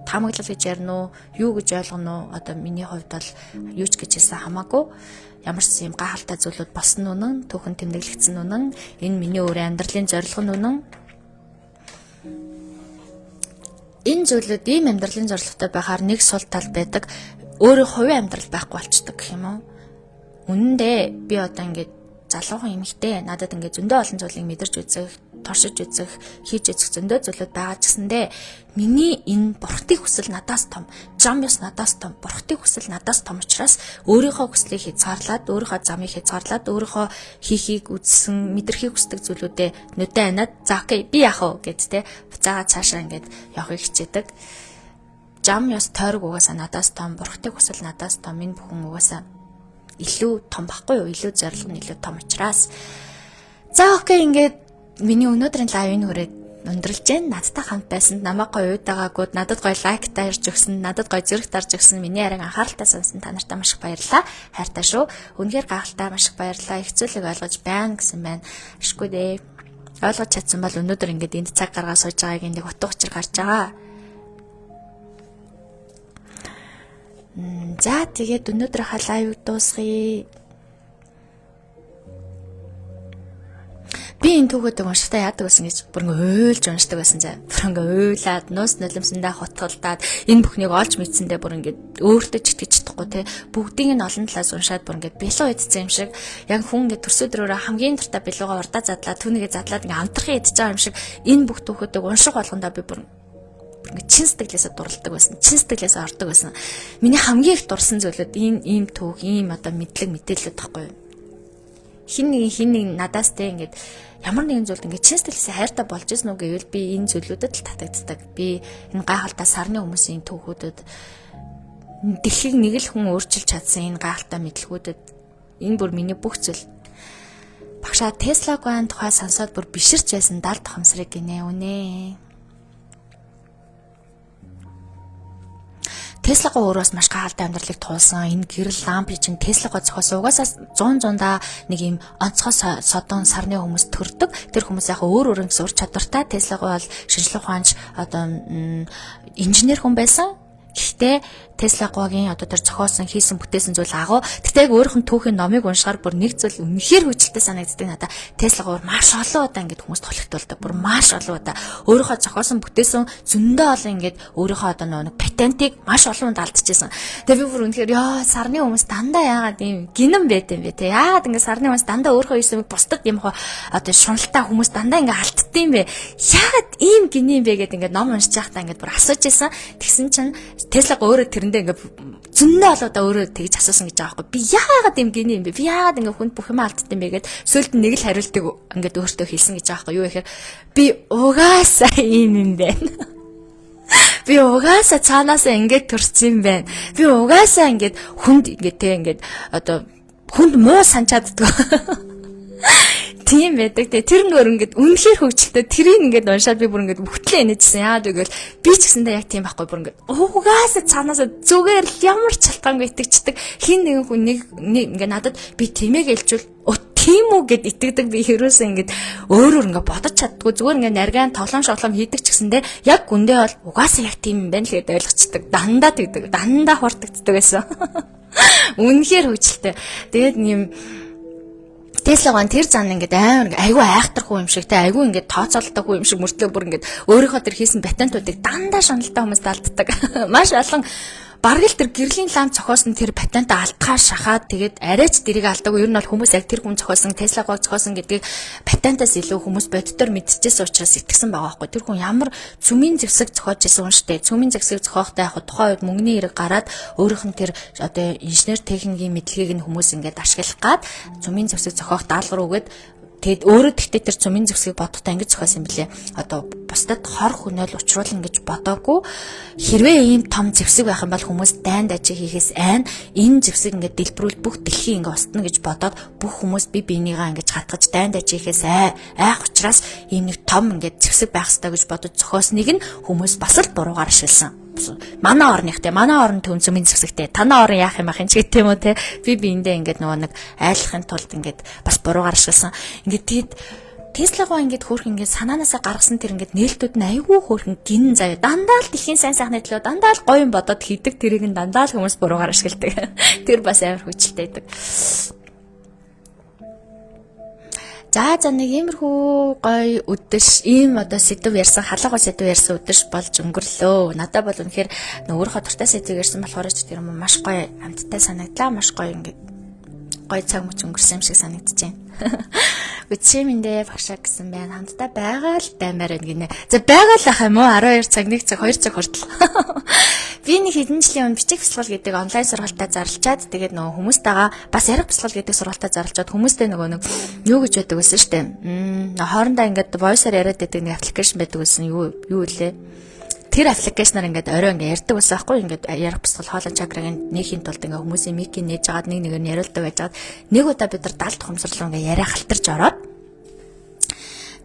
Speaker 1: таамаглал гэж ярина уу, юу гэж ойлгоно уу? Одоо миний хувьд бол юу ч гэж хэлсэн хамаагүй. Ямар ч юм гайхалтай зүйлүүд болсон үнэн, түүхэн тэмдэглэгдсэн үнэн, энэ миний өөрийн амьдралын зорилго нь үнэн. Энэ зүйлүүд ийм амьдралын зорилготой байхаар нэг сул тал байдаг. Өөрийн хувийн амьдрал байхгүй болчдөг гэх юм уу? Үнэндээ би одоо ингээд залуухан эмэгтэй надад ингээд зөндөө олон зүйлийг мэдэрч үзэх, туршиж үзэх, хийж үзэх зөндөө зүйлүүд байгаа ч гэсэндээ миний энэ бурхтыг хүсэл надаас том, зам ёс надаас том, бурхтыг хүсэл надаас том учраас өөрийнхөө хүслийг хязгаарлаад, өөрийнхөө замыг хязгаарлаад, өөрийнхөө хийхийг үзсэн, мэдрэхийг хүсдэг зүйлүүдээ нүдэн анаад за окей би яах вэ гэд буцаага цаашаа ингээд явахыг хичээдэг. Зам ёс тойрог угаасаа надаас том, бурхтыг хүсэл надаас том, энэ бүхэн угаасаа илүү том баггүй юу? Илүү зорилго нь илүү том учраас. За окей ингээд миний өнөөдрийн лайвыг хүрээд өндөрлж जैन. Надтай хамт байсан, намайг гоё уйдаагаагууд, надад гоё лайк таарж өгсөн, надад гоё зэрэг дарж өгсөн, миний харин анхааралтай сонсон та нартай маш их баярлалаа. Хайртай шүү. Үнэхээр гайхалтай маш их баярлалаа. Их зүйлийг ойлгож байна гэсэн байна. Ашгүй дээ. Ойлгож чадсан бол өнөөдөр ингээд энд цаг гаргаад сууж байгааг энд утга учир гарч байгаа. За тэгээд өнөөдрийнхээ лайвыг дуусгая. Би энэ түүхүүдийг уншихтаа яадаг байсан гэж бүр ингээ уйлж уншдаг байсан заа. Бүр ингээ уйлаад, нуус нулимсандаа хотголдаад энэ бүхнийг олж мэдсэндээ бүр ингээ өөртөө ч итгэж чадахгүй те. Бүгдийг нь олон талаас уншаад бүр ингээ бэлуу идсэн юм шиг яг хүн ингээ төрсөдрөөрөө хамгийн дуртай бэлуугаа урдаа задлаа, түүнийгээ задлаад ингээ амтрахын идэж байгаа юм шиг энэ бүх түүхүүдийг унших болгондоо би бүр ингээ чин сэтгэлээсээ дурладаг байсан. Чин сэтгэлээсээ ордог байсан. Миний хамгийн их дурсан зүйлүүд энэ ийм түүх, ийм одоо мэдлэг мэдээлэлүүд тахгүй юу? Хин нэг надаас те ингээд ямар нэгэн зүйлд ингээд чин сэтгэлээсээ хайртай болж ирсэн үг гэвэл би энэ зүйлүүдэд л татагддаг. Би энэ гайхалтай сарны хүмүүсийн түүхүүдэд дэлхийг нэг л хүн өөрчилж чадсан энэ гайхалтай мэдлгүүдэд энэ бүр миний бүх зүйл. Багшаа Tesla-гийн тухай сонсоод бүр биширч байсан 70 тохомсрыг гинэ үнэ. Tesla-га өөрөөс маш гайхалтай амьдралыг туулсан. Энэ гэрэл ламп чинь Tesla-га зохиосон. Угаасаа 100-100-да нэг юм онцгой содон сарны хүмүүс төрдөг. Тэр хүмүүс яг өөр өөрөнгө ур чадвартай. Tesla-га бол шинжлэх ухаанч одоо инженер хүн байсан. Гэхдээ Tesla-гийн одоо тэр зохиосон хийсэн бүтээсэн зүйл агуу. Тэгтээ яг өөрийнх нь түүхийн номыг уншихаар бүр нэг зүйл үнэхээр хүчтэй санагддаг надад. Tesla-гаар маш олон удаа ингэж хүмүүст толигдуулдаг. Бүр маш олон удаа өөрийнхөө зохиосон бүтээсэн зөндөө олон ингэж өөрийнхөө одоо нэг патентыг маш олон унд алдчихсан. Тэгээ би бүр үнэхээр ёо сарны хүмүүс дандаа яагаад ийм гинэн байт юм бэ те. Яагаад ингэ сарны хүмүүс дандаа өөрийнхөө хийсэн бусдад юм хоо одоо шуналтай хүмүүс дандаа ингэ алддсан юм бэ. Яагаад ийм гинэн бэ гэдэг ингэ ном уншиж байхдаа ингэ бүр асууж байсан. Тэгсэн чинь Tesla-га өөрөө тэрэндээ ингээ зөндөө олоодаа өөрөө тэгж асуусан гэж байгаа байхгүй. Би яагаад юм гинэ юм бэ? Би яагаад ингээ хүнд бүх юм алдсан юм бэ гэд сөүлд нэг л хариултыг ингээ өөртөө хэлсэн гэж байгаа байхгүй. Юу гэхээр би угаасаа ийм юм байна. Би угаасаа цаанаасаа ингээд төрсөн юм байна. Би угаасаа ингээд хүнд ингээ те ингээд одоо хүнд муу санчааддаг. Тийм байдаг. Тэр нөр ингээд үнэхээр хөвгчлээ. Тэрийг ингээд уншаад би бүр ингээд бүхтлээ инээжсэн. Яагаад гэвэл би ч гэсэндээ яг тийм байхгүй бүр ингээд угаасаа цаанаасаа зүгээр л ямар ч шалтгаангүй итгэждэг. Хин нэгэн хүн нэг ингээд надад би тэмээг илжүүл тийм үү гэд итгэдэг. Би хэрөөсөө ингээд өөрөөр ингээд бодож чаддгүй зүгээр ингээд наргаан тоглоом шоглоом хийдэг ч гэсэндээ яг гүндээ бол угаасаа яг тийм юм байна л гэдээ ойлгочдөг. Дандаа тэгдэг. Дандаа хурдагддаг байсан. Үнэхээр хөвгчлээ. Тэгээд юм Tesla-гийн тэр зан ингээд амар айгүй айхтархгүй юм шиг те айгүй ингээд тооцоолдоггүй юм шиг мөртлөө бүр ингээд өөрийнхөө тэр хийсэн патентуудыг дандаа шаналтай хүмүүст алддаг. Маш олон бараг л тэр гэрлийн ламп зохиосон тэр патентаа алдхаар шахаад тэгээд арайч дэрийг алдаагүй. Ер нь бол хүмүүс яг тэр хүн зохиосон Tesla-г зохиосон гэдгийг патентаас илүү хүмүүс боддоор мэдчихсэн учраас итгэсэн байгаа байхгүй. Тэр хүн ямар цөмийн зэвсэг зохиож ирсэн хүн штэ. Цөмийн зэвсэг зохиохтой яг тухайн үед мөнгөний хэрэг гараад өөрийнх нь тэр одоо инженер техникийн мэдлэгийг нь хүмүүс ингээд ашиглах гад цөмийн зэвсэг зохиох даалгавар өгөөд тэгэд өөрөө тэгтээ тэр цөмийн зэвсгийг бодохдоо ингэж зохиосон юм билээ. Одоо бусдад хор хөнөөл учруулна гэж бодоогүй. Хэрвээ ийм том зэвсэг байх юм бол хүмүүс дайнд ажиг хийхээс айн энэ зэвсэг ингээд дэлбэрүүл бүх дэлхий ингээд устна гэж бодоод бүх хүмүүс бие биенийгаа ингэж хатгаж дайнд ажиг хийхээс айх учраас ийм нэг том ингээд зэвсэг байх хэрэгтэй гэж бодож зохиосныг нь хүмүүс бас л буруугаар ашигласан. Манай орных те манай орн төв цөмийн зэвсэгтэй танаа орн яах юм ах энэ ч гэх юм уу те би биэндээ ингээд нөгөө нэг айлахын тулд ингээд бас буруугаар ашигласан. Ингээд тэгэд Tesla-гаа ингээд хөөх ингээд санаанаасаа гаргасан тэр ингээд нээлтүүд нь айгүй хөөрхөн гин заяа дандаа л дэлхийн сайн сайхны төлөө дандаа л гоё юм бодоод хийдэг тэрийг нь дандаа л хүмүүс буруугаар ашигладаг. Тэр бас амар хүчтэй байдаг. За нэг иймэрхүү гоё өдөш ийм одоо сэдв ярьсан халуугаа сэдв ярьсан өдөш болж өнгөрлөө. Надад бол үнэхээр өөрийнхөө дуртай сэдв ярьсан болохоор ч тэр юм маш гоё амттай санагдлаа. Маш гоё ингээд гоё цаг мөч өнгөрсөн юм шиг санагдчихэв. Үчимэндээ багшаа гэсэн байна. Хамтдаа байгаа л баймаар байна гинэ. За байгаа л ах юм уу? 12 цаг, 1 цаг, 2 цаг хүртэл. Би нэг хэдэн жилийн өмнө бичих бясалгал гэдэг онлайн сургалтаа зарлчаад тэгээд нөгөө хүмүүстэйгээ бас ярих бясалгал гэдэг сургалтаа зарлчаад хүмүүстэй нөгөө нэг юу гэж байдаг гэсэн штэ. Хоорондоо ингээд voice-аар яриад байдаг нэг аппликейшн байдаг гэсэн юу лээ. Тэр аппликейшнаар ингээд орой ингээд ярьдаг байсан байхгүй ингээд ярих бясалгал хоолой чакрагийн нээхийн тулд ингээд хүмүүсийн микийг нээж агаад нэг нэгээр нь яриулдаг байж агаад нэг удаа бид нар 70 тухамсарлуу ингээд яриа халтарч ороод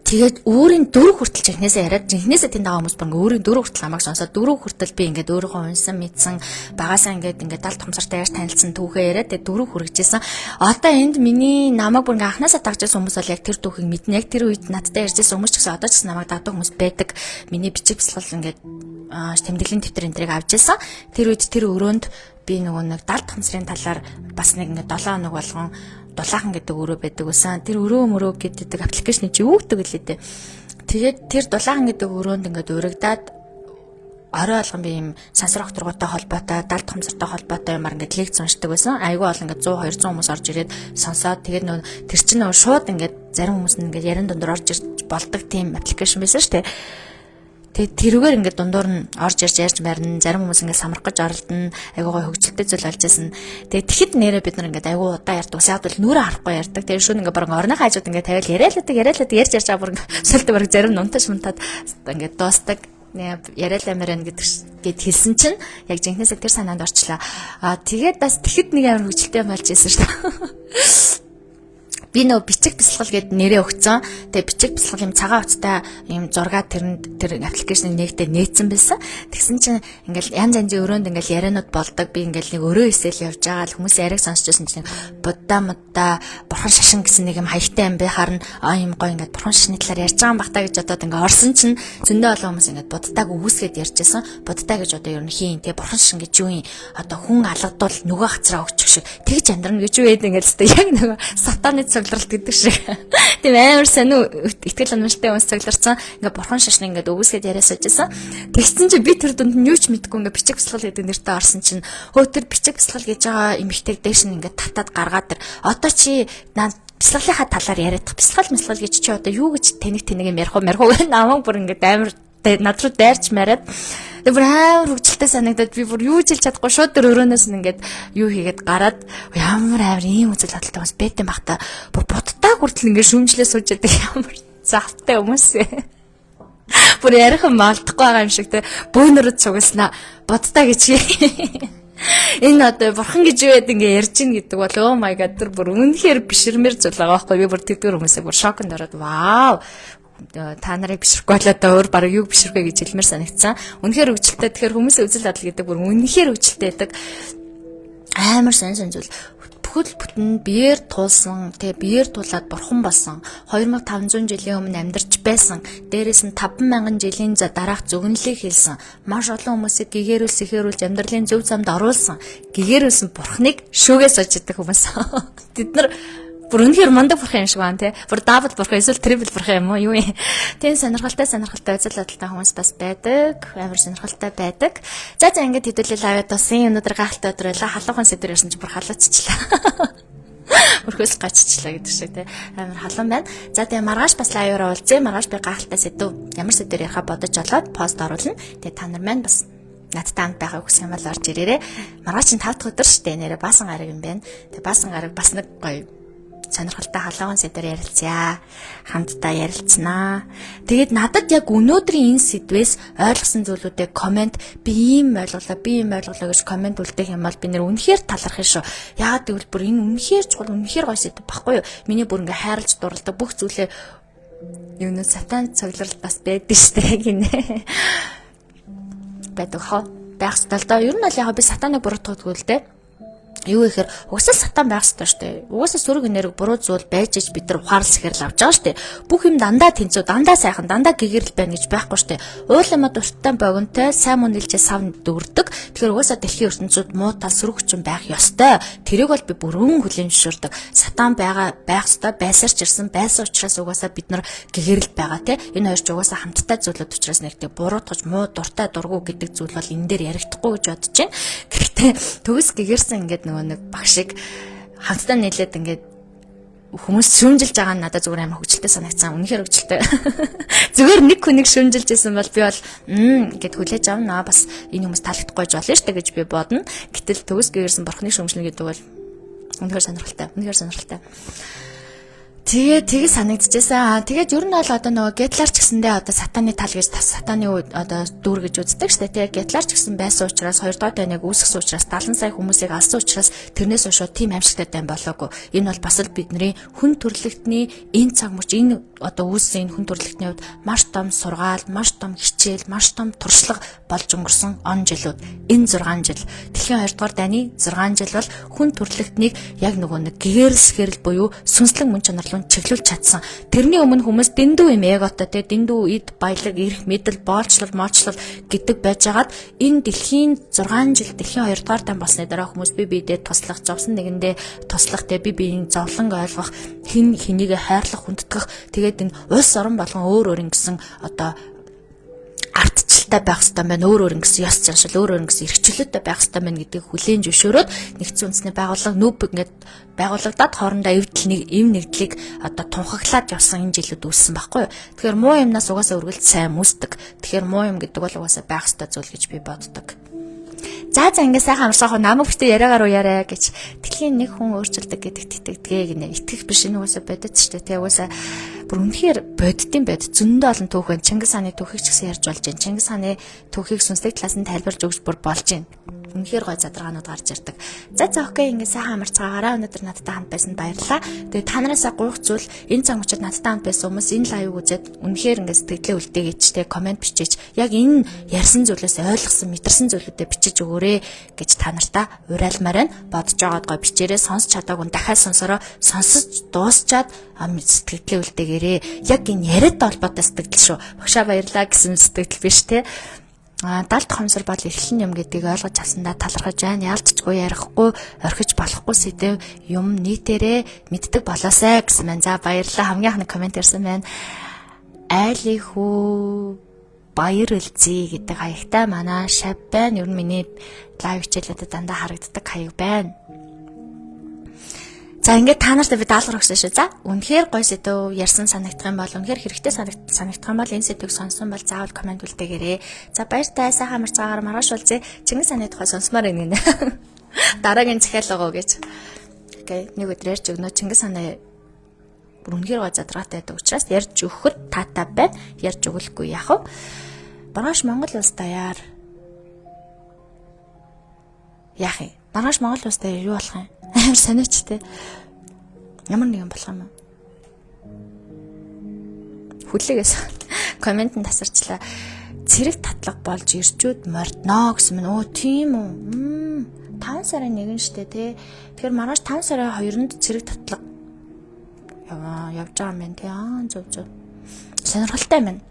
Speaker 1: тэгээд өөрийн дөрөв хүртэл жинхнээсээ яриад жинхнээсээ тэнд байгаа хүмүүс баг өөрийн дөрөв хүртэл хамааг сонсоод дөрөв хүртэл би ингээд өөрийнхөө унсан мэдсэн багасаа ингээд 70 тухамсартай яаж танилцсан түүхээ яриад тэгээд дөрөв хүргэжсэн. Одоо энд миний намайг бүр ингээд анханасаа дагж байсан хүмүүс бол яг тэр түүхийг мэднэ. Яг тэр үед надтай ярьжсэн хүмүүс ч гэсэн одоо ч гэсэн намайг дагдаг хүмүүс байдаг. Миний бичих бясалгал ингээд тэмдэглэлийн дэвтэр энтрийг авч ирсэн. Тэр үед тэр өрөөнд би нөгөө нэг 70 тухамсрын талаар бас нэг ингээд 7 хоног болгон дулаахан гэдэг өрөө байдаг байсан. Тэр өрөө гэдэг аппликейшн чи юу гэдэг лээ дээ. Тэгээд тэр дулаахан гэдэг өрөөнд ингээд урагдаад орой болгон би юм сансар огторготой холбоотой 70 тухамсартай холбоотой юмар ингээд лекц уншдаг байсан. Айгүй бол ингээд 100 200 хүмүүс орж ирээд сонсоод тэгээд нөгөө тэр чинь нөгөө шууд ингээд зарим хүмүүс нь ингээд ярин дундуур орж ирж болдог тийм аппликейшн байсан шүү дээ. Тэгээд тэрүүгээр ингээд дундуур нь орж ирж ярьж марина. Зарим хүмүүс ингээд самрах гэж оролдоно. Айгуу гой хөгжилтэй зүйл болж байсан. Тэгээд тэгэхэд нэрээ бид нар ингээд айгуу удаа ярьдаг. Саад бол нүрэ харахгүй ярьдаг. Тэгээд шүүн ингээд баруун орны хажууд ингээд тавиал яриалаадаг ярьж байгаа бүр сүлд бараг зарим нунтаж мунтаад ингээд дуустдаг. Яриалаа мэрэн гэд хэлсэн чинь яг жинхнээсээ тэр санаанд орчлаа. Тэгээд бас тэгэхэд нэг амар хөгжилтэй болж байсан шүү дээ. Би нөө бичих бясалгал гэд нэрээ өгцөн. Тэгээ бичих бясалгал юм цагаан утастай юм зургаа тэр аппликейшн нэгтээ нээсэн байсан. Тэгсэн чинь ингээл янз янзын өрөөнд ингээл яриануд болдог. Би ингээл нэг өрөө хэсэл явж байгаа л хүмүүс яриаг сонсчихсон чинь будда бурхан шашин гэсэн нэг юм хаягтай юм бэ харна. Юм гоё ингээд бурхан шашны талаар ярьж байгаа юм бахтаа гэж одоо ингээ орсон чинь зөндөө олон хүмүүс ингээд буддааг үгүйсгээд ярьжсэн. Будда гэж одоо ер нь хийн тэгээ бурхан шашин гэж юу юм? Одоо хүн алгадвал нөгөө хацраа өгчих шиг тэгж амьдрна гэж юу яд ингээд яг нөгөө сатаны цоглолт гэдэг шиг. Тийм амар сонио итгэл үнэмшилтэй хүмүүс цоглорсон. Ингээ бурхан шашны ингээд өгөөсгээд яриасаж байсан. Тэгсэн чинь би тэр дунд нь юу ч мэдгүй ингээ бичих бясалгал гэдэг нэртэй орсон чинь хөө тэр бичих бясалгал гэж байгаа эмэгтэйг дээш нь ингээ татаад гаргаад тэр одоо чи бясалгалынхаа талаар яриадах бясалгал гэж чи одоо юу гэж тэнэг юм ярих уу намайг бүр ингээ амар над руу дайрч мараад бүр амар хөвгөлтэй санагдаад би бүр юу ч хэлж чадахгүй шууд тэр өрөөнөөс нь ингээд юу хийгээд гараад ямар ийм үзэл бодолтой бас бэдэн бахта бүр буддаг хүртэл ингээд шүмжлээ сууж яадаг ямар завтай хүмүүс бүр ярихан малдахгүй байгаа юм шиг те бөөнөрөд цугласнаа буддаг гэж энэ одоо бурхан гэж юу яд ингээ ярьж ийн гэдэг бол oh my god тэр бүр үнэхээр биширмэр зүйл байгаа байхгүй би бүр тэр хүмүүсээ бүр шоконд ороод вау та нарыг бишрэхгүй болоо да өөр баг юг бишрэхгүй гэж хэлмээр санагдсан. Үнэхээр хөвгөлтэй тэгэхээр хүмүүсийн үзэл бодол гэдэг бүр үнэхээр хөвгөлтэй байдаг. Амар сонь зүйл. Бүхэл бүтэн биеэр туулсан, тэгээ биеэр туулаад бурхан болсон. 2500 жилийн өмнө амьдарч байсан. Дээрээс нь 5000 жилийн дараах зөвгөнлийг хэлсэн. Маш олон хүмүүсийг гэгэрүүлс ихэрүүлж амьдралын зөв замд оруулсан. Гэгэрүүлсэн бурханыг шүүгээс очидаг хүмүүс. Тэд нар бүр үнэхээр мундаг бурхан юм шиг байна те. Бүр дабл бурхан эсвэл трипл бурхан юм уу юу юм. Тийм сонирхолтой үзэл бодолтой хүмүүс бас байдаг. Амар сонирхолтой байдаг. За ингээд хэдүүлэл аваад тусын өнөөдөр гахалтай өдөр байлаа. Халуухан сэдвэр ирсэн чинь бүр халууччлаа. Өрхөөс гаччлаа гэдэг шиг те. Амар халуун байна. За тэгээ маргааш бас лайваар уулзъя. Маргааш би гахалтай сэдв. Ямар сэдвэр ярихаа бодож олоод пост оруулна. Тэгээ та нар маань бас надтай хамт байхыг хүсэх юм бол орж ирээрэй. Маргааш чинь 5 дахь өдөр шүү дээ. Нэрээ баасан гараг юм байна. Тэгээ баасан гараг бас нэг гоё сонирхолтой халуухан сэдвээр ярилцъя. Хамтдаа ярилцсанаа. Тэгээд надад яг өнөөдрийн энэ сэдвээс ойлгосон зүйлүүдээ комент би ийм ойлголоо гэж комент үлдээх юм бол би нэр үнэхээр талархах шүү. Яагаад гэвэл бүр энэ үнэхээр чухал үнэхээр гоё сэдв баггүй юу? Миний бүр ингээ хайрлж дурлаа бүх зүйлээ юу нэ сатан цоглол бас байдаг штэ гинэ. Байдаг хаа. Байх ёстой л доо. Ер нь бол яг би сатаныг буруутгахгүй л дээ. Юу гэхээр угсаа сатан байх ёстой шүү дээ. Угсаа сүрэг энерги буруу зүйл байж иж бид нар ухаарлал сэхэрл авч байгаа шүү дээ. Бүх юм дандаа тэнцүү, дандаа сайхан, дандаа гэгэрэл байна гэж байхгүй шүү дээ. Уул юм дуртай богинтой, сайн муу нэлжээ савнд дөрдөг. Тэгэхээр угсаа дэлхийн ертөнцид муу тал сүрэг хүчин байх ёстой. Тэрийг бол би бүрэн хүлээн зөвшөөрдөг. Сатан байх ёстой, байсарч ирсэн, байсан учраас угсаа бид нар гэгэрэл байгаа тий. Энэ хоёр ч угсаа хамттай зүйлүүд учраас нэгтэй буруутгаж муу дуртай дургу гэдэг зүйл бол энэ дээр яригдахгүй гэж бодож байна. Гэхдээ төгс гэгэрсэн ингээд нэг багшиг хамтдаа нийлээд ингээд хүмүүс шүүмжилж байгаа нь надад зүгээр амар хөвгөлтэй санагдсан. Үнэхээр хөвгөлтэй. Зүгээр нэг хүнийг шүүмжилж исэн бол би бол гэд хүлээж авна. Бас энэ хүмүүс таалагдахгүй болж болно шүү дээ гэж би бодно. Гэтэл төгс гэрсэн бурхны шүүмжлэн гэдэг бол үнэхээр сонирхолтой. Үнэхээр сонирхолтой. Тэгээ санагдчихсан. Тэгээд ер нь бол одоо нөгөө гетлар ч гэсэндээ одоо сатаны тал гэж сатаны одоо дүр гэж үздэг шүү дээ. Тэгээд гетлар ч гэсэн байсан учраас 2 дахь тайныг үүсгэсэн учраас 70 сая хүмүүсийг алсан учраас тэрнээс хойш тийм аимшигтай тайм болоогүй. Энэ бол бас л бидний хүн төрлөختний энэ цаг мөч энэ одоо үүссэн энэ хүн төрлөختний хувьд маш том сургаал, маш том хичээл, маш том туршлага болж өнгөрсөн он жилүүд. Энэ 6 жил. Дэлхийн 2 дугаар дайны 6 жил бол хүн төрлөختнийг яг нөгөө нэг гээрсгэрэл буюу сүнслэг мөн чанар чиглүүлж чадсан. Тэрний өмнө хүмүүс дэндүү юм эготой те дэндүү эд баялаг эрх мэдэл боолчлол гэдэг байжгаад энэ дэлхийн 6 жил дэлхийн 2 дугаар дан болсны дараа хүмүүс бие биедээ туслах, зовсон нэгэндээ туслах те бие биеийн зовлон ойлгох, хин хэнийг хайрлах, хүндэтгэх тэгээд энэ улс орон болгон өөр ингэсэн одоо ардчлалтай байх хэрэгтэй байна. Өөр ингэсэн ёс заншил, өөр ингэсэн эрхчлөлттэй байх хэрэгтэй байна гэдгийг хүлээн зөвшөөрөөд нэгдсэн үндэсний байгууллага нүүб ингээд байгуулагдаад хоорондоо нэгдлийг одоо тунхаглаад явсан энэ жилүүд үүссэн байхгүй юу. Тэгэхээр муу юмнаас угаасаа үргэлж сайн мүсдэг. Тэгэхээр муу юм гэдэг бол угаасаа байх хэрэгтэй зүйл гэж би боддог. За ингэ сайхан амарсаах намайг битээ яриагаар уу яриа гэж дэлхийн нэг хүн өөрчлөлдөг гэдэгт итгэдэг гинэ. Итгэх биш энэ угаасаа бодит ч тэ угаасаа бүр үнэхээр боддtiin байд зөндөө олон түүх байна. Чингис хааны түүхийг ч гэсэн ярьж болж байна. Чингис хааны түүхийг сүнслэг талаас нь тайлбарж өгч бүр болж байна. Үнэхээр гой задрагаанууд гарч ирдэг. За окей ингэ сайхан амарцгаагаараа өнөөдөр надтай хамт байсанд баярлалаа. Тэгээ та нараасаа гуйх зүйл энэ цаг учир надтай хамт байсан хүмүүс энэ лайвыг үзээд үнэхээр ингэ сэтгэлээ үлдээгэж тэ комент бичиж яг энэ ярьсан зүйлээс ойлгосон мэдэрсэн зүйлүүдээ бичиж өгөөрэй гэж та нартаа уриалмаар байна. Бодож байгаад гой бичээрээ сонсч чадаагүй дахиад сонсороо сонсож дуусчаад сэтгэлээ үлдээгээрээ яг энэ яриад холбоотой сэтгэл шүү. Багшаа баярлалаа гэсэн сэтгэл биш те. 70 хонсор бол эрхлэн юм гэдгийг ойлгож авсандаа талархаж байна. Яалтчгүй ярихгүй, орхиж болохгүй сэдв юм нийтээрээ мэддэг болоосай гэсэн байна. За баярлалаа. Хамгийн анхны комент ирсэн байна. Айлихүү баяр үлзий гэдэг хаягтай манай шав байна. Ер нь миний лайв хичээлүүдэд дандаа харагддаг хаяг байна. За ингээд та нартай би даалгавар өгсөн шүү. За үнэхээр гоё сэдв ярьсан санагдах юм бол үнэхээр хэрэгтэй санагдах юм бол энэ сэдвийг сонссон бол заавал комент үлдээгээрэй. За баяртай сайхан амарцгаагаар маргааш уулзъя. Чингис хааны тухай сонсмоор байна гинэ. Дараагийн захиал байгаа гэж. Окей, нэг өдөр ярьж өгнө. Чингис хааны үнэхээр гоё задраатай байдаг учраас ярьж өгөхөд таатай байна. Ярьж өгөхгүй яах вэ? Маргааш Монгол улс даяар яах юм? Маргааш Монгол улс даяар юу болох юм? Амар сониуч те. Ямар нэгэн болох юм. Хүлээгээс коммент нь тасарчлаа. Цэрэг татлага болж ирчүүд мордно гэсэн мэн. Өө тийм үү. 5 сарын 1 штэ те. Тэгэхээр маргааш 5 сарын 2-нд цэрэг татлага явж байгаа юм байна те. Зөв. Сонирхолтой байна.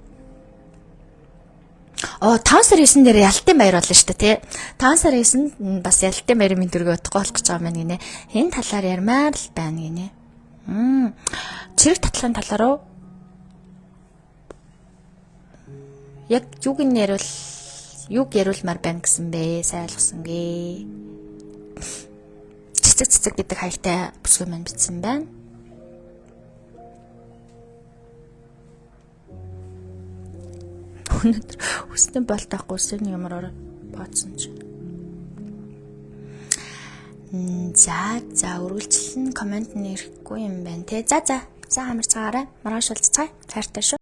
Speaker 1: 5 сарын 9 дээр ялтын баяр болно шүү дээ тий. 5 сарын 9-нд бас ялтын баярын мэд төргөө утгагүй болох гэж байгаа юм байна гинэ. Энэ талаар ярмаар л байна гинэ. Цэрэг татлагын талаар уу? Яг юуг яриулмаар байна гэсэн бэ? Сайн ойлгосонгүй. Цэцэг гэдэг хаягтай бүсгүй маань бичсэн байна. Өнөөдөр өснө болтоохгүй өсөний юмроор бооцсон чинь. За үргэлжлэн комент нь ирэхгүй юм байна те. За хамарцгаараа маргааш уулзцай. Хайртай шүү.